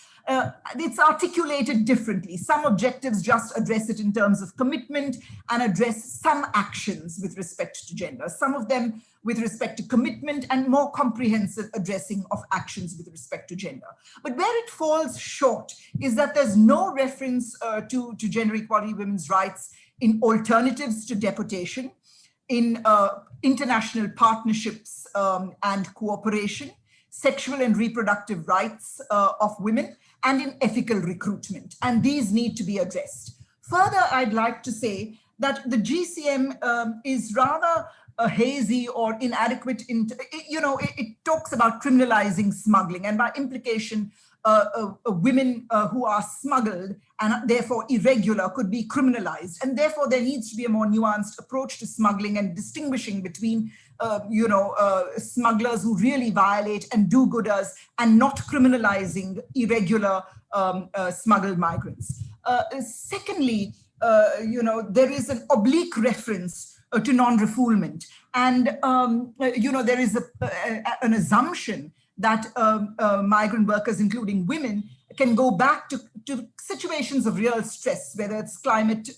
It's articulated differently. Some objectives just address it in terms of commitment and address some actions with respect to gender. Some of them with respect to commitment and more comprehensive addressing of actions with respect to gender. But where it falls short is that there's no reference to gender equality, women's rights in alternatives to deportation, in international partnerships and cooperation, sexual and reproductive rights of women, and in ethical recruitment. And these need to be addressed. Further, I'd like to say that the GCM is rather hazy or inadequate. It talks about criminalizing smuggling, and by implication, women who are smuggled and therefore irregular could be criminalized. And therefore, there needs to be a more nuanced approach to smuggling and distinguishing between smugglers who really violate and do-gooders and not criminalizing irregular smuggled migrants. Secondly, there is an oblique reference to non-refoulement. And, there is an assumption that migrant workers, including women, can go back to situations of real stress, whether it's climate,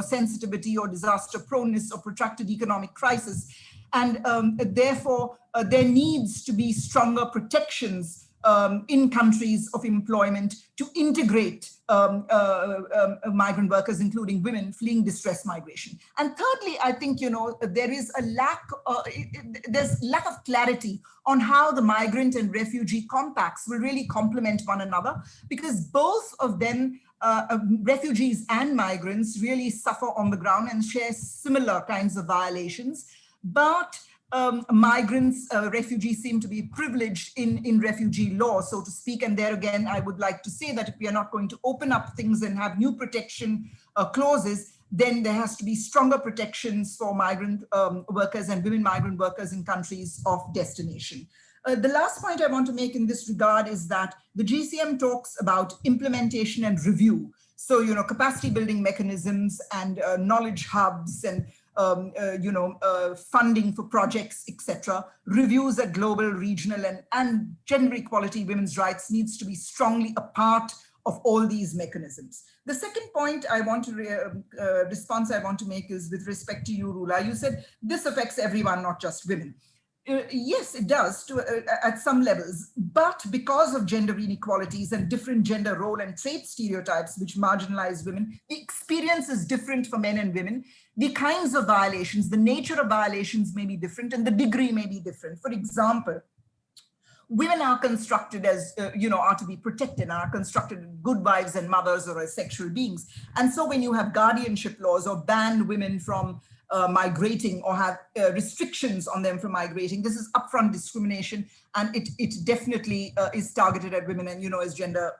sensitivity or disaster proneness or protracted economic crisis. And therefore, there needs to be stronger protections in countries of employment to integrate migrant workers, including women fleeing distress migration. And thirdly, I think, there is a there's lack of clarity on how the migrant and refugee compacts will really complement one another, because both of them, refugees and migrants, really suffer on the ground and share similar kinds of violations. But migrants, refugees seem to be privileged in refugee law, so to speak. And there again, I would like to say that if we are not going to open up things and have new protection clauses, then there has to be stronger protections for migrant workers and women migrant workers in countries of destination. The last point I want to make in this regard is that the GCM talks about implementation and review. So, capacity building mechanisms and knowledge hubs and funding for projects, etc. Reviews at global, regional, and gender equality, women's rights needs to be strongly a part of all these mechanisms. The second point I want to response I want to make is with respect to you, Rula. You said this affects everyone, not just women. Yes, it does at some levels, but because of gender inequalities and different gender role and trait stereotypes which marginalize women, the experience is different for men and women. The kinds of violations, the nature of violations may be different and the degree may be different. For example, women are constructed as, are to be protected, are constructed as good wives and mothers or as sexual beings. And so when you have guardianship laws or ban women from migrating or have restrictions on them from migrating, this is upfront discrimination, and it definitely is targeted at women, and as gender,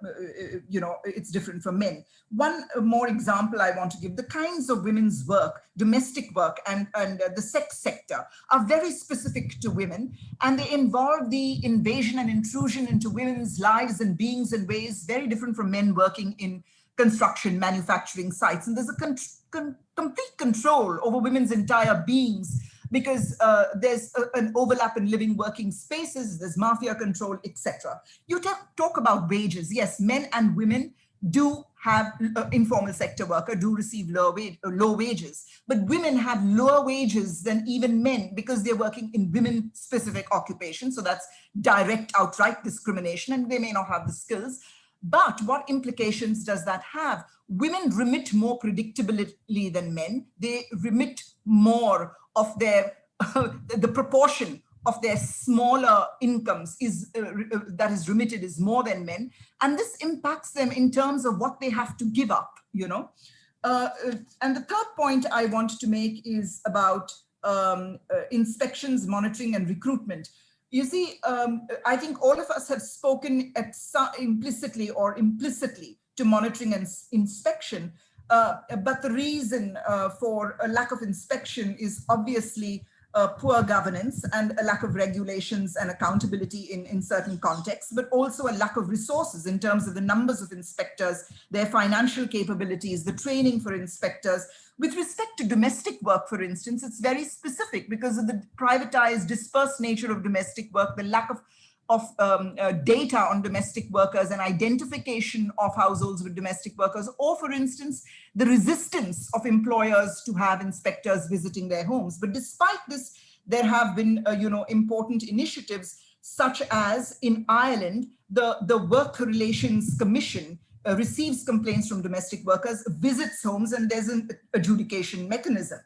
it's different from men. One more example I want to give: the kinds of women's work, domestic work, and the sex sector are very specific to women, and they involve the invasion and intrusion into women's lives and beings in ways very different from men working in construction, manufacturing sites. And there's a complete control over women's entire beings, because there's an overlap in living, working spaces, there's mafia control, etc. You talk about wages. Yes, men and women do have informal sector worker, do receive low wages, but women have lower wages than even men because they're working in women-specific occupations. So that's direct, outright discrimination, and they may not have the skills. But what implications does that have? Women remit more predictably than men. They remit more of their, the proportion of their smaller incomes that is remitted is more than men. And this impacts them in terms of what they have to give up, And the third point I want to make is about inspections, monitoring, and recruitment. You see, I think all of us have spoken implicitly or implicitly to monitoring and inspection, but the reason for a lack of inspection is obviously poor governance and a lack of regulations and accountability in certain contexts, but also a lack of resources in terms of the numbers of inspectors, their financial capabilities, the training for inspectors. With respect to domestic work, for instance, it's very specific because of the privatized, dispersed nature of domestic work, the lack of data on domestic workers and identification of households with domestic workers, or for instance, the resistance of employers to have inspectors visiting their homes. But despite this, there have been important initiatives, such as in Ireland, the Work Relations Commission receives complaints from domestic workers, visits homes, and there's an adjudication mechanism.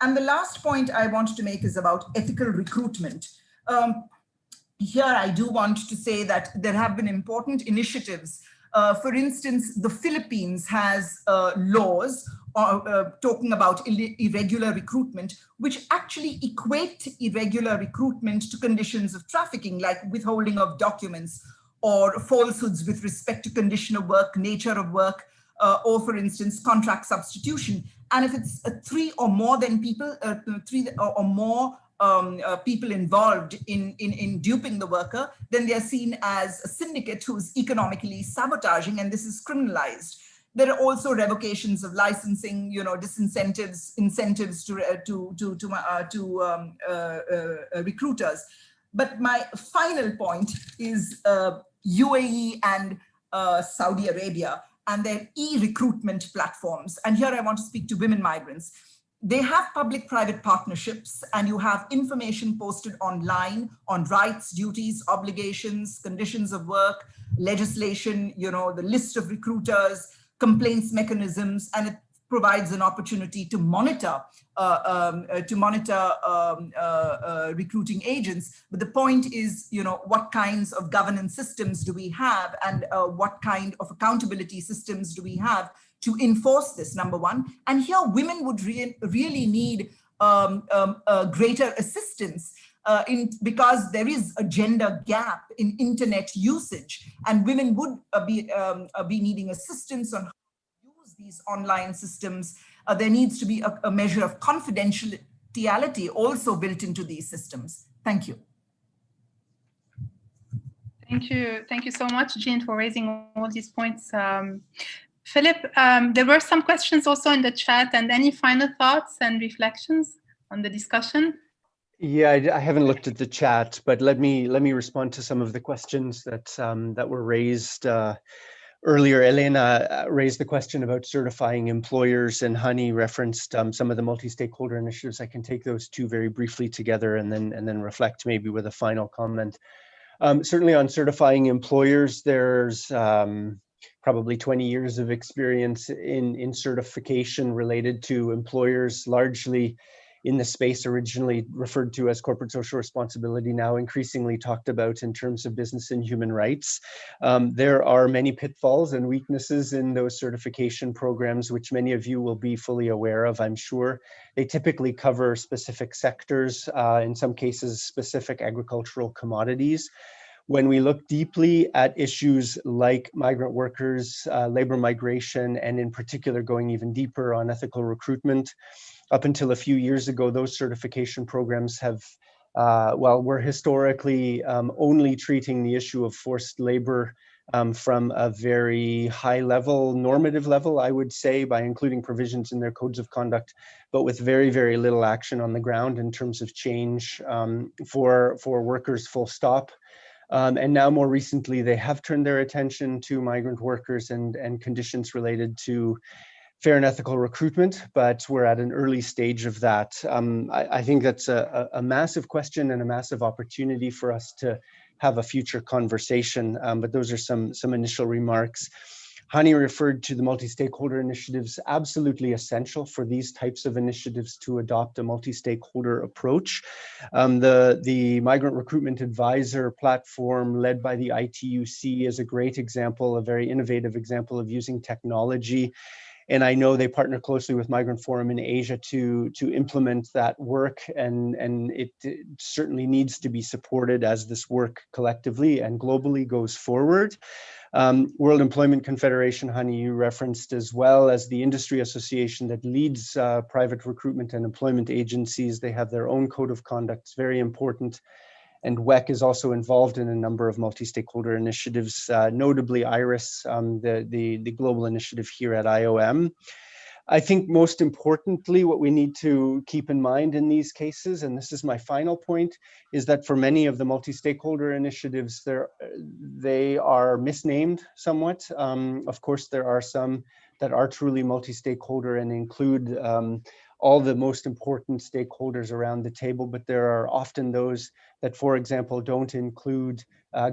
And the last point I want to make is about ethical recruitment. here I do want to say that there have been important initiatives. For instance, the Philippines has laws talking about irregular recruitment, which actually equate irregular recruitment to conditions of trafficking, like withholding of documents or falsehoods with respect to condition of work, nature of work, or for instance, contract substitution. And if it's three or more than people, three or more people involved in duping the worker, then they are seen as a syndicate who's economically sabotaging, and this is criminalized. There are also revocations of licensing, disincentives, incentives to recruiters. But my final point is UAE and Saudi Arabia and their e-recruitment platforms. And here I want to speak to women migrants. They have public-private partnerships, and you have information posted online on rights, duties, obligations, conditions of work, legislation, the list of recruiters, complaints mechanisms, and it provides an opportunity to monitor recruiting agents. But the point is, what kinds of governance systems do we have, and what kind of accountability systems do we have to enforce this, number one. And here women would really need greater assistance because there is a gender gap in internet usage, and women would be needing assistance on how to use these online systems. There needs to be a measure of confidentiality also built into these systems. Thank you. Thank you so much, Jean, for raising all these points. Philip, there were some questions also in the chat, and any final thoughts and reflections on the discussion? Yeah, I haven't looked at the chat, but let me respond to some of the questions that were raised earlier. Elena raised the question about certifying employers, and Hani referenced some of the multi-stakeholder initiatives. I can take those two very briefly together and then reflect maybe with a final comment. Certainly on certifying employers, there's probably 20 years of experience in certification related to employers, largely in the space originally referred to as corporate social responsibility, now increasingly talked about in terms of business and human rights. There are many pitfalls and weaknesses in those certification programs, which many of you will be fully aware of, I'm sure. They typically cover specific sectors, in some cases specific agricultural commodities. When we look deeply at issues like migrant workers, labor migration, and in particular going even deeper on ethical recruitment, up until a few years ago, those certification programs have, were historically only treating the issue of forced labor from a very high level, normative level, I would say, by including provisions in their codes of conduct, but with very, very little action on the ground in terms of change for workers, full stop. And now more recently, they have turned their attention to migrant workers and conditions related to fair and ethical recruitment, but we're at an early stage of that. I think that's a massive question and a massive opportunity for us to have a future conversation, but those are some initial remarks. Hani referred to the multi-stakeholder initiatives, absolutely essential for these types of initiatives to adopt a multi-stakeholder approach. The Migrant Recruitment Advisor platform led by the ITUC is a great example, a very innovative example of using technology. And I know they partner closely with Migrant Forum in Asia to implement that work, and it certainly needs to be supported as this work collectively and globally goes forward. World Employment Confederation, Hani, you referenced, as well as the industry association that leads private recruitment and employment agencies. They have their own code of conduct. It's very important. And WEC is also involved in a number of multi-stakeholder initiatives, notably IRIS, the global initiative here at IOM. I think most importantly, what we need to keep in mind in these cases, and this is my final point, is that for many of the multi-stakeholder initiatives, they are misnamed somewhat. Of course, there are some that are truly multi-stakeholder and include all the most important stakeholders around the table, but there are often those that, for example, don't include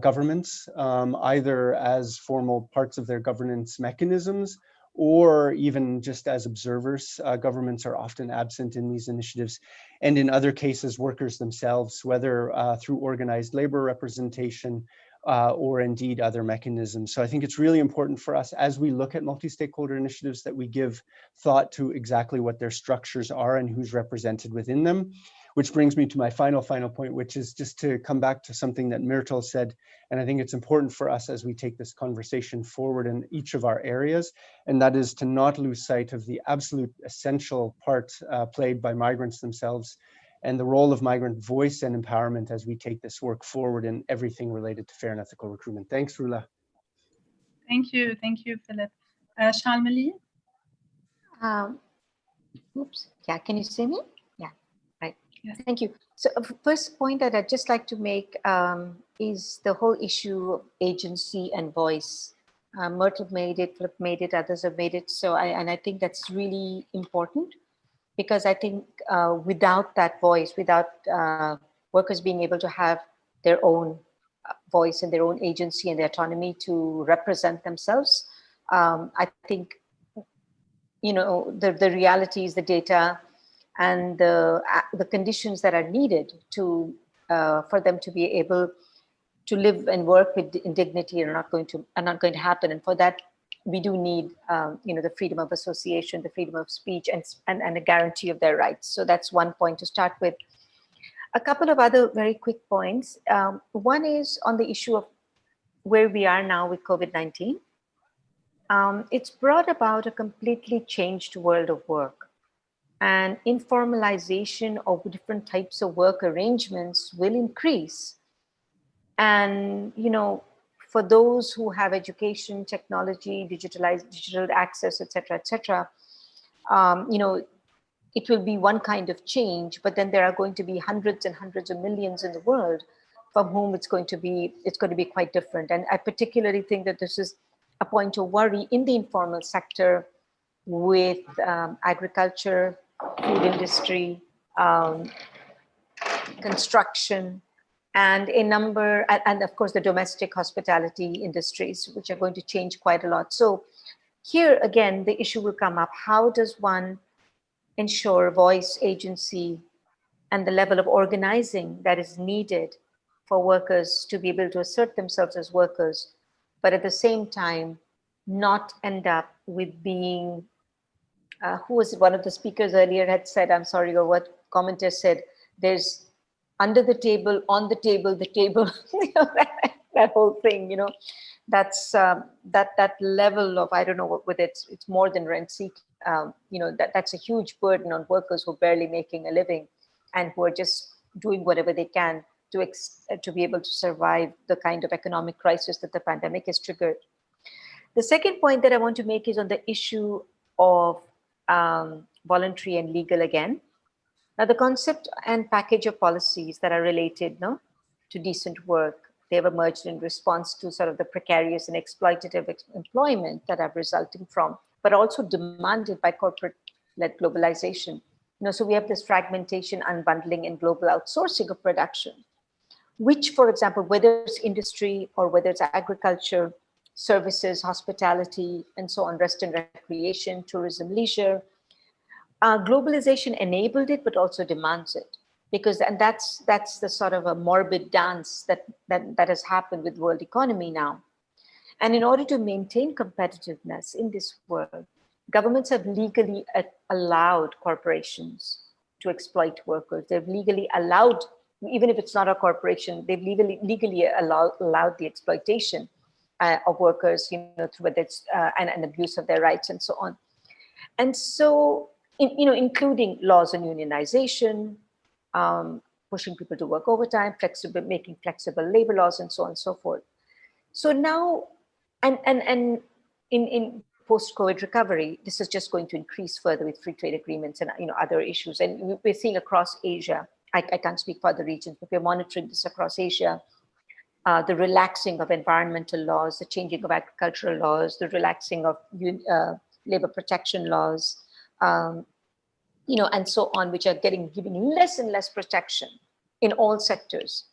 governments, either as formal parts of their governance mechanisms or even just as observers. Governments are often absent in these initiatives, and in other cases, workers themselves, whether through organized labor representation or indeed other mechanisms. So I think it's really important for us as we look at multi-stakeholder initiatives that we give thought to exactly what their structures are and who's represented within them. Which brings me to my final point, which is just to come back to something that Myrtle said. And I think it's important for us as we take this conversation forward in each of our areas, and that is to not lose sight of the absolute essential part played by migrants themselves and the role of migrant voice and empowerment as we take this work forward in everything related to fair and ethical recruitment. Thanks, Rula. Thank you, Philip. Shalmali? Oops, yeah, can you see me? Yeah, right. Yes. Thank you. So first point that I'd just like to make is the whole issue of agency and voice. Myrtle made it, Flip made it, others have made it. So I think that's really important, because I think without that voice, without workers being able to have their own voice and their own agency and the autonomy to represent themselves, I think, the realities, the data, and the conditions that are needed to for them to be able to live and work with dignity are not going to happen. And for that, we do need the freedom of association, the freedom of speech, and a guarantee of their rights. So that's one point to start with. A couple of other very quick points. One is on the issue of where we are now with COVID-19. It's brought about a completely changed world of work, and informalization of different types of work arrangements will increase. And, for those who have education, technology, digital access, et cetera, it will be one kind of change, but then there are going to be hundreds and hundreds of millions in the world from whom it's going to be quite different. And I particularly think that this is a point of worry in the informal sector with agriculture, food industry, construction, and and of course the domestic hospitality industries, which are going to change quite a lot. So here again, the issue will come up. How does one ensure voice, agency, and the level of organizing that is needed for workers to be able to assert themselves as workers, but at the same time, not end up with being, who was it? One of the speakers earlier had said, I'm sorry, or what commenter said, there's under the table, on the table, that whole thing, that's that level of, I don't know what with it's more than rent seeking. That's a huge burden on workers who are barely making a living and who are just doing whatever they can to be able to survive the kind of economic crisis that the pandemic has triggered. The second point that I want to make is on the issue of voluntary and legal again. Now, the concept and package of policies that are related to decent work, they have emerged in response to sort of the precarious and exploitative employment that are resulting from, but also demanded by corporate-led globalization. So we have this fragmentation, unbundling, and global outsourcing of production, which, for example, whether it's industry or whether it's agriculture, services, hospitality, and so on, rest and recreation, tourism, leisure, globalization enabled it, but also demands it, and that's the sort of a morbid dance that has happened with world economy now. And in order to maintain competitiveness in this world, governments have legally allowed corporations to exploit workers. They've legally allowed, even if it's not a corporation, they've legally allowed the exploitation of workers, through whether it's and abuse of their rights and so on. And so, including laws on unionization, pushing people to work overtime, making flexible labor laws, and so on and so forth. So now, and in post-COVID recovery, this is just going to increase further with free trade agreements and other issues. And we're seeing across Asia, I can't speak for other regions, but we're monitoring this across Asia, the relaxing of environmental laws, the changing of agricultural laws, the relaxing of labor protection laws, and so on, which are giving less and less protection in all sectors.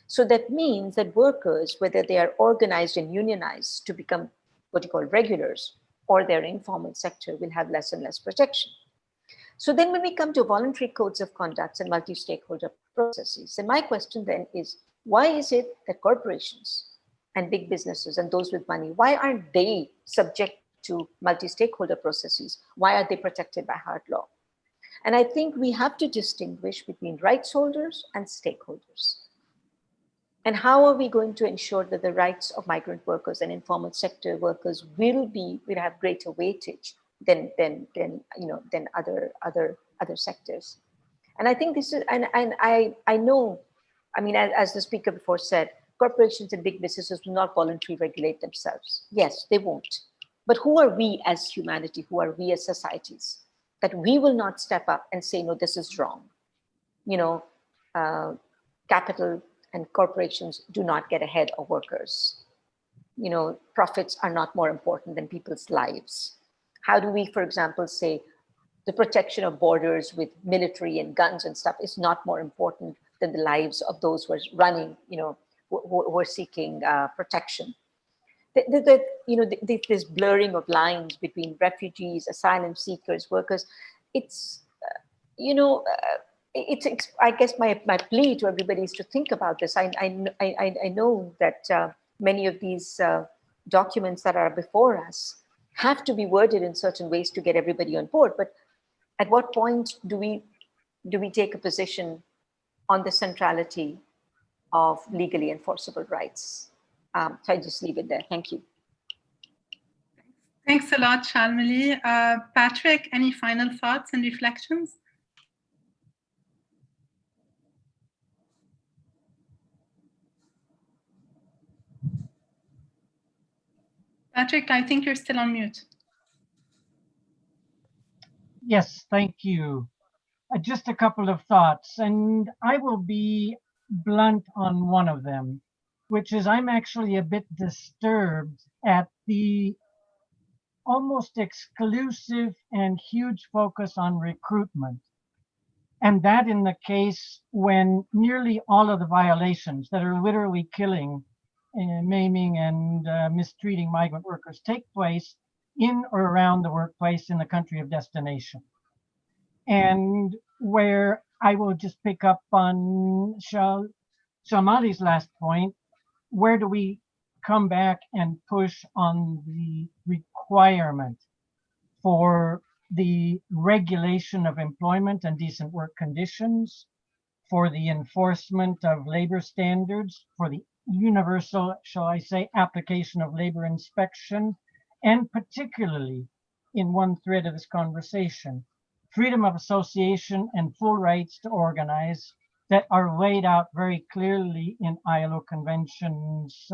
So that means that workers, whether they are organized and unionized to become what you call regulars, or their informal sector will have less and less protection. So then when we come to voluntary codes of conduct and multi-stakeholder processes, and my question then is, why is it that corporations and big businesses and those with money, why aren't they subject to multi-stakeholder processes? Why are they protected by hard law? And I think we have to distinguish between rights holders and stakeholders. And how are we going to ensure that the rights of migrant workers and informal sector workers will have greater weightage than other sectors? And I think this is, and I know, I mean, as the speaker before said, corporations and big businesses will not voluntarily regulate themselves. Yes, they won't. But who are we as humanity? Who are we as societies? That we will not step up and say, no, this is wrong. Capital and corporations do not get ahead of workers. Profits are not more important than people's lives. How do we, for example, say the protection of borders with military and guns and stuff is not more important than the lives of those who are running, who are seeking protection? This blurring of lines between refugees, asylum seekers, workers, it's I guess my plea to everybody is to think about this. I know that many of these documents that are before us have to be worded in certain ways to get everybody on board. But at what point do we take a position on the centrality of legally enforceable rights? So I just leave it there. Thank you. Thanks a lot, Shalmali. Patrick, any final thoughts and reflections? Patrick, I think you're still on mute. Yes, thank you. Just a couple of thoughts, and I will be blunt on one of them, which is I'm actually a bit disturbed at the almost exclusive and huge focus on recruitment. And that in the case when nearly all of the violations that are literally killing, maiming, and mistreating migrant workers take place in or around the workplace in the country of destination. And where I will just pick up on Shalmali's last point, where do we come back and push on the requirement for the regulation of employment and decent work conditions, for the enforcement of labor standards, for the universal, shall I say, application of labor inspection, and particularly in one thread of this conversation, freedom of association and full rights to organize that are laid out very clearly in ILO Conventions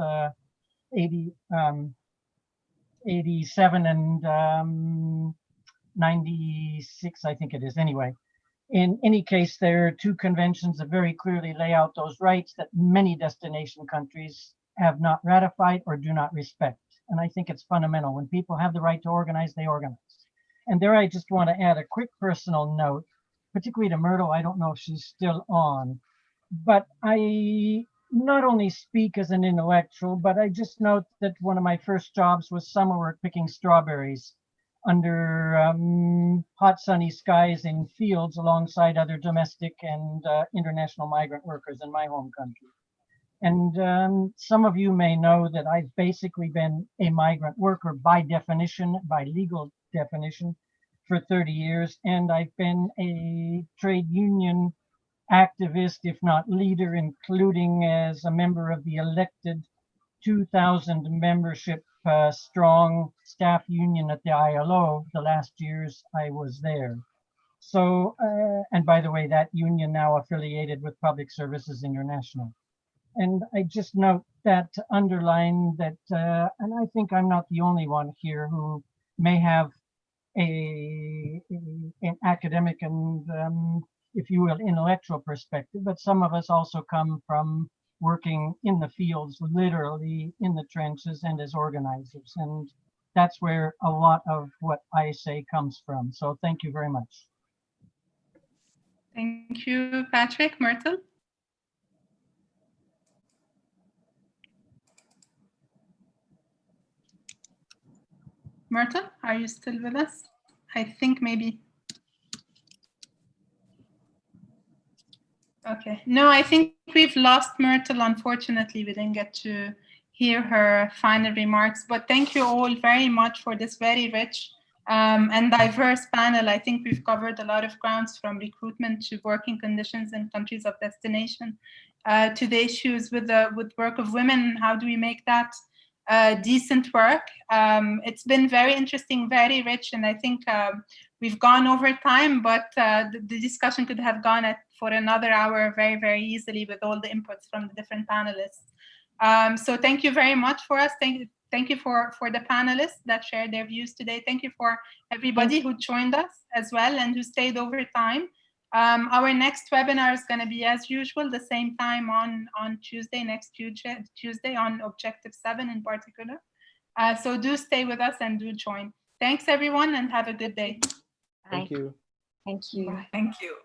87 and 96, I think it is anyway. In any case, there are two conventions that very clearly lay out those rights that many destination countries have not ratified or do not respect. And I think it's fundamental. When people have the right to organize, they organize. And there I just want to add a quick personal note, particularly to Myrtle. I don't know if she's still on, but I not only speak as an intellectual, but I just note that one of my first jobs was summer work picking strawberries under hot sunny skies in fields alongside other domestic and international migrant workers in my home country. And some of you may know that I've basically been a migrant worker by definition, by legal definition, for 30 years. And I've been a trade union activist, if not leader, including as a member of the elected 2,000 membership strong staff union at the ILO the last years I was there. So, and by the way, that union now affiliated with Public Services International. And I just note that to underline that, and I think I'm not the only one here who may have an academic and, if you will, intellectual perspective, but some of us also come from working in the fields, literally in the trenches and as organizers. And that's where a lot of what I say comes from. So thank you very much. Thank you, Patrick. Myrtle? Myrtle, are you still with us? I think maybe. Okay, no, I think we've lost Myrtle. Unfortunately, we didn't get to hear her final remarks, but thank you all very much for this very rich and diverse panel. I think we've covered a lot of grounds, from recruitment to working conditions in countries of destination, to the issues with work of women. How do we make that decent work? It's been very interesting, very rich, and I think we've gone over time, but the discussion could have gone for another hour very, very easily with all the inputs from the different panelists. So thank you very much for us. Thank you for the panelists that shared their views today. Thank you for everybody who joined us as well and who stayed over time. Our next webinar is going to be, as usual, the same time on Tuesday, next Tuesday on Objective 7 in particular. So do stay with us and do join. Thanks, everyone, and have a good day. Thank you. Thank you. Thank you.